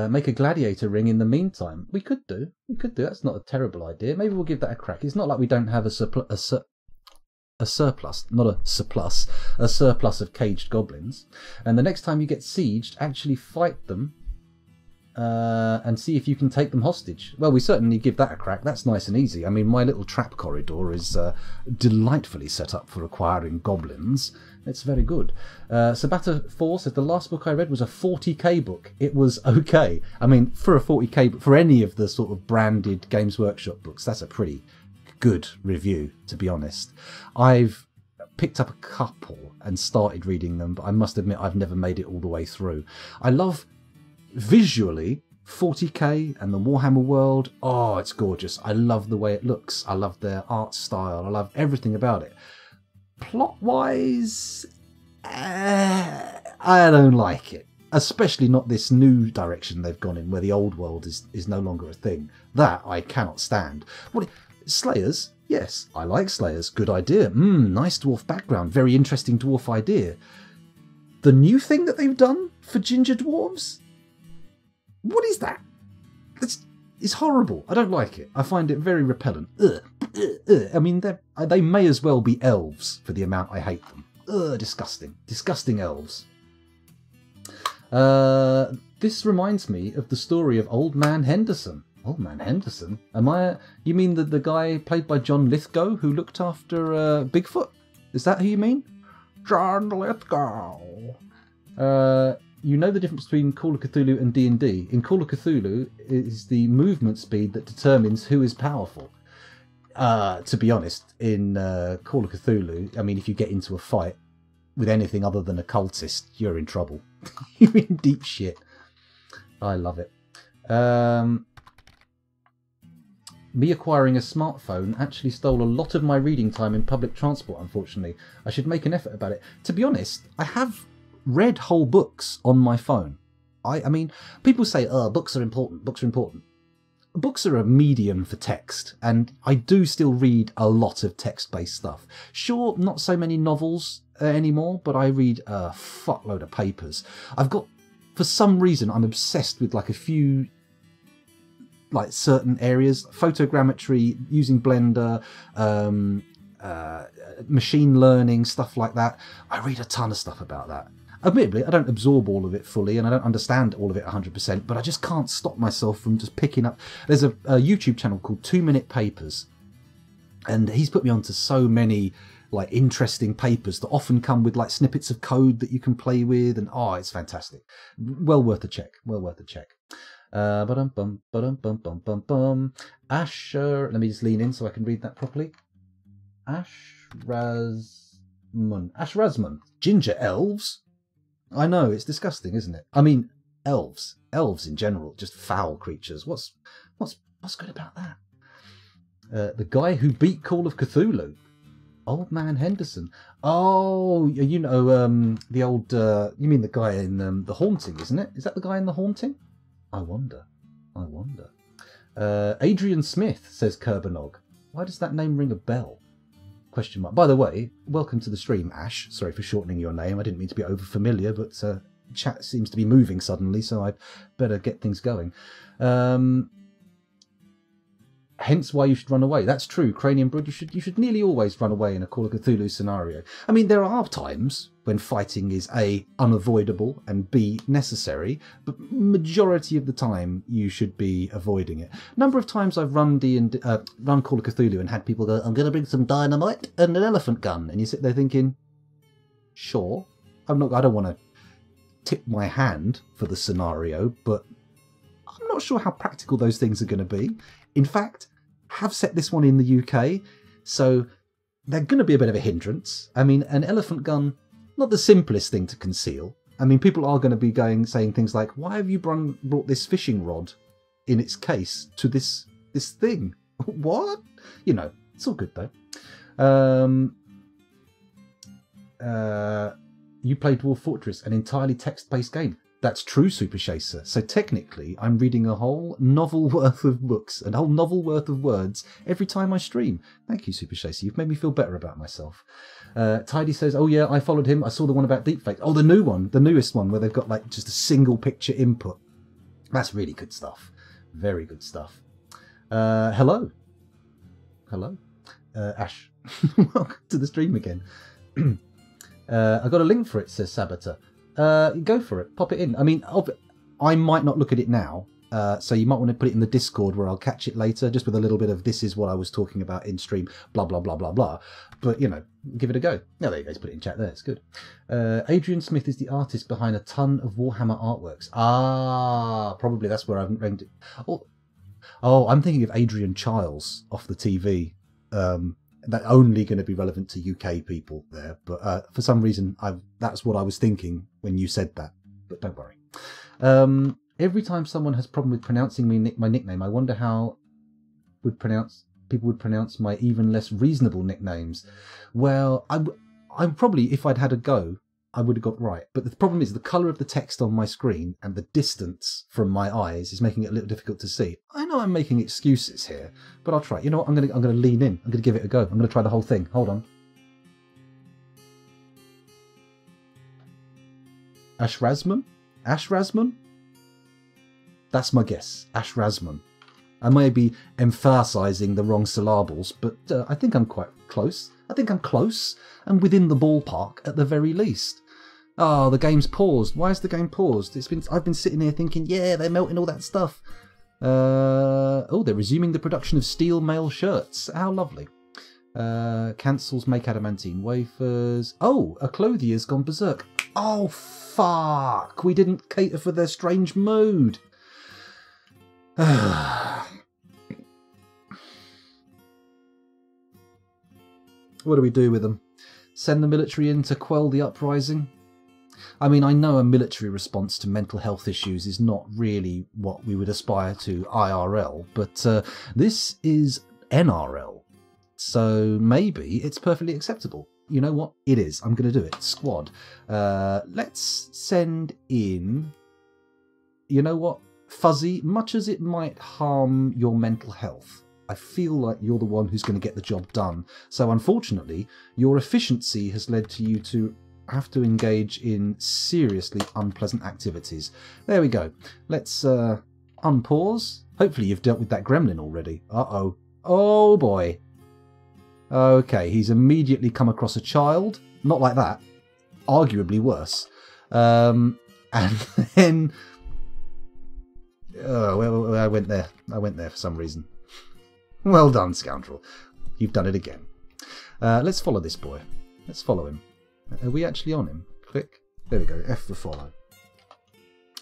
Make a gladiator ring in the meantime. We could do. That's not a terrible idea. Maybe we'll give that a crack. It's not like we don't have a surplus of caged goblins. And the next time you get sieged, actually fight them and see if you can take them hostage. Well, we certainly give that a crack. That's nice and easy. I mean, my little trap corridor is delightfully set up for acquiring goblins. It's very good. Sabata4 says, the last book I read was a 40k book. It was okay. I mean, for a 40k book, for any of the sort of branded Games Workshop books, that's a pretty good review, to be honest. I've picked up a couple and started reading them, but I must admit I've never made it all the way through. I love visually 40k and the Warhammer world. Oh, it's gorgeous. I love the way it looks. I love their art style. I love everything about it. Plot wise, I don't like it, especially not this new direction they've gone in where the old world is no longer a thing. That I cannot stand. What, Slayers? Yes, I like Slayers. Good idea. Nice dwarf background. Very interesting dwarf idea. The new thing that they've done for ginger dwarves? What is that? It's horrible. I don't like it. I find it very repellent. Ugh. I mean, they may as well be elves for the amount I hate them. Ugh, disgusting. Disgusting elves. This reminds me of the story of Old Man Henderson. Old Man Henderson? You mean the guy played by John Lithgow who looked after Bigfoot? Is that who you mean? John Lithgow. You know the difference between Call of Cthulhu and D&D. In Call of Cthulhu, it is the movement speed that determines who is powerful. To be honest, in Call of Cthulhu, I mean, if you get into a fight with anything other than a cultist, you're in trouble. You're in deep shit. I love it. Me acquiring a smartphone actually stole a lot of my reading time in public transport, unfortunately. I should make an effort about it. To be honest, I have read whole books on my phone. I mean, people say, oh, books are important, books are important. Books are a medium for text, and I do still read a lot of text-based stuff. Sure, not so many novels anymore, but I read a fuckload of papers. For some reason, I'm obsessed with like a few like certain areas, photogrammetry, using Blender, machine learning, stuff like that. I read a ton of stuff about that. Admittedly, I don't absorb all of it fully and I don't understand all of it 100%, but I just can't stop myself from just picking up. There's a YouTube channel called 2 Minute Papers, and he's put me onto so many like interesting papers that often come with like snippets of code that you can play with, and oh, it's fantastic. Well worth a check. Well worth a check. Asher, let me just lean in so I can read that properly. Ashrazman. Ginger elves? I know, it's disgusting, isn't it? I mean, elves in general, just foul creatures. What's good about that? The guy who beat Call of Cthulhu. Old Man Henderson. Oh, you know, the old, you mean the guy in The Haunting, isn't it? Is that the guy in The Haunting? I wonder. Adrian Smith, says Kerbanog. Why does that name ring a bell? Question mark. By the way, welcome to the stream, Ash. Sorry for shortening your name. I didn't mean to be over familiar, but chat seems to be moving suddenly, so I'd better get things going. Hence why you should run away. That's true, Cranium Brood. You should nearly always run away in a Call of Cthulhu scenario. I mean, there are times when fighting is A, unavoidable, and B, necessary, but majority of the time you should be avoiding it. Number of times I've run Call of Cthulhu and had people go, I'm going to bring some dynamite and an elephant gun, and you sit there thinking, sure, I don't want to tip my hand for the scenario, but I'm not sure how practical those things are going to be. In fact, have set this one in the UK, so they're going to be a bit of a hindrance. I mean, an elephant gun, not the simplest thing to conceal. I mean, people are going to be saying things like, why have you brought this fishing rod in its case to this thing? What? You know, it's all good though. You play Dwarf Fortress, an entirely text-based game. That's true, Super Chaser. So technically, I'm reading a whole novel worth of books, a whole novel worth of words every time I stream. Thank you, Super Chaser. You've made me feel better about myself. Tidy says, oh yeah, I followed him. I saw the one about deepfake. Oh, the new one, the newest one, where they've got like just a single picture input. That's really good stuff. Very good stuff. Hello. Ash. Welcome to the stream again. I got a link for it, says Sabater. Go for it. Pop it in. I mean, I might not look at it now. So you might want to put it in the Discord where I'll catch it later, just with a little bit of this is what I was talking about in stream, blah, blah, blah, blah, blah. But, you know, give it a go. Oh, there you go. Put it in chat there. It's good. Adrian Smith is the artist behind a ton of Warhammer artworks. Ah, probably that's where I've ranked it. Oh, I'm thinking of Adrian Chiles off the TV. That only going to be relevant to UK people there. But for some reason, that's what I was thinking when you said that. But don't worry. Every time someone has a problem with pronouncing my nickname, I wonder how people would pronounce my even less reasonable nicknames. Well, I'm probably, if I'd had a go, I would have got right. But the problem is the colour of the text on my screen and the distance from my eyes is making it a little difficult to see. I know I'm making excuses here, but I'll try. You know what? I'm gonna lean in. I'm gonna give it a go. I'm gonna try the whole thing. Hold on. Ashrazman? That's my guess. Ashrazman. I may be emphasising the wrong syllables, but I think I'm quite close. I think I'm close and within the ballpark at the very least. Oh, the game's paused. Why is the game paused? I've been sitting here thinking, yeah, they're melting all that stuff. Oh, they're resuming the production of steel mail shirts. How lovely. Cancels make adamantine wafers. Oh, a clothier's gone berserk. Oh, fuck. We didn't cater for their strange mood. What do we do with them? Send the military in to quell the uprising? I mean, I know a military response to mental health issues is not really what we would aspire to IRL, but this is NRL, so maybe it's perfectly acceptable. You know what? It is. I'm going to do it. Squad. Let's send in... You know what? Fuzzy, much as it might harm your mental health, I feel like you're the one who's going to get the job done. So unfortunately, your efficiency has led to you to have to engage in seriously unpleasant activities. There we go. Let's unpause. Hopefully you've dealt with that gremlin already. Uh-oh. Oh boy. Okay, he's immediately come across a child. Not like that. Arguably worse. And then... Oh, well, I went there. I went there for some reason. Well done, scoundrel. You've done it again. Let's follow this boy. Let's follow him. Are we actually on him? Click. There we go. F for follow.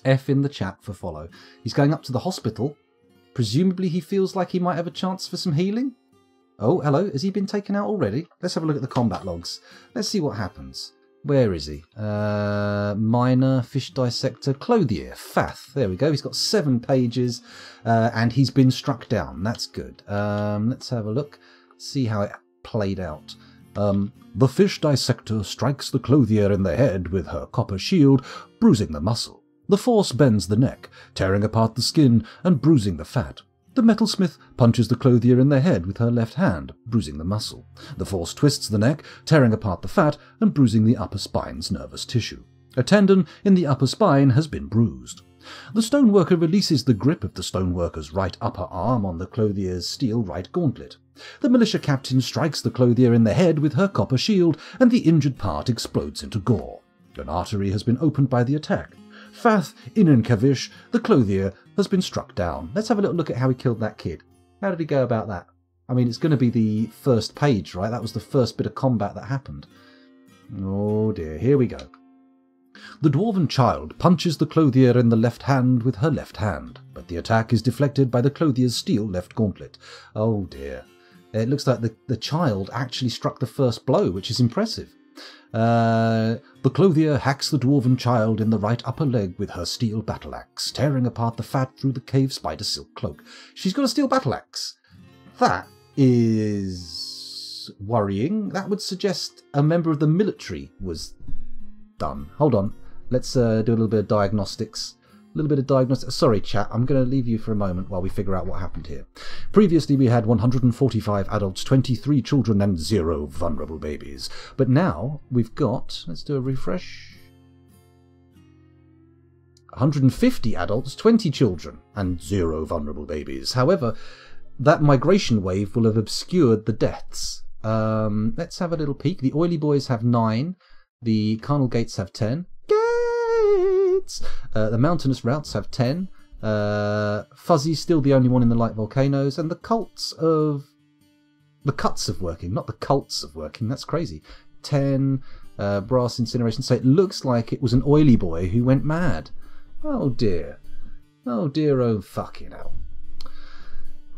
F in the chat for follow. He's going up to the hospital. Presumably he feels like he might have a chance for some healing. Oh, hello. Has he been taken out already? Let's have a look at the combat logs. Let's see what happens. Where is he? Miner, Fish Dissector, Clothier, Fath. There we go. He's got 7 pages and he's been struck down. That's good. Let's have a look. See how it played out. The Fish Dissector strikes the Clothier in the head with her copper shield, bruising the muscle. The Force bends the neck, tearing apart the skin and bruising the fat. The Metalsmith punches the Clothier in the head with her left hand, bruising the muscle. The Force twists the neck, tearing apart the fat and bruising the upper spine's nervous tissue. A tendon in the upper spine has been bruised. The Stoneworker releases the grip of the Stoneworker's right upper arm on the Clothier's steel right gauntlet. The Militia Captain strikes the Clothier in the head with her copper shield, and the injured part explodes into gore. An artery has been opened by the attack. Fath, Inankavish, the Clothier, has been struck down. Let's have a little look at how he killed that kid. How did he go about that? I mean, it's going to be the first page, right? That was the first bit of combat that happened. Oh dear, here we go. The Dwarven Child punches the Clothier in the left hand with her left hand, but the attack is deflected by the Clothier's steel left gauntlet. Oh dear. It looks like the child actually struck the first blow, which is impressive. The Clothier hacks the Dwarven Child in the right upper leg with her steel battle axe, tearing apart the fat through the cave spider silk cloak. She's got a steel battle axe. That is worrying. That would suggest a member of the military was done. Hold on. Let's do a little bit of diagnostics. Sorry, chat. I'm going to leave you for a moment while we figure out what happened here. Previously, we had 145 adults, 23 children, and 0 vulnerable babies. But now we've got, let's do a refresh, 150 adults, 20 children, and 0 vulnerable babies. However, that migration wave will have obscured the deaths. Let's have a little peek. The Oily Boys have 9. The Carnal Gates have 10. points. The mountainous routes have 10. Fuzzy's still the only one in the light volcanoes, and the cuts of working, not the cults of working. That's crazy. 10. Brass incineration. So it looks like it was an oily boy who went mad. Oh dear. Oh dear, oh fucking hell.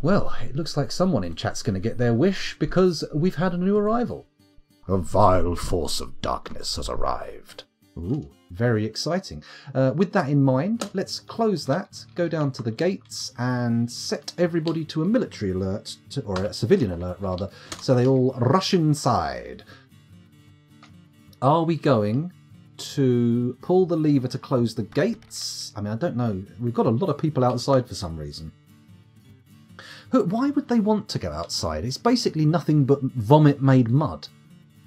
Well, it looks like someone in chat's going to get their wish, because we've had a new arrival. A vile force of darkness has arrived. Ooh, very exciting. With that in mind, let's close that, go down to the gates, and set everybody to a military alert, or a civilian alert rather, so they all rush inside. Are we going to pull the lever to close the gates? I mean, I don't know. We've got a lot of people outside for some reason. Why would they want to go outside? It's basically nothing but vomit-made mud.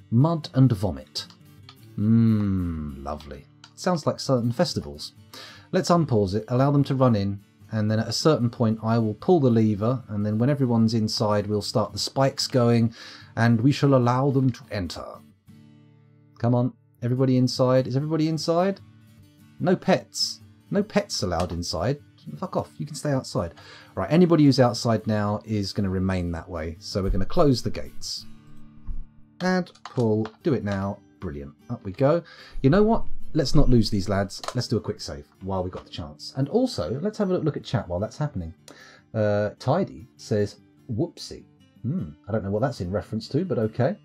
Mud and vomit. Lovely. Sounds like certain festivals. Let's unpause it, allow them to run in, and then at a certain point I will pull the lever, and then when everyone's inside we'll start the spikes going, and we shall allow them to enter. Come on, everybody inside. Is everybody inside? No pets. No pets allowed inside. Fuck off, you can stay outside. Right, anybody who's outside now is going to remain that way, so we're going to close the gates. Add, pull, do it now. Brilliant. Up we go. You know what? Let's not lose these lads. Let's do a quick save while we've got the chance. And also, let's have a look at chat while that's happening. Tidy says, whoopsie. I don't know what that's in reference to, but okay.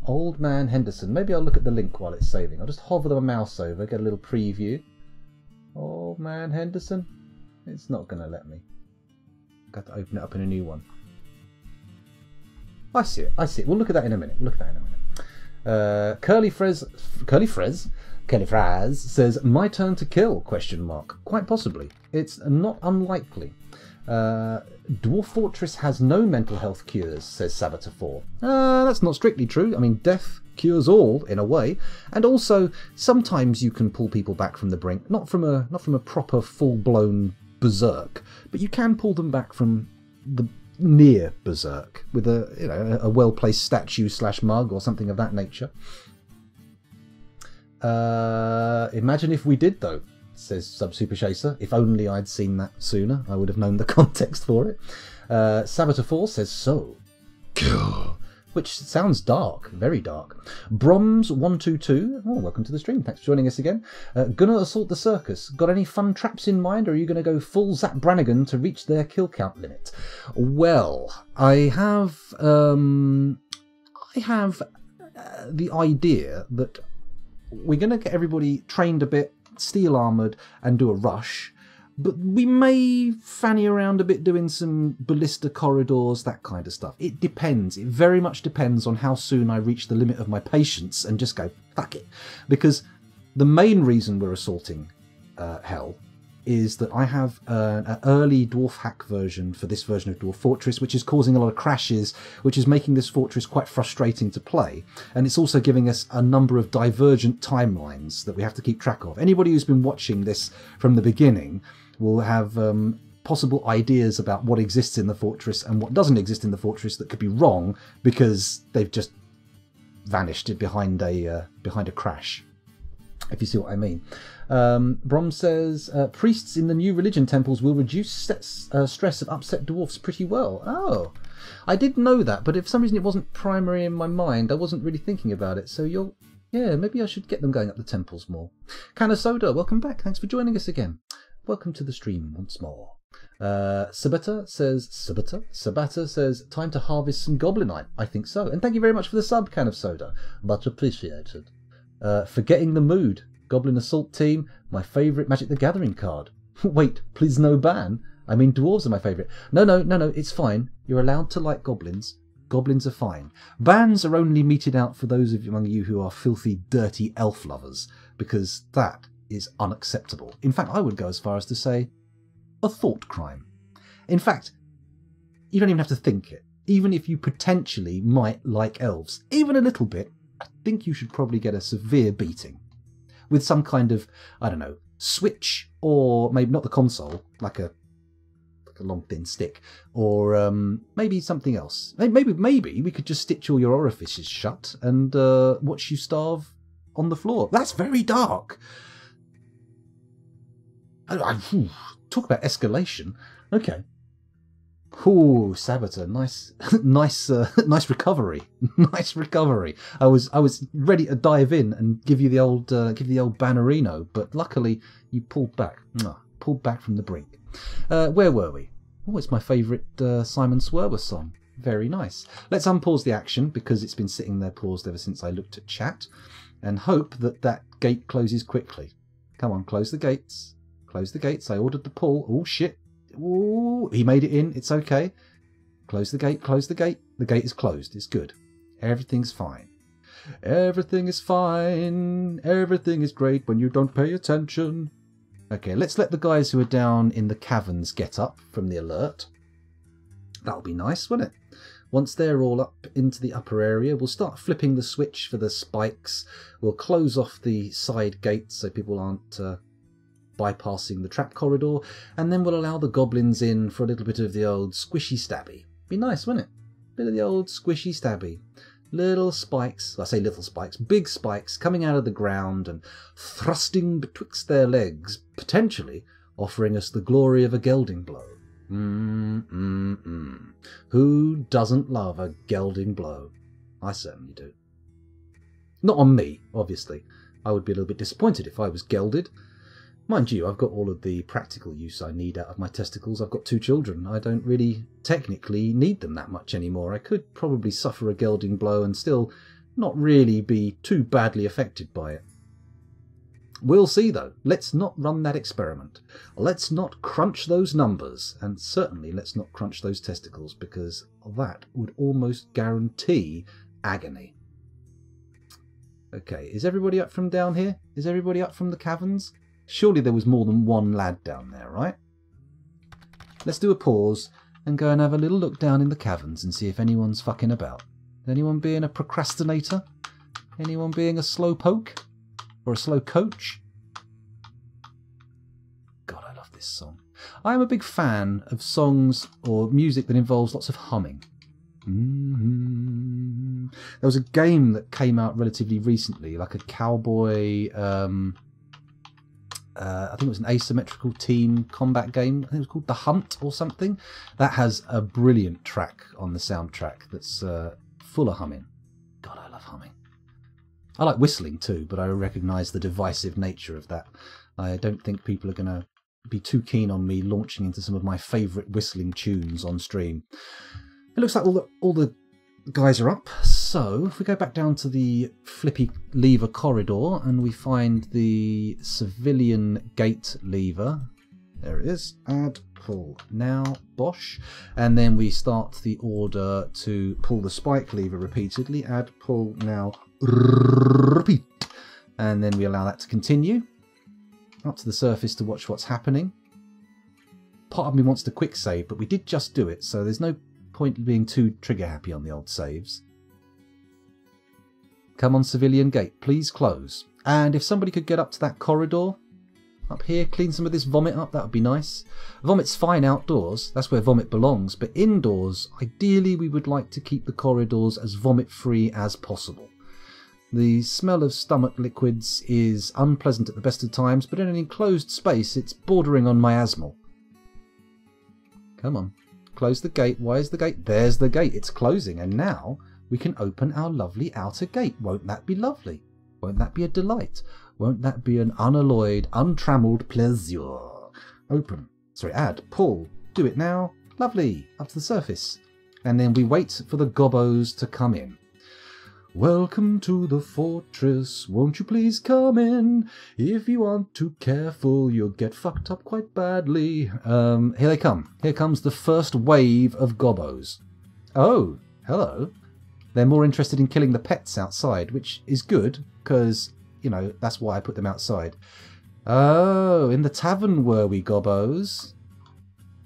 Old Man Henderson. Maybe I'll look at the link while it's saving. I'll just hover the mouse over, get a little preview. Old Man Henderson. It's not going to let me. I've got to open it up in a new one. I see it. I see it. We'll look at that in a minute. We'll look at that in a minute. Curly Fraz says, my turn to kill, question mark. Quite possibly. It's not unlikely. Dwarf Fortress has no mental health cures, says Saboteur 4. That's not strictly true. I mean, death cures all, in a way. And also, sometimes you can pull people back from the brink. Not from a proper, full-blown berserk, but you can pull them back from the near berserk with a well-placed statue / mug or something of that nature. Imagine if we did, though, says Sub-Super Chaser. If only I'd seen that sooner, I would have known the context for it. Saboteur 4 says so. Which sounds dark, very dark. Broms122, oh, welcome to the stream, thanks for joining us again. Gonna assault the circus. Got any fun traps in mind, or are you going to go full Zap Brannigan to reach their kill count limit? Well, I have the idea that we're going to get everybody trained a bit, steel armoured, and do a rush. But we may fanny around a bit doing some ballista corridors, that kind of stuff. It depends. It very much depends on how soon I reach the limit of my patience and just go, fuck it. Because the main reason we're assaulting Hell is that I have an early Dwarf hack version for this version of Dwarf Fortress, which is causing a lot of crashes, which is making this fortress quite frustrating to play. And it's also giving us a number of divergent timelines that we have to keep track of. Anybody who's been watching this from the beginning will have possible ideas about what exists in the fortress and what doesn't exist in the fortress that could be wrong because they've just vanished behind a crash, if you see what I mean. Brom says, priests in the new religion temples will reduce stress of upset dwarfs pretty well. Oh, I did know that, but if for some reason it wasn't primary in my mind, I wasn't really thinking about it. So yeah, maybe I should get them going up the temples more. Can of Soda, welcome back. Thanks for joining us again. Welcome to the stream once more. Sabata says, time to harvest some goblinite. I think so. And thank you very much for the sub, Can of Soda. Much appreciated. Forgetting the mood. Goblin Assault Team, my favourite Magic the Gathering card. Wait, please no ban. I mean, dwarves are my favourite. No, it's fine. You're allowed to like goblins. Goblins are fine. Bans are only meted out for those of among you who are filthy, dirty elf lovers, because that is unacceptable. In fact, I would go as far as to say a thought crime. In fact, you don't even have to think it. Even if you potentially might like elves, even a little bit, I think you should probably get a severe beating. With some kind of, I don't know, switch, or maybe not the console, like a long thin stick, or maybe something else. Maybe we could just stitch all your orifices shut and watch you starve on the floor. That's very dark. Talk about escalation. Okay. Ooh, Saboteur, nice, nice recovery, nice recovery. I was ready to dive in and give you the old bannerino, but luckily you pulled back from the brink. Where were we? Oh, it's my favourite Simon Swerwer song. Very nice. Let's unpause the action because it's been sitting there paused ever since I looked at chat, and hope that that gate closes quickly. Come on, close the gates. Close the gates. I ordered the pull. Oh shit. Ooh, he made it in. It's okay. Close the gate. Close the gate. The gate is closed. It's good. Everything's fine. Everything is fine. Everything is great when you don't pay attention. Okay, let's let the guys who are down in the caverns get up from the alert. That'll be nice, won't it? Once they're all up into the upper area, we'll start flipping the switch for the spikes. We'll close off the side gates so people aren't bypassing the trap corridor, and then we'll allow the goblins in for a little bit of the old squishy stabby. Be nice, wouldn't it? Bit of the old squishy stabby. Little spikes, I say little spikes, big spikes coming out of the ground and thrusting betwixt their legs, potentially offering us the glory of a gelding blow. Who doesn't love a gelding blow? I certainly do. Not on me, obviously. I would be a little bit disappointed if I was gelded. Mind you, I've got all of the practical use I need out of my testicles. I've got 2 children. I don't really technically need them that much anymore. I could probably suffer a gelding blow and still not really be too badly affected by it. We'll see though. Let's not run that experiment. Let's not crunch those numbers, and certainly let's not crunch those testicles, because that would almost guarantee agony. Okay, is everybody up from down here? Is everybody up from the caverns? Surely there was more than one lad down there, right? Let's do a pause and go and have a little look down in the caverns and see if anyone's fucking about. Anyone being a procrastinator? Anyone being a slow poke? Or a slow coach? God, I love this song. I am a big fan of songs or music that involves lots of humming. There was a game that came out relatively recently, like a cowboy... I think it was an asymmetrical team combat game. I think it was called The Hunt or something. That has a brilliant track on the soundtrack that's full of humming. God, I love humming. I like whistling too, but I recognise the divisive nature of that. I don't think people are going to be too keen on me launching into some of my favourite whistling tunes on stream. It looks like all the guys are up. So if we go back down to the flippy lever corridor and we find the civilian gate lever, there it is, add, pull, now, bosh, and then we start the order to pull the spike lever repeatedly, add, pull, now, repeat, and then we allow that to continue up to the surface to watch what's happening. Part of me wants to quick save, but we did just do it, so there's no point being too trigger happy on the old saves. Come on, civilian gate, please close. And if somebody could get up to that corridor up here, clean some of this vomit up, that would be nice. Vomit's fine outdoors, that's where vomit belongs, but indoors, ideally we would like to keep the corridors as vomit-free as possible. The smell of stomach liquids is unpleasant at the best of times, but in an enclosed space it's bordering on miasmal. Come on. Close the gate. Why is the gate? There's the gate. It's closing. And now we can open our lovely outer gate. Won't that be lovely? Won't that be a delight? Won't that be an unalloyed, untrammeled pleasure? Open. Sorry, add, pull. Do it now. Lovely. Up to the surface. And then we wait for the gobbos to come in. Welcome to the fortress, won't you please come in? If you aren't too careful, you'll get fucked up quite badly. Here they come. Here comes the first wave of gobbos. Oh, hello. They're more interested in killing the pets outside, which is good, because, you know, that's why I put them outside. Oh, in the tavern were we, gobbos?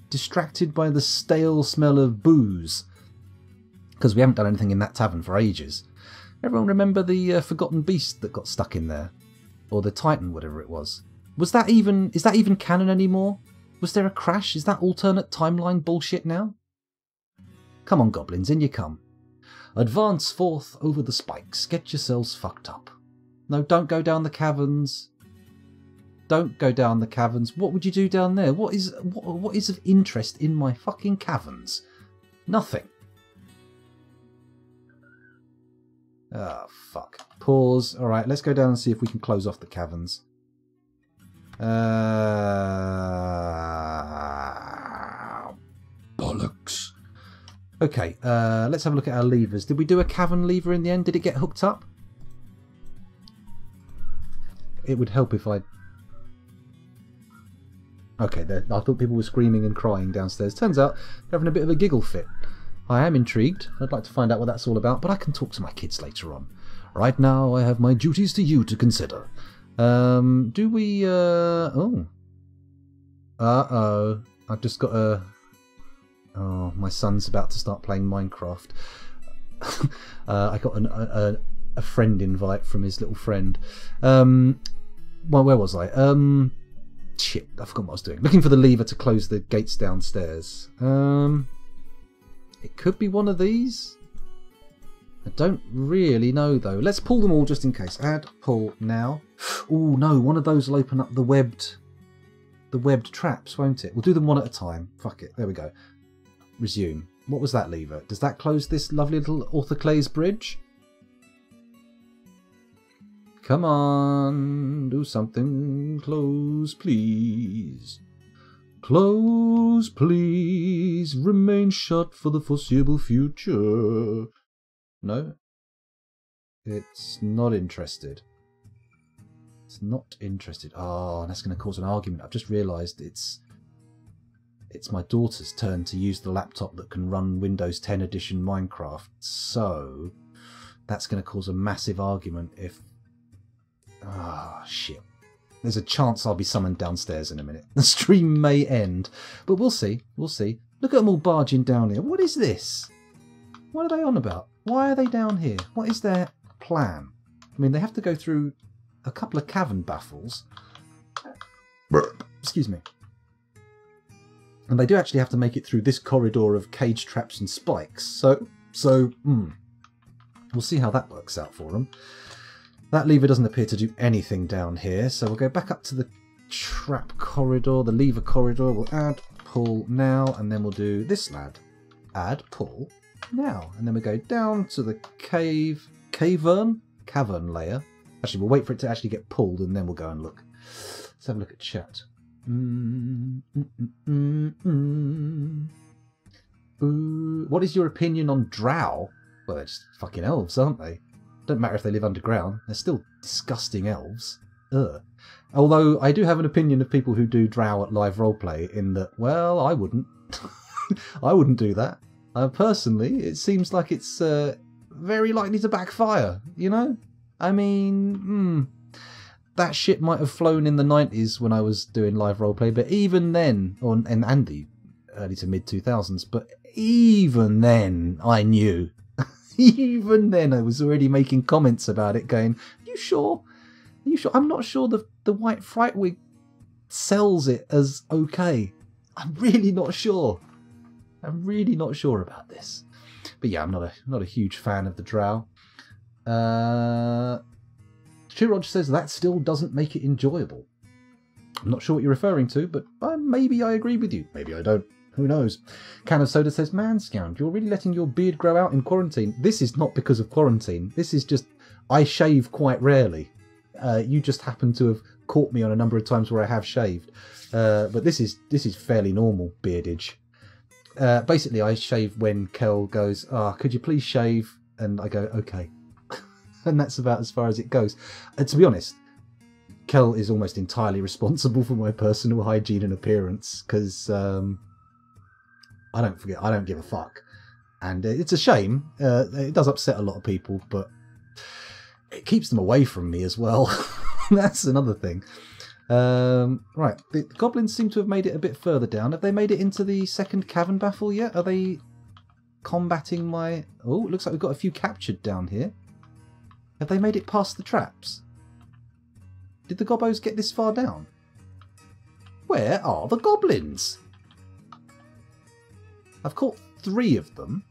Distracted by the stale smell of booze. Because we haven't done anything in that tavern for ages. Everyone remember the forgotten beast that got stuck in there? Or the Titan, whatever it was. Is that even canon anymore? Was there a crash? Is that alternate timeline bullshit now? Come on, goblins, in you come. Advance forth over the spikes. Get yourselves fucked up. No, don't go down the caverns. Don't go down the caverns. What would you do down there? What is of interest in my fucking caverns? Nothing. Ah, fuck. Pause. Alright, let's go down and see if we can close off the caverns. Bollocks. Okay, let's have a look at our levers. Did we do a cavern lever in the end? Did it get hooked up? It would help if I... Okay, I thought people were screaming and crying downstairs. Turns out they're having a bit of a giggle fit. I am intrigued. I'd like to find out what that's all about, but I can talk to my kids later on. Right now, I have my duties to you to consider. Do we... Oh. Uh-oh. I've just got a... Oh, my son's about to start playing Minecraft. I got a friend invite from his little friend. Well, where was I? Shit, I forgot what I was doing. Looking for the lever to close the gates downstairs. It could be one of these. I don't really know though. Let's pull them all just in case. Add, pull now. Oh no, one of those will open up the webbed traps, won't it? We'll do them one at a time. Fuck it. There we go. Resume. What was that lever? Does that close this lovely little orthoclase bridge? Come on, do something. Close, please. Close, please. Remain shut for the foreseeable future. No? It's not interested. It's not interested. Oh, that's going to cause an argument. I've just realised it's my daughter's turn to use the laptop that can run Windows 10 Edition Minecraft. So, that's going to cause a massive argument if... Ah, shit. There's a chance I'll be summoned downstairs in a minute. The stream may end. But we'll see. We'll see. Look at them all barging down here. What is this? What are they on about? Why are they down here? What is their plan? I mean, they have to go through a couple of cavern baffles. Excuse me. And they do actually have to make it through this corridor of cage traps and spikes. So we'll see how that works out for them. That lever doesn't appear to do anything down here, so we'll go back up to the trap corridor, the lever corridor. We'll add, pull now, and then we'll do this lad. Add, pull now. And then we go down to the cavern layer. Actually, we'll wait for it to actually get pulled, and then we'll go and look. Let's have a look at chat. What is your opinion on drow? Well, they're just fucking elves, aren't they? Don't matter if they live underground. They're still disgusting elves. Ugh. Although I do have an opinion of people who do drow at live roleplay in that, well, I wouldn't. I wouldn't do that. Personally, it seems like it's very likely to backfire, you know? I mean, that shit might have flown in the 90s when I was doing live roleplay, but even then, and the early to mid-2000s, but even then, I knew. Even then, I was already making comments about it, going, "Are you sure? Are you sure? I'm not sure the white fright wig sells it as okay. I'm really not sure. I'm really not sure about this." But yeah, I'm not a huge fan of the drow. Chirog says that still doesn't make it enjoyable. I'm not sure what you're referring to, but maybe I agree with you. Maybe I don't. Who knows? Can of Soda says, "Manscound, you're really letting your beard grow out in quarantine." This is not because of quarantine. This is just, I shave quite rarely. You just happen to have caught me on a number of times where I have shaved. But this is fairly normal beardage. Basically, I shave when Kel goes, "Could you please shave?" And I go, "Okay." And that's about as far as it goes. And to be honest, Kel is almost entirely responsible for my personal hygiene and appearance, because I don't give a fuck. And it's a shame. It does upset a lot of people, but it keeps them away from me as well. That's another thing. Right, the goblins seem to have made it a bit further down. Have they made it into the second cavern baffle yet? Are they combating my... Oh, it looks like we've got a few captured down here. Have they made it past the traps? Did the gobbos get this far down? Where are the goblins? I've caught 3 of them.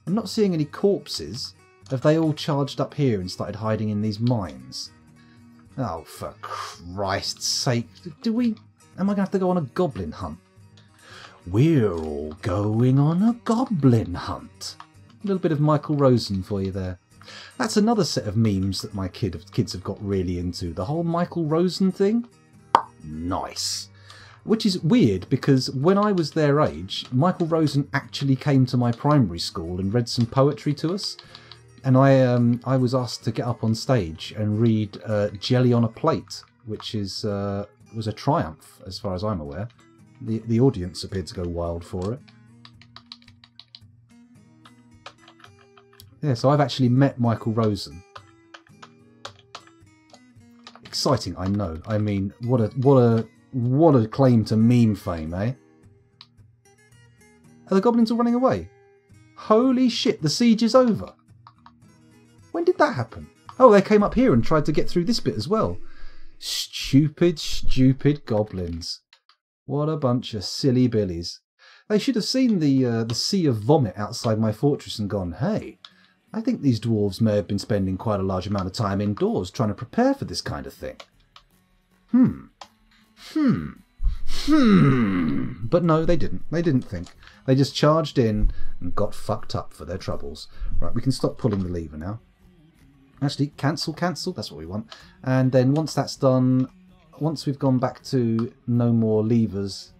I'm not seeing any corpses. Have they all charged up here and started hiding in these mines? Oh, for Christ's sake. Am I going to have to go on a goblin hunt? We're all going on a goblin hunt. A little bit of Michael Rosen for you there. That's another set of memes that my kids have got really into. The whole Michael Rosen thing. Nice. Which is weird because when I was their age, Michael Rosen actually came to my primary school and read some poetry to us. And I was asked to get up on stage and read Jelly on a Plate, which was a triumph as far as I'm aware. The audience appeared to go wild for it. Yeah, so I've actually met Michael Rosen. Exciting, I know. I mean, what a claim to meme fame, eh? Are the goblins all running away? Holy shit, the siege is over. When did that happen? Oh, they came up here and tried to get through this bit as well. Stupid, stupid goblins. What a bunch of silly billies. They should have seen the sea of vomit outside my fortress and gone, hey, I think these dwarves may have been spending quite a large amount of time indoors trying to prepare for this kind of thing. But no, they didn't. They didn't think. They just charged in and got fucked up for their troubles. Right, we can stop pulling the lever now. Actually, cancel, that's what we want. And then once that's done, once we've gone back to no more levers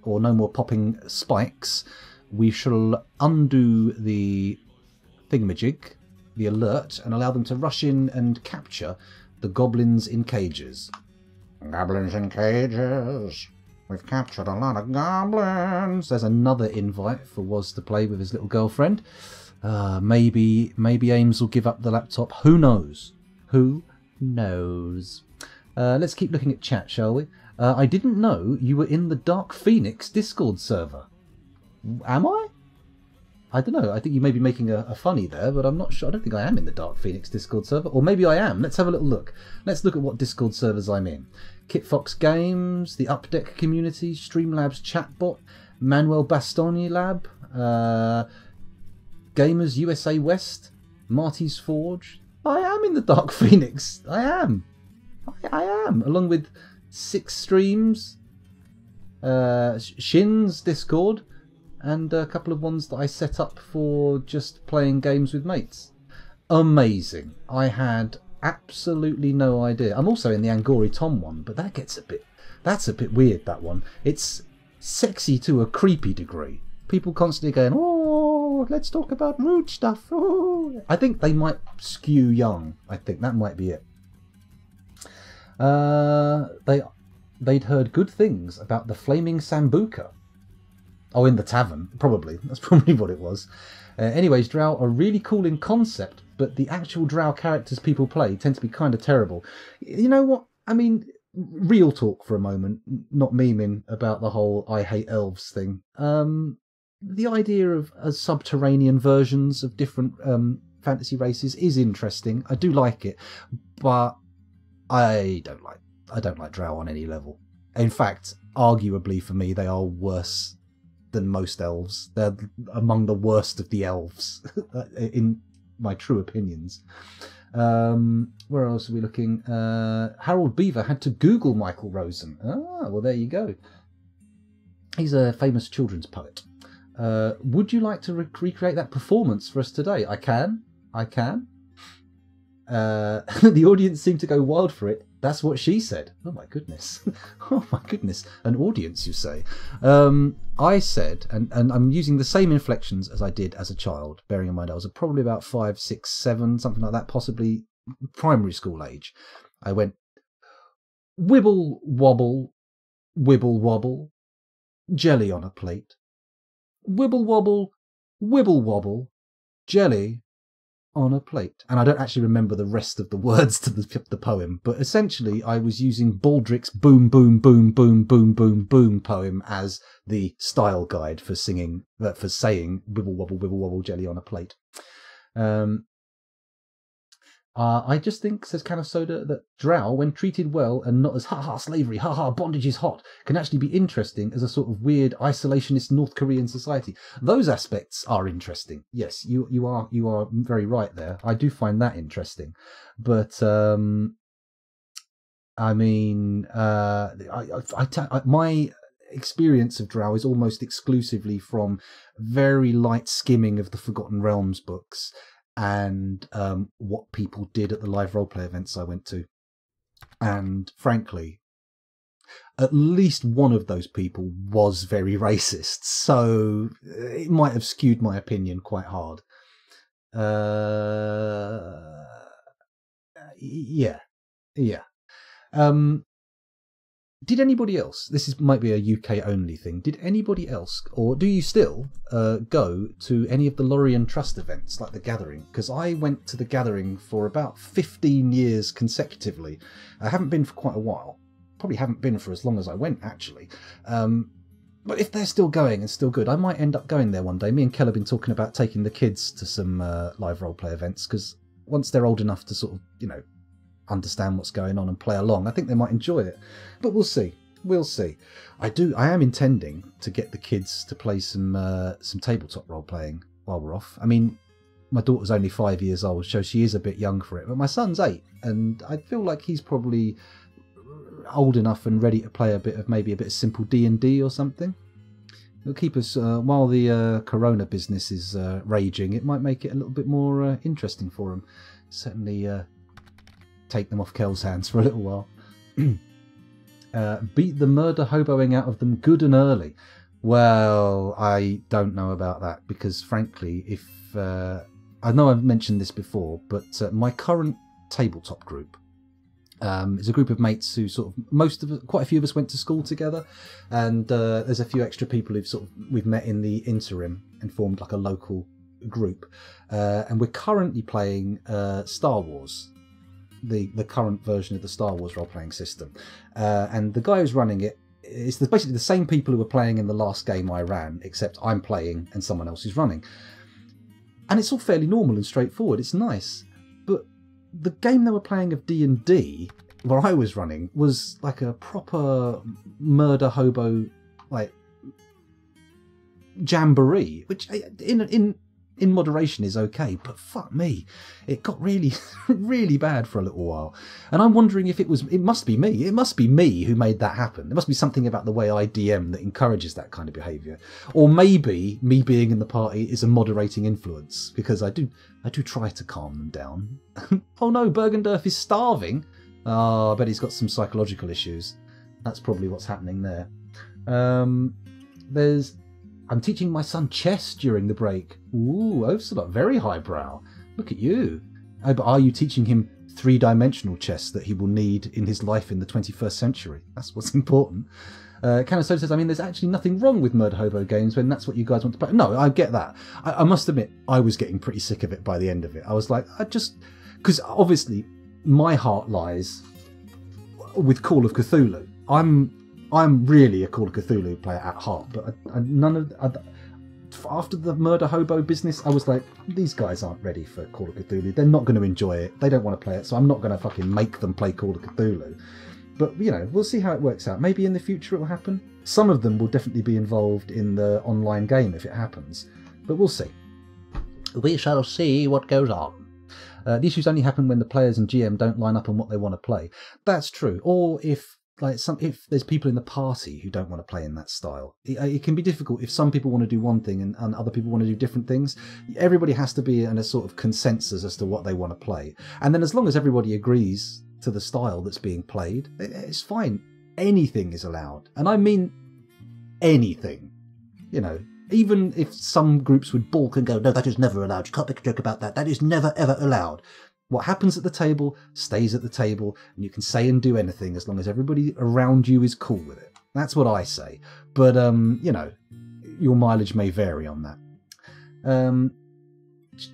or no more popping spikes, we shall undo the thingamajig, the alert, and allow them to rush in and capture the goblins in cages. Goblins in cages. We've captured a lot of goblins. There's another invite for Woz to play with his little girlfriend. Maybe Ames will give up the laptop. Who knows? Who knows? Let's keep looking at chat, shall we? I didn't know you were in the Dark Phoenix Discord server. Am I? I don't know. I think you may be making a funny there, but I'm not sure. I don't think I am in the Dark Phoenix Discord server. Or maybe I am. Let's have a little look. Let's look at what Discord servers I'm in. Kitfox Games, the Updeck Community, Streamlabs Chatbot, Manuel Bastoni Lab, Gamers USA West, Marty's Forge. I am in the Dark Phoenix. I am. I am. Along with 6 streams, Shin's Discord, and a couple of ones that I set up for just playing games with mates. Amazing. I had absolutely no idea. I'm also in the Angori Tom one, but that gets that's a bit weird, that one. It's sexy to a creepy degree. People constantly going, oh, let's talk about rude stuff. Oh. I think they might skew young. I think that might be it. They'd heard good things about the Flaming Sambuca. Oh, in the tavern, probably. That's probably what it was. Anyways, Drow are really cool in concept, but the actual Drow characters people play tend to be kind of terrible. You know what? I mean, real talk for a moment, not memeing about the whole I hate elves thing. The idea of subterranean versions of different fantasy races is interesting. I do like it, but I don't like Drow on any level. In fact, arguably for me, they are worse than most elves. They're among the worst of the elves, in my true opinions. Where else are we looking? Harold Beaver had to Google Michael Rosen. Ah, well, there you go. He's a famous children's poet. Would you like to recreate that performance for us today? I can. The audience seemed to go wild for it. That's what she said. Oh my goodness. Oh my goodness. An audience, you say. I said, and I'm using the same inflections as I did as a child, bearing in mind I was probably about 5, 6, 7, something like that, possibly primary school age. I went, wibble wobble, jelly on a plate. Wibble wobble, jelly on a plate. And I don't actually remember the rest of the words to the poem, but essentially I was using Baldric's boom boom boom boom boom boom boom poem as the style guide for saying wibble wobble jelly on a plate. I just think, says Can of Soda, that Drow, when treated well and not as ha-ha slavery, ha-ha bondage is hot, can actually be interesting as a sort of weird isolationist North Korean society. Those aspects are interesting. Yes, you are very right there. I do find that interesting. But I mean, my experience of Drow is almost exclusively from very light skimming of the Forgotten Realms books and what people did at the live roleplay events I went to. And frankly, at least one of those people was very racist, so it might have skewed my opinion quite hard. Yeah. Did anybody else, might be a UK only thing, did anybody else, or do you still go to any of the Lorien Trust events, like the Gathering? Because I went to the Gathering for about 15 years consecutively. I haven't been for quite a while. Probably haven't been for as long as I went, actually. But if they're still going and still good, I might end up going there one day. Me and Kel have been talking about taking the kids to some live roleplay events, because once they're old enough to sort of, understand what's going on and play along, I think they might enjoy it. But we'll see. I am intending to get the kids to play some tabletop role playing while we're off. I mean, my daughter's only 5 years old, so she is a bit young for it, but my son's 8, and I feel like he's probably old enough and ready to play maybe a bit of simple D&D or something. It'll keep us while the corona business is raging. It might make it a little bit more interesting for them. Certainly take them off Kel's hands for a little while. Beat the murder hoboing out of them good and early. Well, I don't know about that, because frankly, if I know I've mentioned this before, but my current tabletop group is a group of mates who quite a few of us went to school together, and there's a few extra people we've met in the interim and formed like a local group, and we're currently playing Star Wars. The current version of the Star Wars role-playing system. And the guy who's running it, it's basically the same people who were playing in the last game I ran, except I'm playing and someone else is running. And it's all fairly normal and straightforward. It's nice. But the game they were playing of D&D, where I was running, was like a proper murder hobo, like, jamboree, which in moderation is okay, but fuck me, it got really, really bad for a little while. And I'm wondering if it must be me who made that happen. There must be something about the way I DM that encourages that kind of behaviour. Or maybe me being in the party is a moderating influence, because I do try to calm them down. Oh no, Bergendorf is starving. Oh, I bet he's got some psychological issues. That's probably what's happening there. I'm teaching my son chess during the break. Ooh, Ocelot, very highbrow. Look at you. Oh, but are you teaching him 3-dimensional chess that he will need in his life in the 21st century? That's what's important. Caniso says, I mean, there's actually nothing wrong with Murder Hobo games when that's what you guys want to play. No, I get that. I must admit, I was getting pretty sick of it by the end of it. I was like, because obviously my heart lies with Call of Cthulhu. I'm really a Call of Cthulhu player at heart, but after the Murder Hobo business, I was like, these guys aren't ready for Call of Cthulhu. They're not going to enjoy it. They don't want to play it, so I'm not going to fucking make them play Call of Cthulhu. But, we'll see how it works out. Maybe in the future it will happen. Some of them will definitely be involved in the online game if it happens. But we'll see. We shall see what goes on. The issues only happen when the players and GM don't line up on what they want to play. That's true. Or if there's people in the party who don't want to play in that style. It can be difficult if some people want to do one thing and other people want to do different things. Everybody has to be in a sort of consensus as to what they want to play. And then as long as everybody agrees to the style that's being played, it's fine. Anything is allowed. And I mean anything. Even if some groups would balk and go, no, that is never allowed. You can't make a joke about that. That is never, ever allowed. What happens at the table stays at the table, and you can say and do anything as long as everybody around you is cool with it. That's what I say. But, your mileage may vary on that.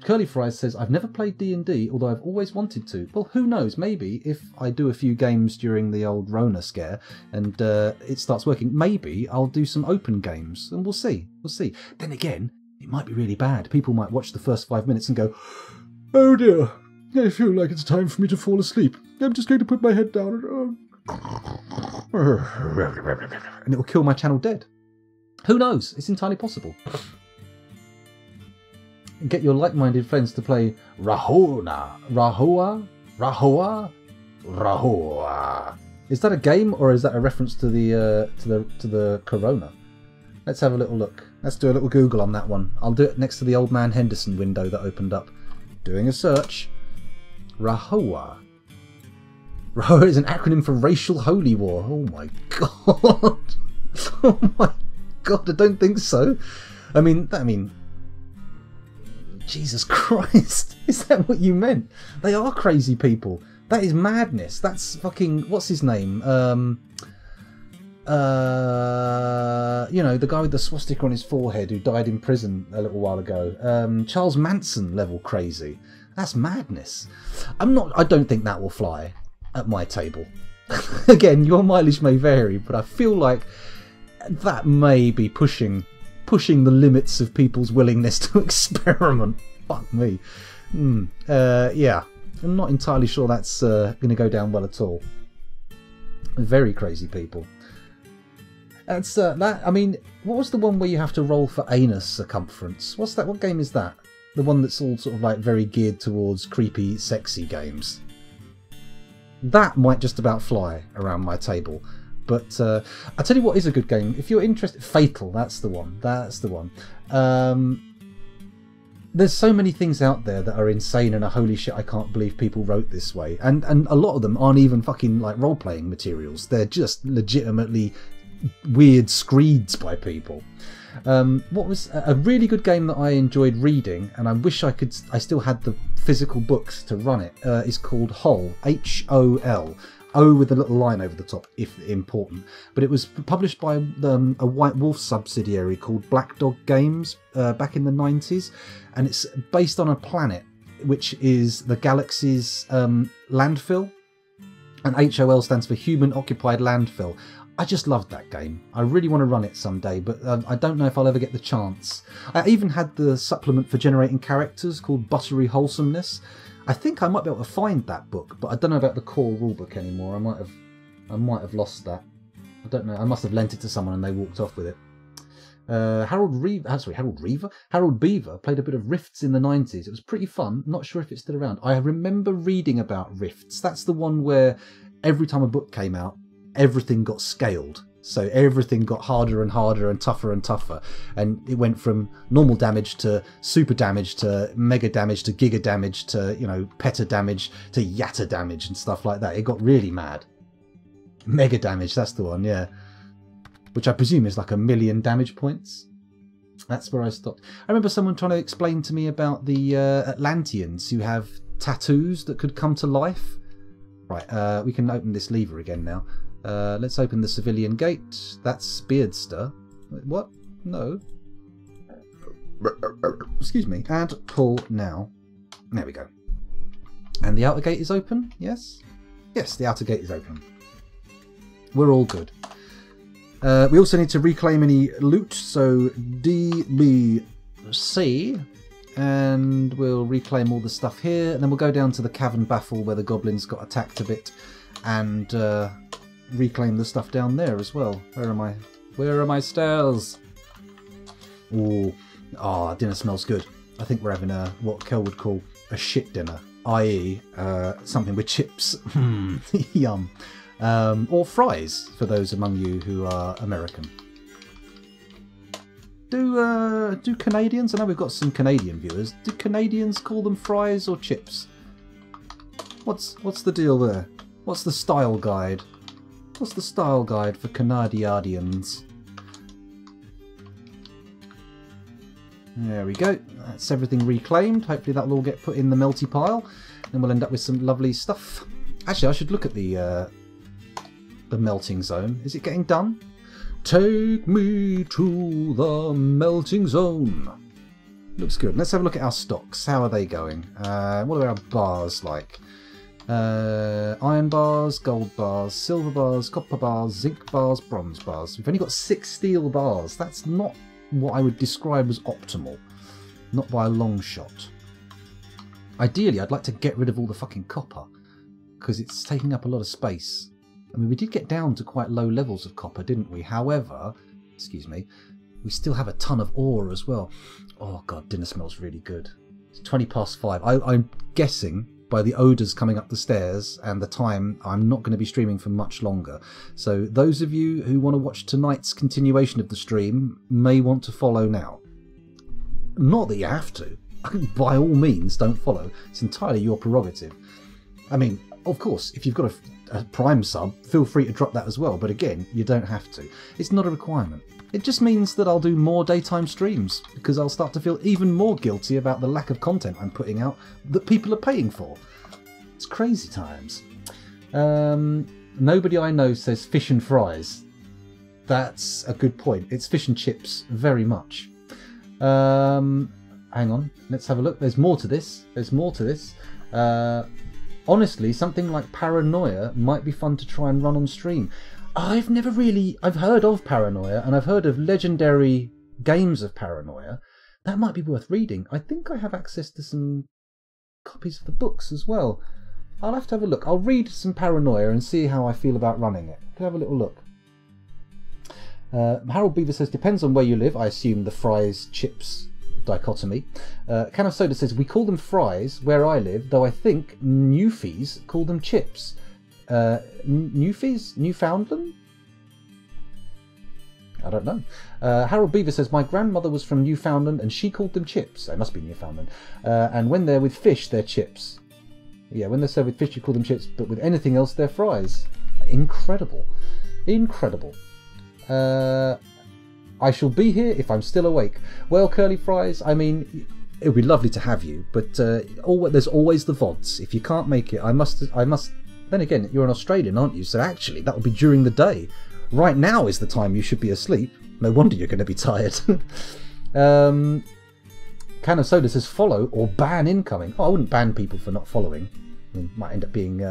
Curly Fries says, I've never played D&D, although I've always wanted to. Well, who knows? Maybe if I do a few games during the old Rona scare and it starts working, maybe I'll do some open games, and we'll see. Then again, it might be really bad. People might watch the first 5 minutes and go, oh dear, I feel like it's time for me to fall asleep. I'm just going to put my head down and it will kill my channel dead. Who knows? It's entirely possible. Get your like-minded friends to play Rahua. Is that a game or is that a reference to the Corona? Let's have a little look. Let's do a little Google on that one. I'll do it next to the Old Man Henderson window that opened up. Doing a search. RAHOWA. RAHOWA is an acronym for Racial Holy War. Oh my god. Oh my god, I don't think so. I mean, Jesus Christ. Is that what you meant? They are crazy people. That is madness. That's fucking... What's his name? You know, the guy with the swastika on his forehead who died in prison a little while ago. Charles Manson level crazy. That's madness. I don't think that will fly at my table. Again, your mileage may vary, but I feel like that may be pushing the limits of people's willingness to experiment. Fuck me. Yeah. I'm not entirely sure that's going to go down well at all. Very crazy people. That's that. I mean, what was the one where you have to roll for anus circumference? What's that? What game is that? The one that's all sort of like very geared towards creepy, sexy games. That might just about fly around my table. But I tell you what is a good game. If you're interested, Fatal. That's the one. That's the one. There's so many things out there that are insane and holy shit, I can't believe people wrote this way. And a lot of them aren't even fucking like role-playing materials. They're just legitimately weird screeds by people. What was a really good game that I enjoyed reading, and I wish I still had the physical books to run it, is called HOL, H-O-L. O with a little line over the top, if important. But it was published by a White Wolf subsidiary called Black Dog Games back in the 90s. And it's based on a planet, which is the galaxy's landfill. And HOL stands for Human Occupied Landfill. I just loved that game. I really want to run it someday, but I don't know if I'll ever get the chance. I even had the supplement for generating characters called Buttery Wholesomeness. I think I might be able to find that book, but I don't know about the core rulebook anymore. I might have lost that. I don't know. I must have lent it to someone and they walked off with it. Harold Beaver played a bit of Rifts in the 90s. It was pretty fun. Not sure if it's still around. I remember reading about Rifts. That's the one where every time a book came out, everything got scaled. So everything got harder and harder and tougher, and it went from normal damage to super damage to mega damage to giga damage to, you know, peta damage to yatta damage and stuff like that. It got really mad. Mega damage, that's the one, yeah. Which I presume is like 1,000,000 damage points. That's where I stopped. I remember someone trying to explain to me about the Atlanteans who have tattoos that could come to life. Right, we can open this lever again now. Let's open the civilian gate. That's Beardster. What? No. Excuse me. And pull now. There we go. And the outer gate is open? Yes? Yes, the outer gate is open. We're all good. We also need to reclaim any loot, so DBC. And we'll reclaim all the stuff here. And then we'll go down to the cavern baffle where the goblins got attacked a bit. And reclaim the stuff down there as well. Where am I? Where are my stairs? Ooh. Ah, dinner smells good. I think we're having what Kel would call a shit dinner, i.e. Something with chips. Yum. Or fries, for those among you who are American. Do Canadians, I know we've got some Canadian viewers, do Canadians call them fries or chips? What's the deal there? What's the style guide? What's the style guide for Canadians? There we go. That's everything reclaimed. Hopefully that'll all get put in the melty pile. And we'll end up with some lovely stuff. Actually, I should look at the melting zone. Is it getting done? Take me to the melting zone. Looks good. Let's have a look at our stocks. How are they going? What are our bars like? Iron bars, gold bars, silver bars, copper bars, zinc bars, bronze bars. We've only got 6 steel bars. That's not what I would describe as optimal. Not by a long shot. Ideally, I'd like to get rid of all the fucking copper, because it's taking up a lot of space. I mean, we did get down to quite low levels of copper, didn't we? However, excuse me, we still have a ton of ore as well. Oh god, dinner smells really good. It's 5:20. I'm guessing by the odours coming up the stairs and the time, I'm not going to be streaming for much longer. So those of you who want to watch tonight's continuation of the stream may want to follow now. Not that you have to. By all means, don't follow. It's entirely your prerogative. I mean, of course, if you've got a Prime sub, feel free to drop that as well. But again, you don't have to. It's not a requirement. It just means that I'll do more daytime streams because I'll start to feel even more guilty about the lack of content I'm putting out that people are paying for. It's crazy times. Nobody I know says fish and fries. That's a good point. It's fish and chips, very much. Hang on, let's have a look. There's more to this. There's more to this. Honestly, something like Paranoia might be fun to try and run on stream. I've heard of Paranoia, and I've heard of legendary games of Paranoia. That might be worth reading. I think I have access to some copies of the books as well. I'll have to have a look. I'll read some Paranoia and see how I feel about running it. Have a little look. Harold Beaver says, depends on where you live. I assume the fries, chips dichotomy. Can of Soda says, we call them fries where I live, though I think Newfies call them chips. Newfies? Newfoundland? I don't know. Harold Beaver says, my grandmother was from Newfoundland and she called them chips. They must be Newfoundland. And when they're with fish, they're chips. Yeah, when they're served with fish, you call them chips, but with anything else, they're fries. Incredible. Incredible. I shall be here if I'm still awake. Well, Curly Fries, I mean, it would be lovely to have you, but there's always the VODs. If you can't make it, I must. Then again, you're an Australian, aren't you? So actually, that will be during the day. Right now is the time you should be asleep. No wonder you're going to be tired. Can of Soda says, follow or ban incoming. Oh, I wouldn't ban people for not following. I mean, it might end up being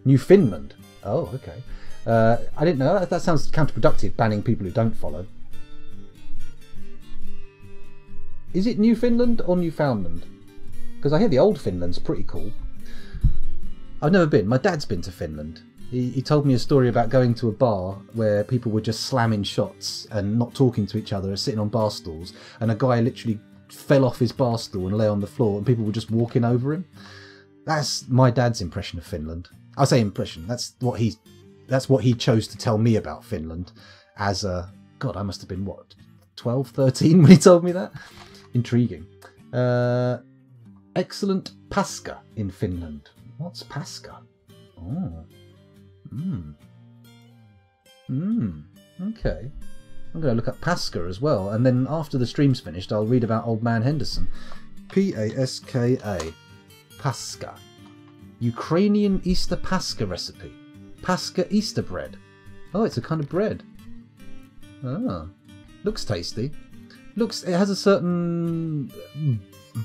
Newfoundland. Oh, okay. I didn't know. That sounds counterproductive, banning people who don't follow. Is it Newfoundland or Newfoundland? Because I hear the old Finland's pretty cool. I've never been. My dad's been to Finland. He told me a story about going to a bar where people were just slamming shots and not talking to each other, sitting on bar stools, and a guy literally fell off his bar stool and lay on the floor, and people were just walking over him. That's my dad's impression of Finland. I say impression. That's what he chose to tell me about Finland. As a God, I must have been what, 12, 13 when he told me that. Intriguing. Excellent Paska in Finland. What's Paska? Oh. Okay. I'm going to look up Paska as well, and then after the stream's finished, I'll read about Old Man Henderson. P-A-S-K-A. Paska. Ukrainian Easter Paska recipe. Paska Easter bread. Oh, it's a kind of bread. Ah. Looks tasty. It has a certain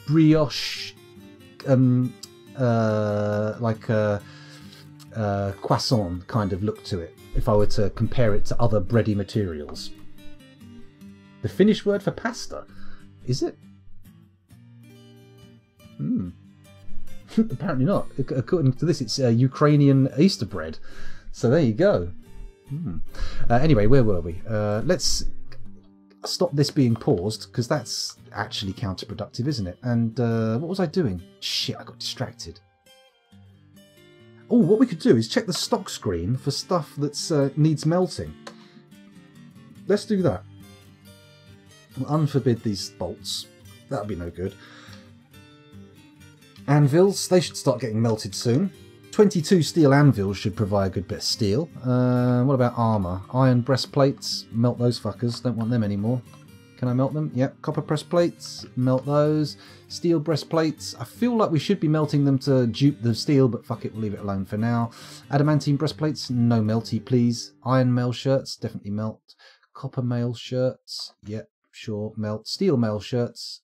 brioche, like a croissant kind of look to it, if I were to compare it to other bready materials. The Finnish word for pasta, is it? Apparently not. According to this, it's Ukrainian Easter bread. So there you go. Anyway, where were we? Let's stop this being paused, because that's actually counterproductive, isn't it? And what was I doing? Shit, I got distracted. Oh, what we could do is check the stock screen for stuff that needs melting. Let's do that. We'll unforbid these bolts. That'll be no good. Anvils, they should start getting melted soon. 22 steel anvils should provide a good bit of steel. What about armour? Iron breastplates, melt those fuckers, don't want them anymore. Can I melt them? Yep, copper breastplates, melt those. Steel breastplates, I feel like we should be melting them to dupe the steel, but fuck it, we'll leave it alone for now. Adamantine breastplates, no melty please. Iron mail shirts, definitely melt. Copper mail shirts, yep, sure, melt. Steel mail shirts,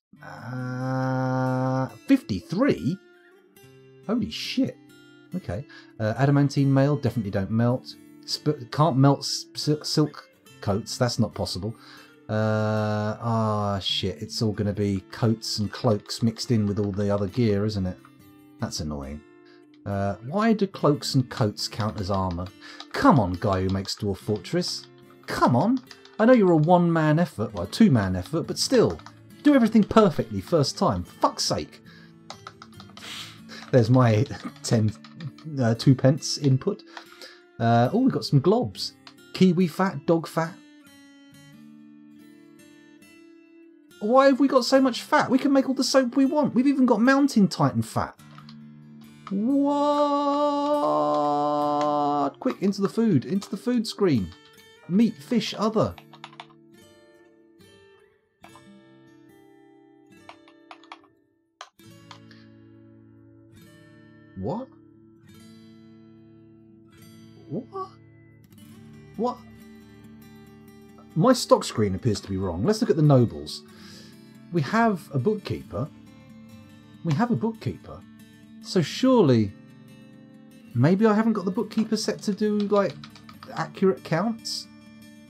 53? Holy shit. Okay. Adamantine mail, definitely don't melt. Can't melt silk coats, that's not possible. Shit, it's all going to be coats and cloaks mixed in with all the other gear, isn't it? That's annoying. Why do cloaks and coats count as armour? Come on, guy who makes Dwarf Fortress. Come on. I know you're a one-man effort, well, a two-man effort, but still. Do everything perfectly first time. Fuck's sake. There's my 2 pence input. Oh, we've got some globs. Kiwi fat, dog fat. Why have we got so much fat? We can make all the soap we want. We've even got Mountain Titan fat. What? Quick, into the food screen. Meat, fish, other. What? What? What? My stock screen appears to be wrong. Let's look at the nobles. We have a bookkeeper. So surely, maybe I haven't got the bookkeeper set to do like accurate counts.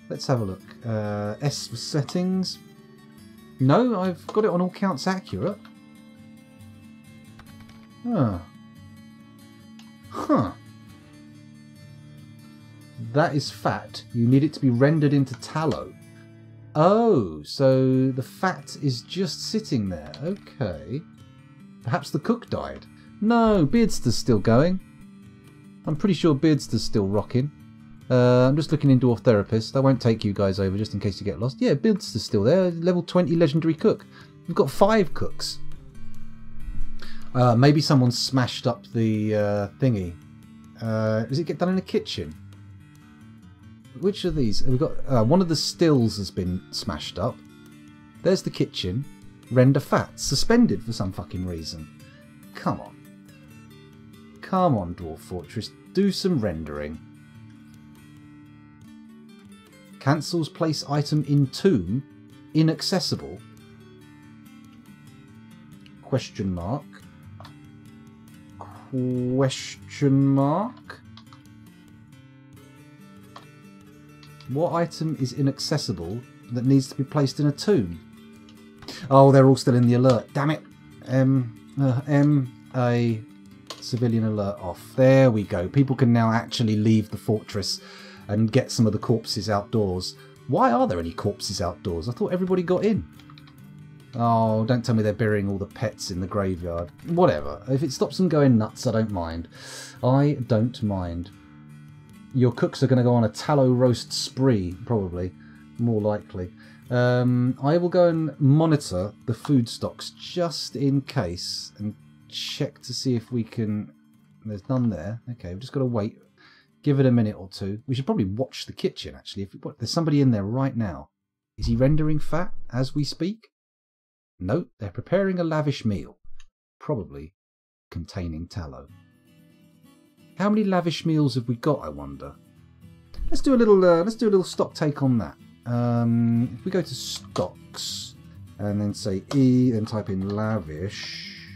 Let's have a look. S for settings. No, I've got it on all counts accurate. Huh. That is fat. You need it to be rendered into tallow. Oh, so the fat is just sitting there. Okay. Perhaps the cook died. No, Beardster's still going. I'm pretty sure Beardster's still rocking. I'm just looking into Dwarf Therapist. I won't take you guys over just in case you get lost. Yeah, Beardster's still there. Level 20 legendary cook. We've got 5 cooks. Maybe someone smashed up the thingy. Does it get done in the kitchen? Which of these? We've got one of the stills has been smashed up. There's the kitchen. Render fat. Suspended for some fucking reason. Come on. Come on, Dwarf Fortress. Do some rendering. Cancels place item in tomb. Inaccessible. Question mark. Question mark. What item is inaccessible that needs to be placed in a tomb? Oh, they're all still in the alert. Damn it. A civilian alert off. There we go. People can now actually leave the fortress and get some of the corpses outdoors. Why are there any corpses outdoors? I thought everybody got in. Oh, don't tell me they're burying all the pets in the graveyard. Whatever. If it stops them going nuts, I don't mind. I don't mind. Your cooks are going to go on a tallow roast spree, probably. More likely. I will go and monitor the food stocks just in case and check to see if we can... There's none there. Okay, we've just got to wait. Give it a minute or two. We should probably watch the kitchen, actually. There's somebody in there right now. Is he rendering fat as we speak? No, they're preparing a lavish meal. Probably containing tallow. How many lavish meals have we got, I wonder? Let's do a little stock take on that. If we go to stocks and then say E, then type in lavish.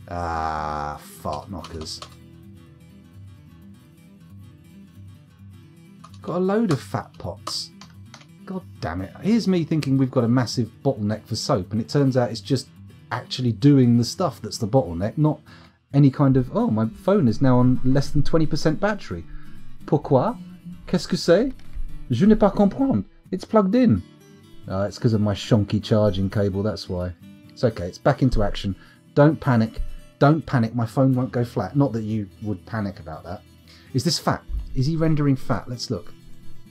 Ah, fart knockers. Got a load of fat pots. God damn it. Here's me thinking we've got a massive bottleneck for soap, and it turns out it's just actually doing the stuff that's the bottleneck, not any kind of... Oh, my phone is now on less than 20% battery. Pourquoi? Qu'est-ce que c'est? Je n'ai pas comprendre. It's plugged in. It's because of my shonky charging cable, that's why. It's okay, it's back into action. Don't panic. Don't panic, my phone won't go flat. Not that you would panic about that. Is this fat? Is he rendering fat? Let's look.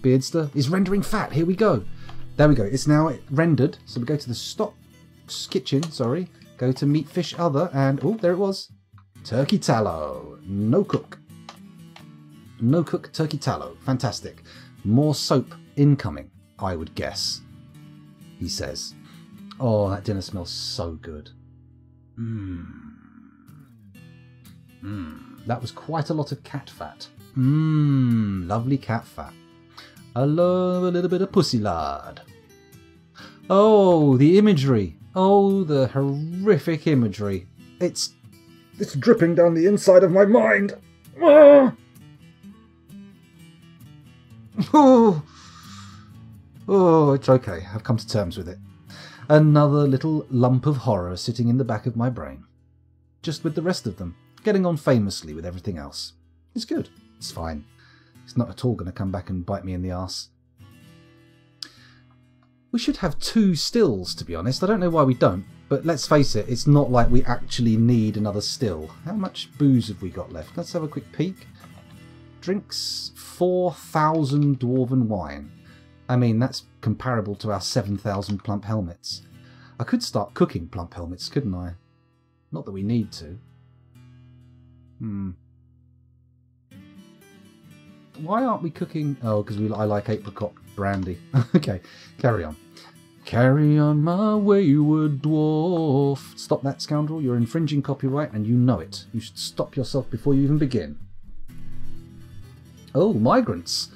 Beardster is rendering fat. Here we go. There we go. It's now rendered. So we go to the stocks kitchen, sorry. Go to meat, fish, other, and... Oh, there it was. Turkey tallow. No cook. No cook, turkey tallow. Fantastic. More soap incoming, I would guess. He says. Oh, that dinner smells so good. That was quite a lot of cat fat. Lovely cat fat. I love a little bit of pussy lard. Oh, the imagery. Oh, the horrific imagery. It's dripping down the inside of my mind. Oh, it's okay. I've come to terms with it. Another little lump of horror sitting in the back of my brain. Just with the rest of them. Getting on famously with everything else. It's good. It's fine. It's not at all going to come back and bite me in the arse. We should have 2 stills, to be honest. I don't know why we don't. But let's face it, it's not like we actually need another still. How much booze have we got left? Let's have a quick peek. Drinks 4,000 dwarven wine. I mean, that's comparable to our 7,000 plump helmets. I could start cooking plump helmets, couldn't I? Not that we need to. Why aren't we cooking? Oh, because I like apricot brandy. Okay, carry on. Carry on, my wayward dwarf. Stop that, scoundrel. You're infringing copyright and you know it. You should stop yourself before you even begin. Oh, migrants.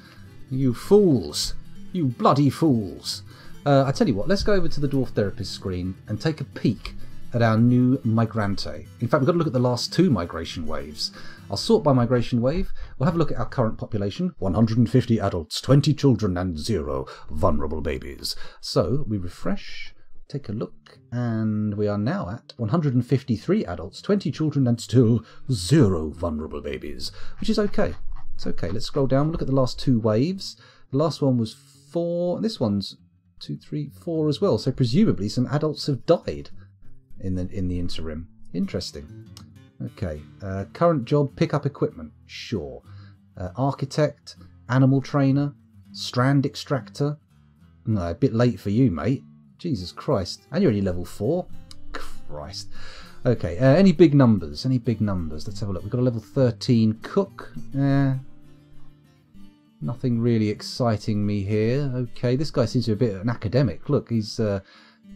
You fools. You bloody fools. I tell you what, let's go over to the Dwarf Therapist screen and take a peek at our new migrante. In fact, we've got to look at the last 2 migration waves. I'll sort by migration wave. We'll have a look at our current population. 150 adults, 20 children and 0 vulnerable babies. So we refresh, take a look, and we are now at 153 adults, 20 children and still 0 vulnerable babies, which is okay. It's okay. Let's scroll down, look at the last 2 waves. The last one was 4. This one's 2, 3, 4 as well. So presumably some adults have died in the interim. Interesting. Okay. Current job, pick up equipment. Sure. Architect, animal trainer, strand extractor. No, a bit late for you, mate. Jesus Christ. And you're only level 4. Christ. Okay. Any big numbers? Any big numbers? Let's have a look. We've got a level 13 cook. Nothing really exciting me here. Okay, this guy seems to be a bit of an academic. Look, he's a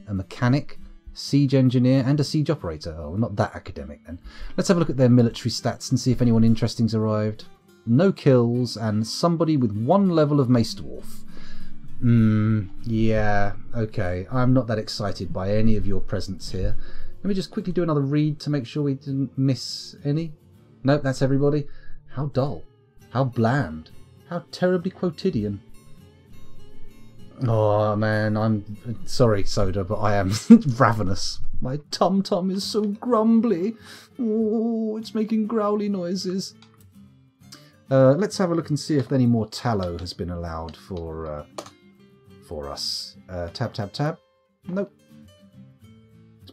mechanic, siege engineer, and a siege operator. Oh, not that academic then. Let's have a look at their military stats and see if anyone interesting's arrived. No kills, and somebody with 1 level of Mace Dwarf. Yeah, okay. I'm not that excited by any of your presence here. Let me just quickly do another read to make sure we didn't miss any. Nope, that's everybody. How dull. How bland. How terribly quotidian. Oh man, I'm sorry, Soda, but I am ravenous. My tum-tum is so grumbly. Oh, it's making growly noises. Let's have a look and see if any more tallow has been allowed for us. Tab, tab, tab. Nope.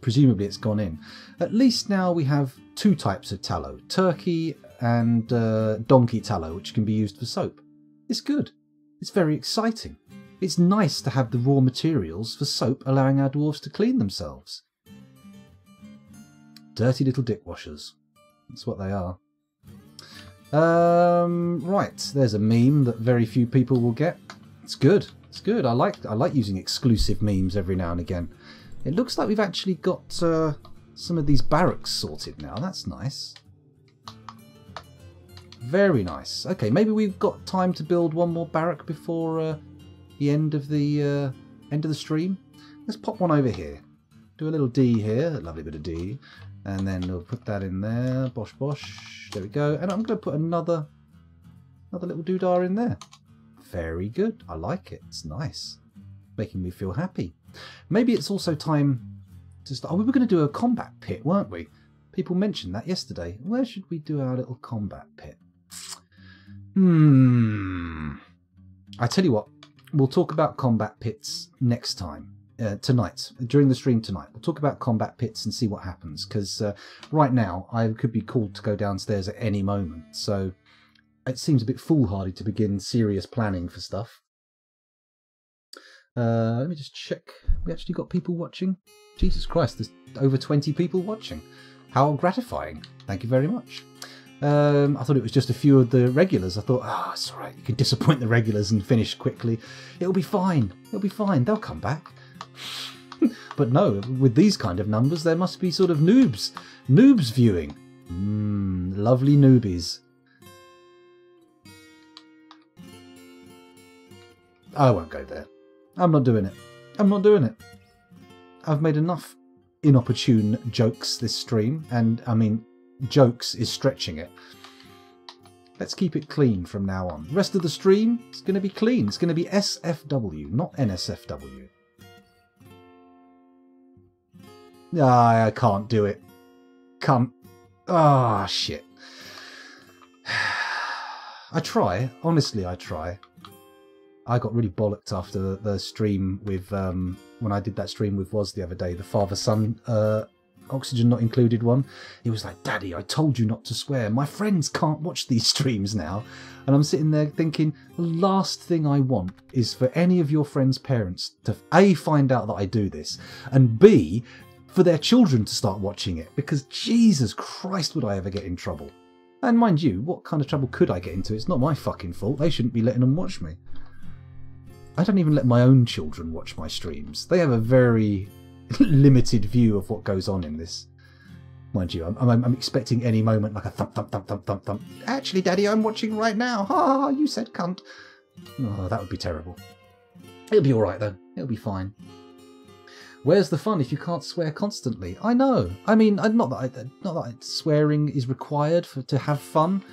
Presumably it's gone in. At least now we have 2 types of tallow. Turkey and donkey tallow, which can be used for soap. It's good. It's very exciting. It's nice to have the raw materials for soap, allowing our dwarves to clean themselves. Dirty little dickwashers. That's what they are. Right, there's a meme that very few people will get. It's good. It's good. I like using exclusive memes every now and again. It looks like we've actually got some of these barracks sorted now. That's nice. Very nice. Okay, maybe we've got time to build 1 more barrack before the end of the stream. Let's pop one over here. Do a little D here, a lovely bit of D, and then we'll put that in there. Bosh bosh. There we go. And I'm going to put another little doodah in there. Very good. I like it. It's nice. Making me feel happy. Maybe it's also time to start. Oh, we were going to do a combat pit, weren't we? People mentioned that yesterday. Where should we do our little combat pit? I tell you what, we'll talk about combat pits next time. Tonight, during the stream tonight. We'll talk about combat pits and see what happens, because right now I could be called to go downstairs at any moment, so it seems a bit foolhardy to begin serious planning for stuff. Let me just check. We actually got people watching. Jesus Christ, there's over 20 people watching. How gratifying. Thank you very much. I thought it was just a few of the regulars. I thought, oh, it's all right. You can disappoint the regulars and finish quickly. It'll be fine. It'll be fine. They'll come back. But no, with these kind of numbers, there must be sort of noobs. Noobs viewing. Lovely newbies. I won't go there. I'm not doing it. I'm not doing it. I've made enough inopportune jokes this stream, and I mean, jokes is stretching it. Let's keep it clean from now on. The rest of the stream is going to be clean. It's going to be SFW, not NSFW. Ah, I can't do it. Can't. Ah, shit. I try. Honestly, I try. I got really bollocked after the stream with when I did that stream with Woz the other day, the father-son oxygen not included one. He was like, Daddy, I told you not to swear. My friends can't watch these streams now. And I'm sitting there thinking, the last thing I want is for any of your friends' parents to A, find out that I do this, and B, for their children to start watching it, because Jesus Christ, would I ever get in trouble? And mind you, what kind of trouble could I get into? It's not my fucking fault. They shouldn't be letting them watch me. I don't even let my own children watch my streams. They have a very limited view of what goes on in this. Mind you, I'm expecting any moment like a thump, thump, thump, thump, thump, thump. Actually, Daddy, I'm watching right now. Ha ha ha, you said cunt. Oh, that would be terrible. It'll be alright though. It'll be fine. Where's the fun if you can't swear constantly? I know. I mean, not that swearing is required to have fun.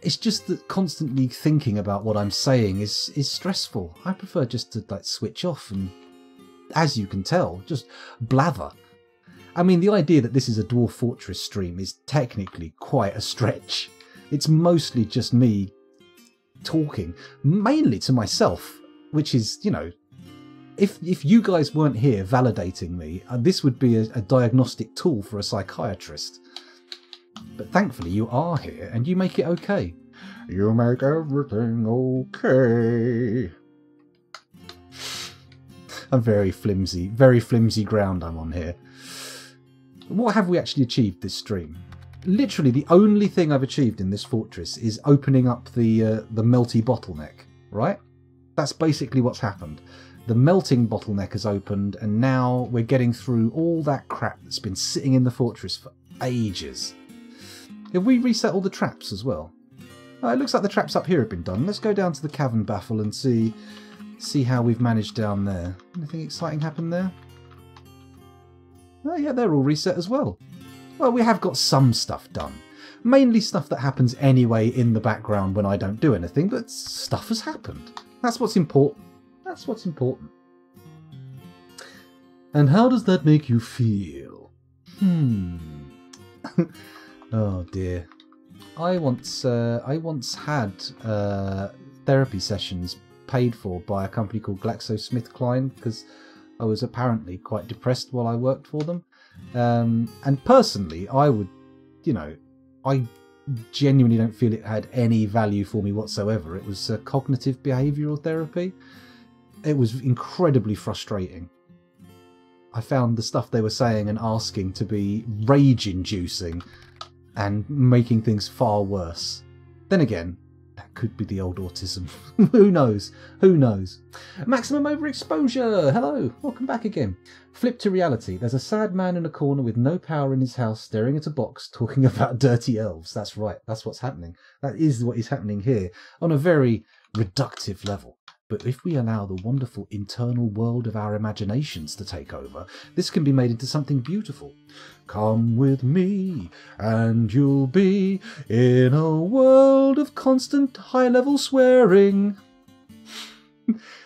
It's just that constantly thinking about what I'm saying is stressful. I prefer just to like switch off and, as you can tell, just blather. I mean, the idea that this is a Dwarf Fortress stream is technically quite a stretch. It's mostly just me talking, mainly to myself, which is, you know, if you guys weren't here validating me, this would be a diagnostic tool for a psychiatrist. But thankfully you are here and you make it okay. You make everything okay. I'm very flimsy ground I'm on here. What have we actually achieved this stream? Literally the only thing I've achieved in this fortress is opening up the melty bottleneck, right? That's basically what's happened. The melting bottleneck has opened, and now we're getting through all that crap that's been sitting in the fortress for ages. Have we reset all the traps as well? Oh, it looks like the traps up here have been done. Let's go down to the cavern baffle and see how we've managed down there. Anything exciting happen there? Oh yeah, they're all reset as well. Well, we have got some stuff done. Mainly stuff that happens anyway in the background when I don't do anything, but stuff has happened. That's what's important. That's what's important. And how does that make you feel? Oh dear. I once had therapy sessions paid for by a company called GlaxoSmithKline because I was apparently quite depressed while I worked for them. And personally, I would, you know, I genuinely don't feel it had any value for me whatsoever. It was cognitive behavioural therapy. It was incredibly frustrating. I found the stuff they were saying and asking to be rage-inducing and making things far worse. Then again, that could be the old autism. Who knows? Who knows? Maximum overexposure! Hello! Welcome back again. Flip to reality. There's a sad man in a corner with no power in his house staring at a box talking about dirty elves. That's right. That's what's happening. That is what is happening here on a very reductive level. But if we allow the wonderful internal world of our imaginations to take over, this can be made into something beautiful. Come with me, and you'll be in a world of constant high-level swearing.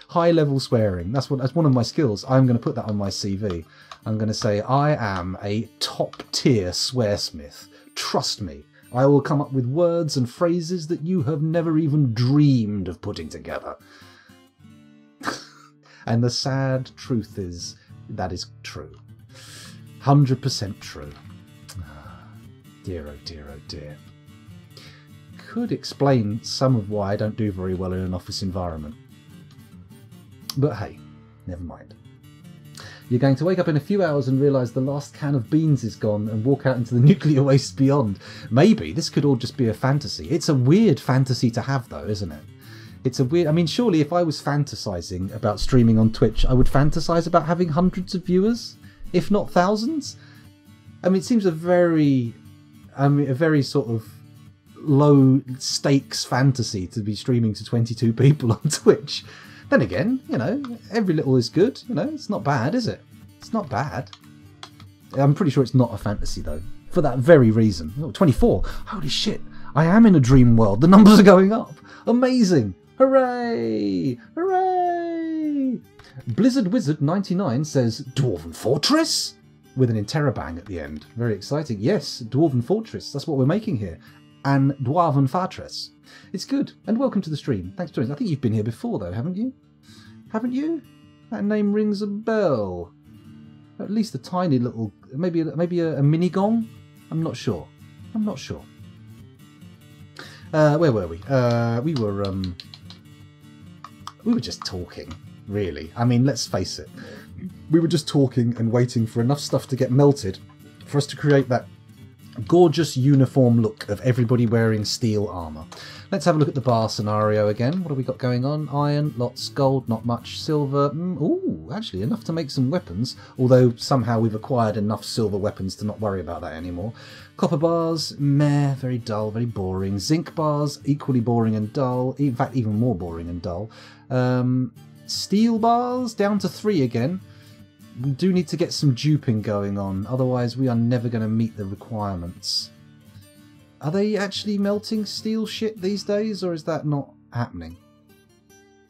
High-level swearing. That's one of my skills. I'm going to put that on my CV. I'm going to say, I am a top-tier swearsmith. Trust me. I will come up with words and phrases that you have never even dreamed of putting together. And the sad truth is, that is true. 100% true. Dear, oh dear, oh dear. Could explain some of why I don't do very well in an office environment. But hey, never mind. You're going to wake up in a few hours and realise the last can of beans is gone and walk out into the nuclear waste beyond. Maybe this could all just be a fantasy. It's a weird fantasy to have though, isn't it? It's a weird... I mean, surely if I was fantasising about streaming on Twitch, I would fantasise about having hundreds of viewers, if not thousands. I mean, it seems a very sort of low-stakes fantasy to be streaming to 22 people on Twitch. Then again, you know, every little is good. You know, it's not bad, is it? It's not bad. I'm pretty sure it's not a fantasy, though, for that very reason. Oh, 24. Holy shit. I am in a dream world. The numbers are going up. Amazing. Hooray! Hooray! Blizzard Wizard 99 says, Dwarven Fortress? With an interrobang at the end. Very exciting. Yes, Dwarven Fortress. That's what we're making here. and Dwarven Fortress. It's good, and welcome to the stream. Thanks for joining. I think you've been here before, though, haven't you? Haven't you? That name rings a bell. At least a tiny little, maybe a mini gong. I'm not sure. Where were we? We were just talking, really. I mean, let's face it. We were just talking and waiting for enough stuff to get melted for us to create that gorgeous uniform look of everybody wearing steel armour. Let's have a look at the bar scenario again. What have we got going on? Iron, lots, gold, not much, silver. Ooh, actually enough to make some weapons, although somehow we've acquired enough silver weapons to not worry about that anymore. Copper bars, meh, very dull, very boring. Zinc bars, equally boring and dull. In fact, even more boring and dull. Steel bars, down to 3 again. We do need to get some duping going on, otherwise we are never going to meet the requirements. Are they actually melting steel shit these days, or is that not happening?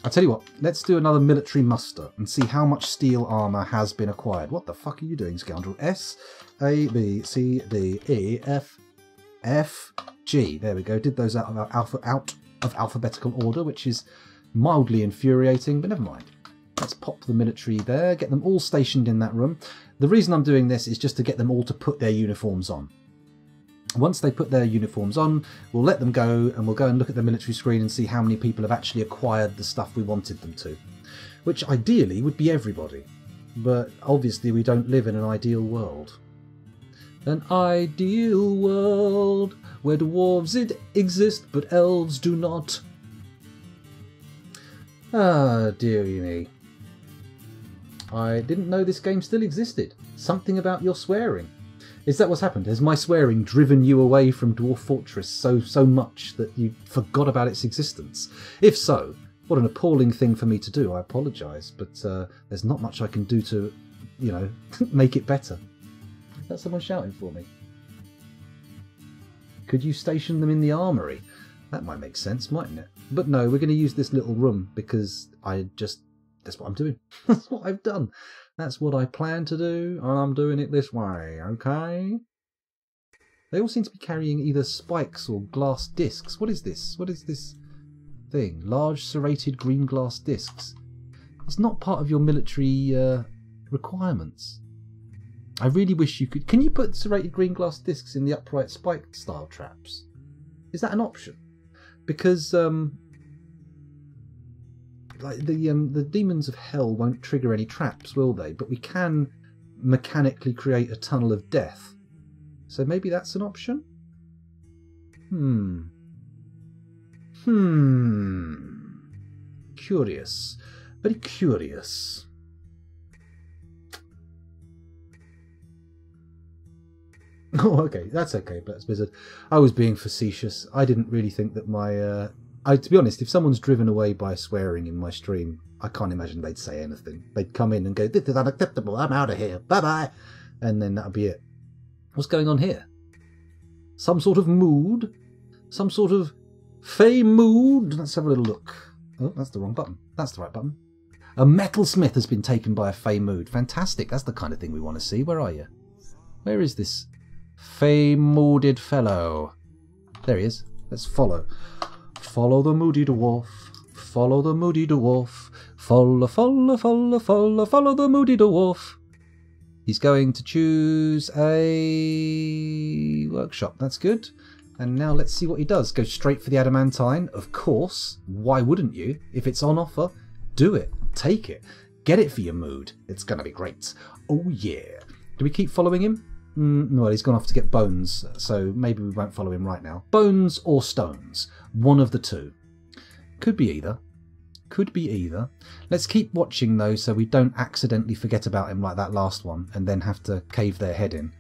I'll tell you what, let's do another military muster and see how much steel armour has been acquired. What the fuck are you doing, scoundrel? S, A, B, C, D, E, F, F, G. There we go, did those out of alphabetical order, which is mildly infuriating, but never mind. Let's pop the military there, get them all stationed in that room. The reason I'm doing this is just to get them all to put their uniforms on. Once they put their uniforms on, we'll let them go and we'll go and look at the military screen and see how many people have actually acquired the stuff we wanted them to. Which ideally would be everybody. But obviously we don't live in an ideal world. An ideal world where dwarves exist but elves do not. Ah, dearie me. I didn't know this game still existed. Something about your swearing. Is that what's happened? Has my swearing driven you away from Dwarf Fortress so much that you forgot about its existence? If so, what an appalling thing for me to do. I apologise, but there's not much I can do to, you know, make it better. That's someone shouting for me. Could you station them in the armoury? That might make sense, mightn't it? But no, we're going to use this little room because that's what I'm doing. That's what I've done. That's what I plan to do, and I'm doing it this way, okay? They all seem to be carrying either spikes or glass discs. What is this? What is this thing? Large serrated green glass discs. It's not part of your military requirements. I really wish you could... Can you put serrated green glass discs in the upright spike style traps? Is that an option? Because like the demons of hell won't trigger any traps, will they? But we can mechanically create a tunnel of death. So maybe that's an option? Curious. Very curious. Oh, okay. That's okay, Blitz Wizard. I was being facetious. I didn't really think that my... to be honest, if someone's driven away by swearing in my stream, I can't imagine they'd say anything. They'd come in and go, "This is unacceptable, I'm out of here, bye-bye." And then that'll be it. What's going on here? Some sort of mood? Some sort of fey mood? Let's have a little look. Oh, that's the wrong button. That's the right button. A metalsmith has been taken by a fey mood. Fantastic, that's the kind of thing we want to see. Where are you? Where is this fey mooded fellow? There he is. Let's follow. Follow the moody dwarf, follow the moody dwarf, follow the moody dwarf. He's going to choose a workshop, that's good. And now let's see what he does. Go straight for the adamantine, of course. Why wouldn't you? If it's on offer, do it, take it, get it for your mood. It's going to be great. Oh yeah. Do we keep following him? Well, he's gone off to get bones, so maybe we won't follow him right now. Bones or stones. One of the two. Could be either. Could be either. Let's keep watching, though, so we don't accidentally forget about him like that last one and then have to cave their head in.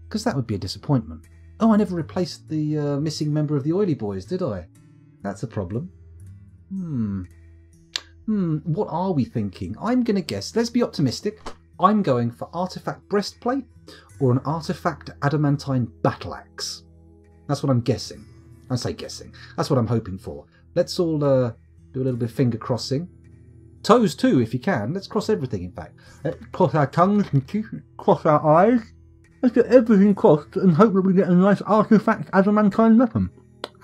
Because that would be a disappointment. Oh, I never replaced the missing member of the Oily Boys, did I? That's a problem. What are we thinking? I'm going to guess. Let's be optimistic. I'm going for artifact breastplate or an artifact adamantine battle axe. That's what I'm guessing. I say guessing. That's what I'm hoping for. Let's all do a little bit of finger crossing. Toes too, if you can. Let's cross everything, in fact. Let's cross our tongues and teeth, cross our eyes. Let's get everything crossed and hope that we get a nice artifact adamantine weapon.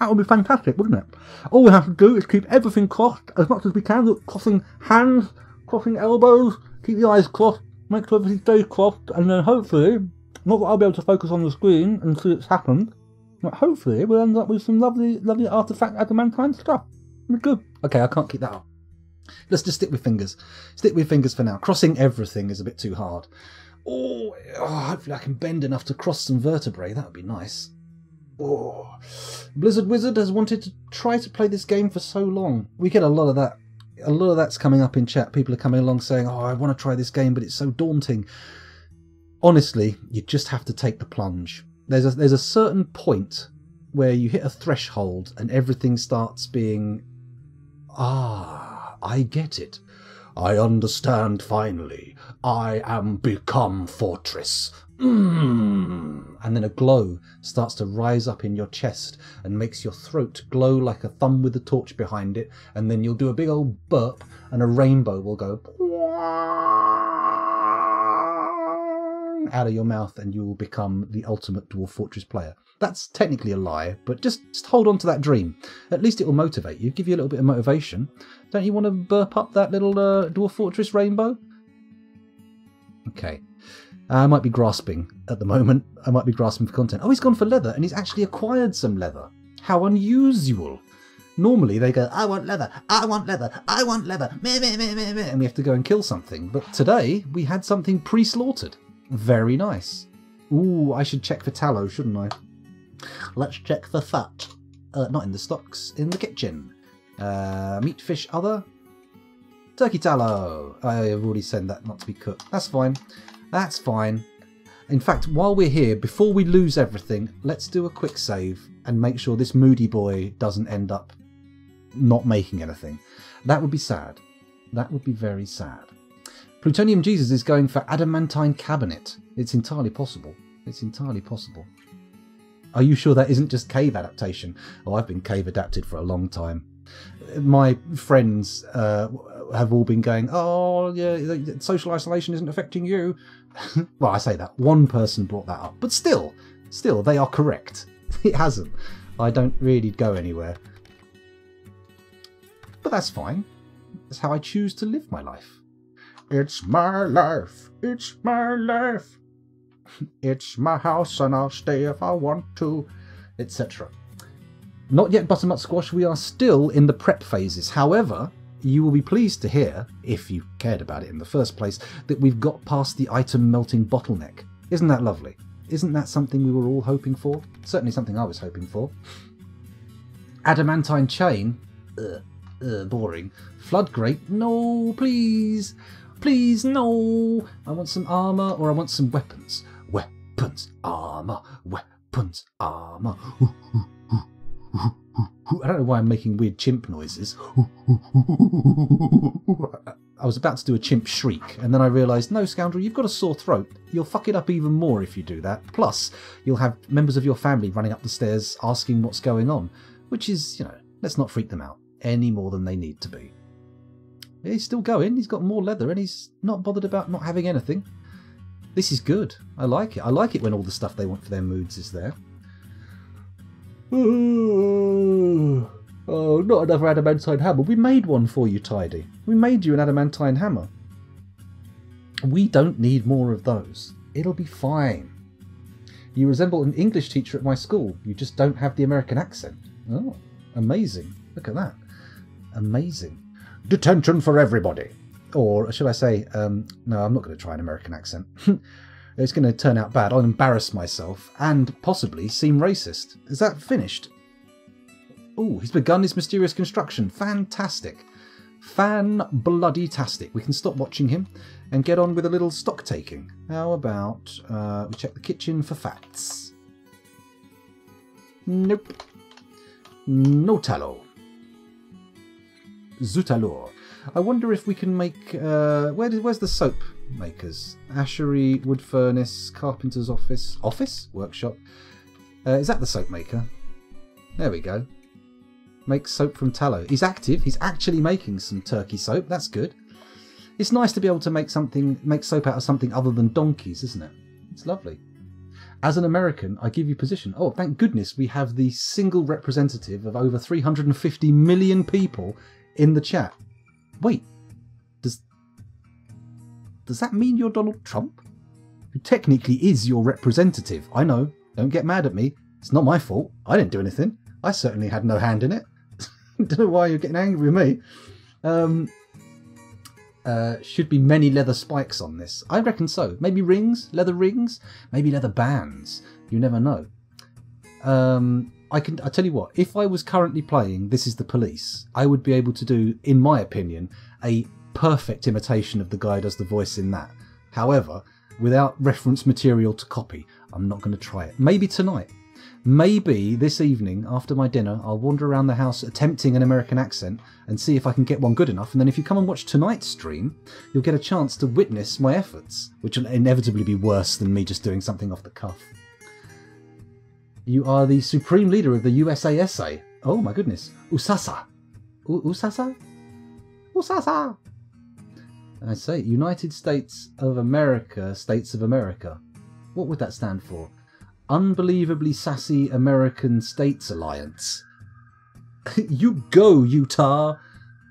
That would be fantastic, wouldn't it? All we have to do is keep everything crossed as much as we can. Look, crossing hands, crossing elbows, keep the eyes crossed, make sure everything stays crossed, and then hopefully, not that I'll be able to focus on the screen and see it's happened, but hopefully we'll end up with some lovely, lovely artifact adamantine stuff. It'll be good. Okay, I can't keep that up. Let's just stick with fingers. Stick with fingers for now. Crossing everything is a bit too hard. Oh, hopefully I can bend enough to cross some vertebrae. That would be nice. Oh, Blizzard Wizard has wanted to try to play this game for so long. We get a lot of that. A lot of that's coming up in chat. People are coming along saying, oh, I want to try this game, but it's so daunting. Honestly, you just have to take the plunge. There's a certain point where you hit a threshold and everything starts being, I get it. I understand finally. I am become fortress. And then a glow starts to rise up in your chest and makes your throat glow like a thumb with a torch behind it, and then you'll do a big old burp and a rainbow will go out of your mouth and you will become the ultimate Dwarf Fortress player. That's technically a lie, but just hold on to that dream. At least it will motivate you, give you a little bit of motivation. Don't you want to burp up that little Dwarf Fortress rainbow? Okay. I might be grasping at the moment. I might be grasping for content. Oh, he's gone for leather and he's actually acquired some leather. How unusual. Normally they go, I want leather, I want leather, I want leather, meh, meh, meh, meh, meh, and we have to go and kill something. But today we had something pre-slaughtered. Very nice. Ooh, I should check for tallow, shouldn't I? Let's check for fat. Not in the stocks, in the kitchen. Meat, fish, other. Turkey tallow. I have already said that not to be cooked. That's fine. That's fine. In fact, while we're here, before we lose everything, let's do a quick save and make sure this moody boy doesn't end up not making anything. That would be sad. That would be very sad. Plutonium Jesus is going for adamantine cabinet. It's entirely possible. It's entirely possible. Are you sure that isn't just cave adaptation? Oh, I've been cave adapted for a long time. My friends have all been going, oh, yeah, social isolation isn't affecting you. Well, I say that. One person brought that up. But still, they are correct. It hasn't. I don't really go anywhere. But that's fine. That's how I choose to live my life. It's my life. It's my life. It's my house and I'll stay if I want to, etc. Not yet butternut squash, we are still in the prep phases. However, you will be pleased to hear, if you cared about it in the first place, that we've got past the item melting bottleneck. Isn't that lovely? Isn't that something we were all hoping for? Certainly something I was hoping for. Adamantine chain? Boring. Flood grate? No, please. Please, no. I want some armour or I want some weapons. Weapons, armour, weapons, armour. I don't know why I'm making weird chimp noises. I was about to do a chimp shriek, and then I realised, no, scoundrel, you've got a sore throat. You'll fuck it up even more if you do that. Plus, you'll have members of your family running up the stairs asking what's going on, which is, you know, let's not freak them out any more than they need to be. He's still going, he's got more leather, and he's not bothered about not having anything. This is good. I like it. I like it when all the stuff they want for their moods is there. Oh, not another adamantine hammer. We made one for you, Tidy. We made you an adamantine hammer. We don't need more of those. It'll be fine. You resemble an English teacher at my school. You just don't have the American accent. Oh, amazing. Look at that. Amazing. Detention for everybody. Or should I say, no, I'm not going to try an American accent. It's going to turn out bad. I'll embarrass myself and possibly seem racist. Is that finished? Oh, he's begun his mysterious construction. Fantastic. Fan-bloody-tastic. We can stop watching him and get on with a little stock taking. How about we check the kitchen for facts? Nope. No tallow. Zutalor. I wonder if we can make... where's the soap makers? Ashery, wood furnace, carpenter's office. Office? Workshop. Is that the soap maker? There we go. Make soap from tallow. He's active. He's actually making some turkey soap. That's good. It's nice to be able to make soap out of something other than donkeys, isn't it? It's lovely. As an American, I give you position. Oh, thank goodness we have the single representative of over 350 million people in the chat. Wait, does that mean you're Donald Trump? Who technically is your representative. I know, don't get mad at me. It's not my fault. I didn't do anything. I certainly had no hand in it. Don't know why you're getting angry with me. Should be many leather spikes on this. I reckon so. Maybe rings, maybe leather bands. You never know. I tell you what, if I was currently playing This Is the Police, I would be able to do, in my opinion, a perfect imitation of the guy who does the voice in that. However, without reference material to copy, I'm not going to try it. Maybe tonight. Maybe this evening, after my dinner, I'll wander around the house attempting an American accent and see if I can get one good enough. And then if you come and watch tonight's stream, you'll get a chance to witness my efforts, which will inevitably be worse than me just doing something off the cuff. You are the supreme leader of the USASA. Oh my goodness. USASA. USASA? USASA! I say United States of America, States of America. What would that stand for? Unbelievably Sassy American States Alliance. You go, Utah!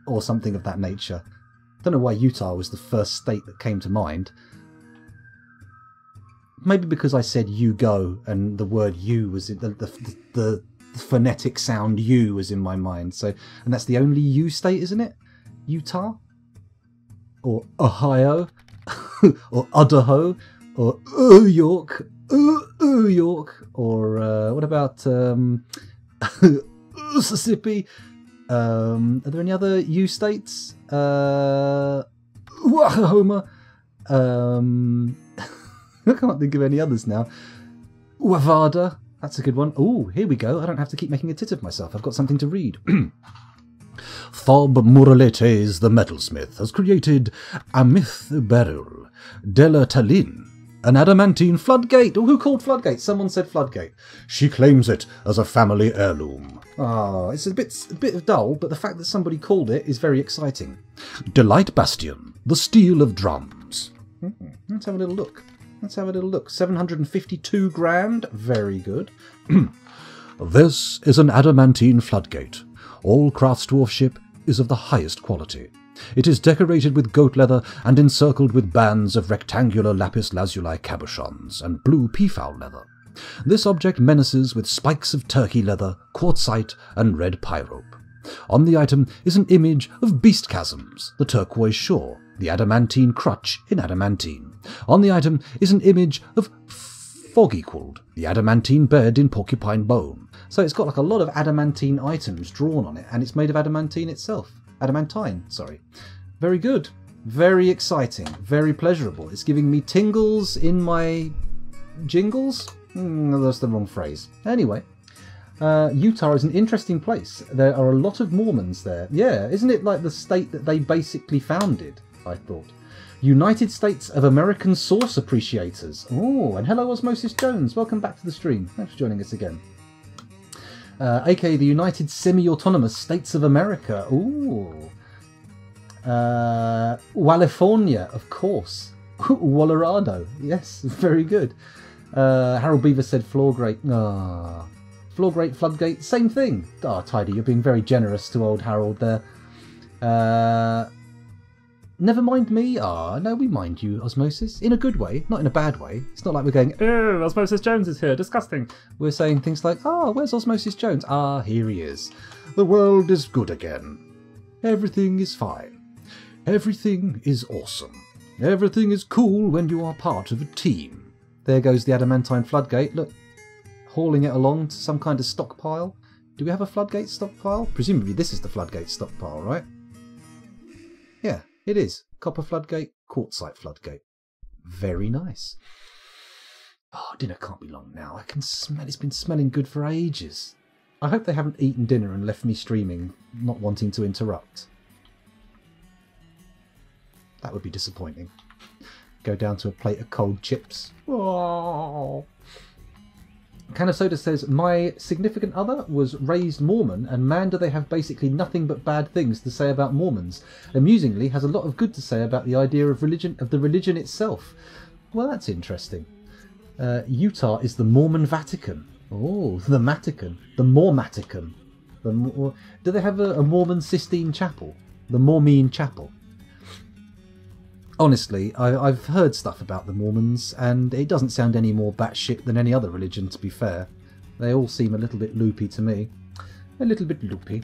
Or something of that nature. Don't know why Utah was the first state that came to mind. Maybe because I said you go and the word you was in the phonetic sound you was in my mind. So, and that's the only U state, isn't it? Utah? Or Ohio? Or Idaho? Or York? York? Or what about Mississippi? Are there any other U states? Oklahoma? I can't think of any others now. Wavada, that's a good one. Oh, here we go. I don't have to keep making a tit of myself. I've got something to read. Thob Moraletes, the metalsmith, has created a myth barrel, Della Tallinn, an adamantine floodgate. Oh, who called floodgate? Someone said floodgate. She claims it as a family heirloom. Oh, it's a bit dull, but the fact that somebody called it is very exciting. Delight Bastion, the steel of drums. Let's have a little look. 752 grand. Very good. This is an adamantine floodgate. All craftsdwarfship is of the highest quality. It is decorated with goat leather and encircled with bands of rectangular lapis lazuli cabochons and blue peafowl leather. This object menaces with spikes of turkey leather, quartzite, and red pyrope. On the item is an image of beast chasms, the turquoise shore, the adamantine crutch in adamantine. On the item is an image of Fog-equalled, the adamantine bed in porcupine bone. So it's got like a lot of adamantine items drawn on it, and it's made of adamantine itself. Adamantine, sorry. Very good. Very exciting. Very pleasurable. It's giving me tingles in my jingles? That's the wrong phrase. Anyway, Utah is an interesting place. There are a lot of Mormons there. Yeah, isn't it like the state that they basically founded, I thought. United States of American Source Appreciators. Oh, and hello Osmosis Jones. Welcome back to the stream. Thanks for joining us again. aka the United Semi-Autonomous States of America. Ooh. California, of course. Colorado. Yes, very good. Harold Beaver said floor grate. Ah. Floor grate, floodgate, same thing. Ah, Tidy, you're being very generous to old Harold there. Never mind me. Ah, no, we mind you, Osmosis. In a good way, not in a bad way. It's not like we're going, oh, Osmosis Jones is here, disgusting. We're saying things like, oh, where's Osmosis Jones? Ah, here he is. The world is good again. Everything is fine. Everything is awesome. Everything is cool when you are part of a team. There goes the adamantine floodgate. Look, hauling it along to some kind of stockpile. Do we have a floodgate stockpile? Presumably this is the floodgate stockpile, right? Yeah. It is. Copper floodgate, quartzite floodgate. Very nice. Oh, dinner can't be long now. I can smell it's been smelling good for ages. I hope they haven't eaten dinner and left me streaming, not wanting to interrupt. That would be disappointing. Go down to a plate of cold chips. Oh. Can of Soda says, my significant other was raised Mormon, and man do they have basically nothing but bad things to say about Mormons. Amusingly, has a lot of good to say about the idea of religion, of the religion itself. Well, that's interesting. Utah is the Mormon Vatican. Oh, the Vatican. The Mormatican. Do they have a Mormon Sistine Chapel? The Mormon Chapel. Honestly, I've heard stuff about the Mormons, and it doesn't sound any more batshit than any other religion, to be fair. They all seem a little bit loopy to me. A little bit loopy.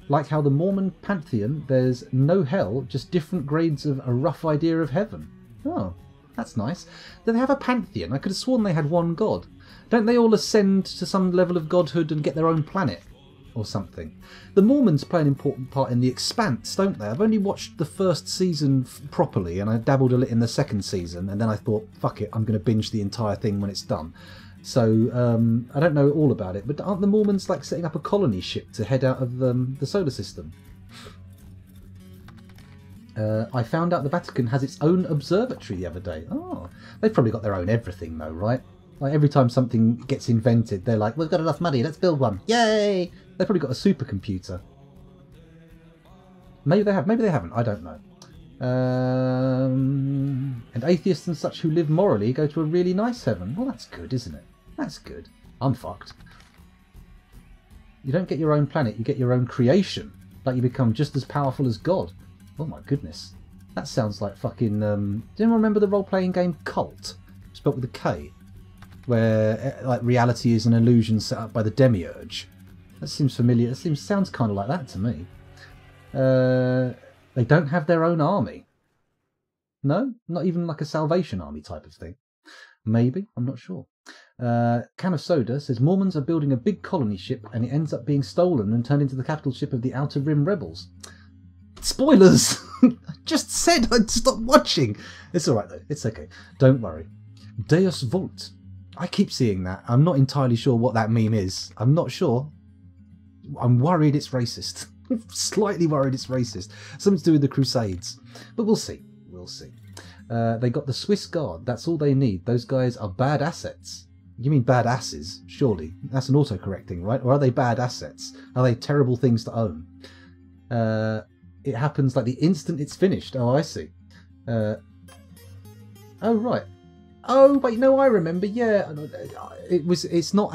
Like how the Mormon pantheon, there's no hell, just different grades of a rough idea of heaven. Oh, that's nice. Do they have a pantheon? I could have sworn they had one god. Don't they all ascend to some level of godhood and get their own planet? Or something. The Mormons play an important part in The Expanse, don't they? I've only watched the first season properly, and I dabbled a little in the second season, and then I thought, fuck it, I'm going to binge the entire thing when it's done. So, I don't know all about it, but aren't the Mormons like setting up a colony ship to head out of the solar system? I found out the Vatican has its own observatory the other day. Oh, they've probably got their own everything though, right? Like every time something gets invented, they're like, we've got enough money, let's build one. Yay! They've probably got a supercomputer. Maybe they have, maybe they haven't, I don't know. And atheists and such who live morally go to a really nice heaven. Well, that's good, isn't it? That's good. I'm fucked. You don't get your own planet, you get your own creation. Like you become just as powerful as God. Oh my goodness. That sounds like fucking... do anyone remember the role-playing game Cult? Spelled with a K. Where like reality is an illusion set up by the demiurge. That seems familiar. It sounds kind of like that to me. They don't have their own army. No? Not even like a Salvation Army type of thing. Maybe. I'm not sure. Can of Soda says Mormons are building a big colony ship and it ends up being stolen and turned into the capital ship of the Outer Rim Rebels. Spoilers! I just said I'd stop watching. It's alright though. It's okay. Don't worry. Deus Vult. I keep seeing that. I'm not entirely sure what that meme is. I'm not sure. I'm worried it's racist. Slightly worried it's racist. Something to do with the Crusades. But we'll see. We'll see. They got the Swiss Guard. That's all they need. Those guys are bad assets. You mean bad asses? Surely. That's an autocorrecting, right? Or are they bad assets? Are they terrible things to own? It happens like the instant it's finished. Oh, I see. Oh, right. Oh wait, no, I remember. Yeah, it's not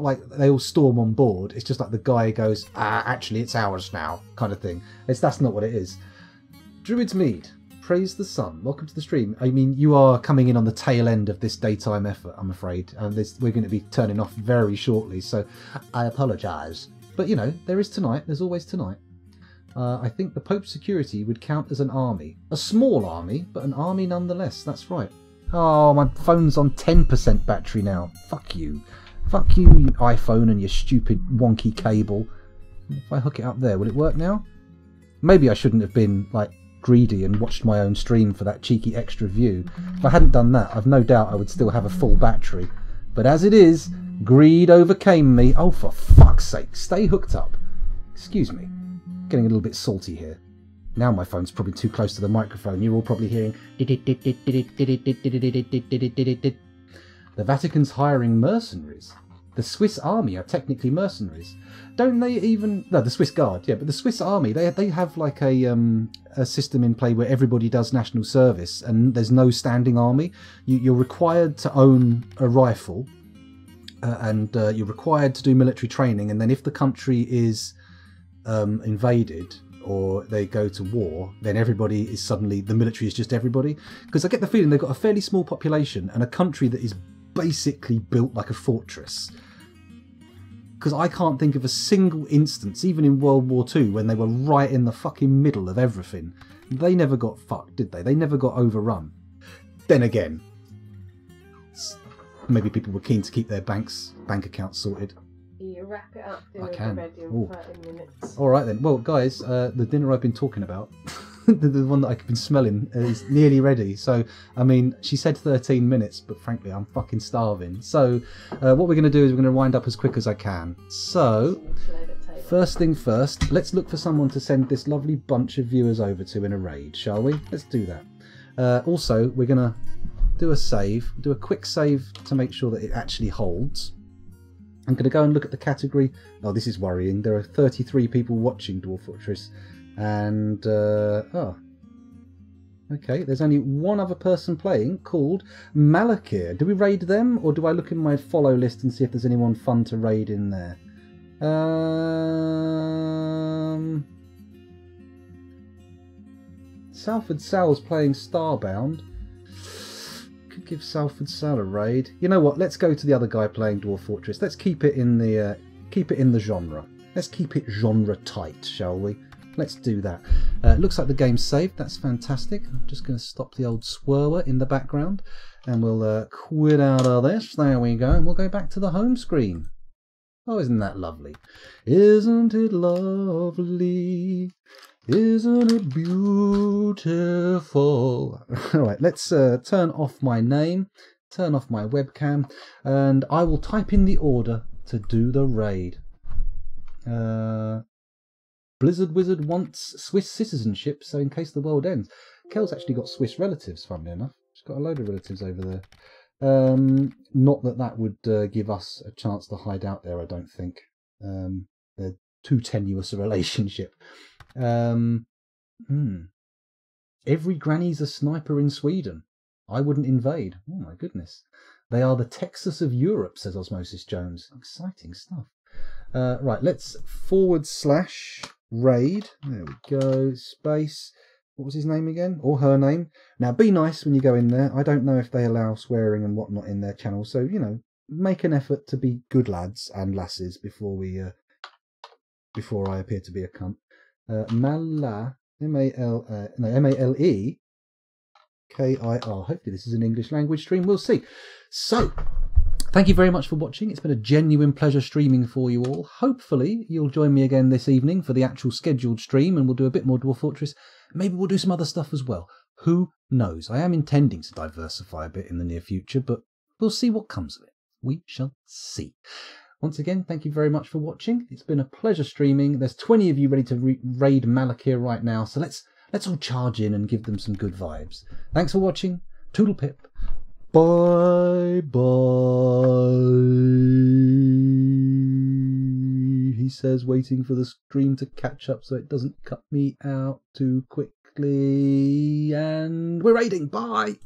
like they all storm on board. It's just like the guy goes, actually, it's ours now, kind of thing. That's not what it is. Druid's Mead, praise the sun. Welcome to the stream. I mean, you are coming in on the tail end of this daytime effort, I'm afraid, and we're going to be turning off very shortly. So I apologise, but you know, there is tonight. There's always tonight. I think the Pope's security would count as an army, a small army, but an army nonetheless. That's right. Oh, my phone's on 10% battery now. Fuck you. Fuck you, you iPhone and your stupid wonky cable. If I hook it up there, will it work now? Maybe I shouldn't have been, like, greedy and watched my own stream for that cheeky extra view. If I hadn't done that, I've no doubt I would still have a full battery. But as it is, greed overcame me. Oh, for fuck's sake, stay hooked up. Excuse me. Getting a little bit salty here. Now my phone's probably too close to the microphone. You're all probably hearing... The Vatican's hiring mercenaries. The Swiss army are technically mercenaries. Don't they even... No, the Swiss Guard, yeah. But the Swiss army, they have like a system in play where everybody does national service and there's no standing army. You're required to own a rifle and you're required to do military training. And then if the country is invaded... or they go to war, then everybody is suddenly, the military is just everybody. Because I get the feeling they've got a fairly small population and a country that is basically built like a fortress. Because I can't think of a single instance, even in World War II, when they were right in the fucking middle of everything. They never got fucked, did they? They never got overrun. Then again, maybe people were keen to keep their bank accounts sorted. You wrap it up, I can. in 30 minutes. Alright then. Well, guys, the dinner I've been talking about, the one that I've been smelling, is nearly ready. So, I mean, she said 13 minutes, but frankly, I'm fucking starving. So, what we're going to do is we're going to wind up as quick as I can. So, first thing first, let's look for someone to send this lovely bunch of viewers over to in a raid, shall we? Let's do that. Also, we're going to do a save, do a quick save to make sure that it actually holds. I'm going to go and look at the category. Oh, this is worrying. There are 33 people watching Dwarf Fortress. And, Okay, there's only one other person playing called Malakir. Do we raid them, or do I look in my follow list and see if there's anyone fun to raid in there? Salford Sal's playing Starbound. Could give Salford Sal a raid. You know what? Let's go to the other guy playing Dwarf Fortress. Let's keep it in the genre. Let's keep it genre tight, shall we? Let's do that. Looks like the game's saved. That's fantastic. I'm just going to stop the old swirler in the background, and we'll quit out of this. There we go, and we'll go back to the home screen. Oh, isn't that lovely? Isn't it lovely? Isn't it beautiful? All right, let's turn off my name, turn off my webcam, and I will type in the order to do the raid. Blizzard Wizard wants Swiss citizenship, so in case the world ends. Kel's actually got Swiss relatives, funnily enough. She's got a load of relatives over there. Not that that would give us a chance to hide out there, I don't think. They're too tenuous a relationship. Every granny's a sniper in Sweden. I wouldn't invade. Oh my goodness. They are the Texas of Europe, says Osmosis Jones. Exciting stuff. Right, let's /raid. There we go. Space. What was his name again? Or her name. Now, be nice when you go in there. I don't know if they allow swearing and whatnot in their channel. So, you know, make an effort to be good lads and lasses before I appear to be a cunt. Mala, M-A-L-E-K-I-R. Hopefully this is an English language stream. We'll see. So, thank you very much for watching. It's been a genuine pleasure streaming for you all. Hopefully you'll join me again this evening for the actual scheduled stream, and we'll do a bit more Dwarf Fortress. Maybe we'll do some other stuff as well. Who knows? I am intending to diversify a bit in the near future, but we'll see what comes of it. We shall see. Once again, thank you very much for watching. It's been a pleasure streaming. There's 20 of you ready to raid Malakir right now, so let's all charge in and give them some good vibes. Thanks for watching. Toodle pip. Bye bye. He says, waiting for the stream to catch up so it doesn't cut me out too quickly. And we're raiding. Bye.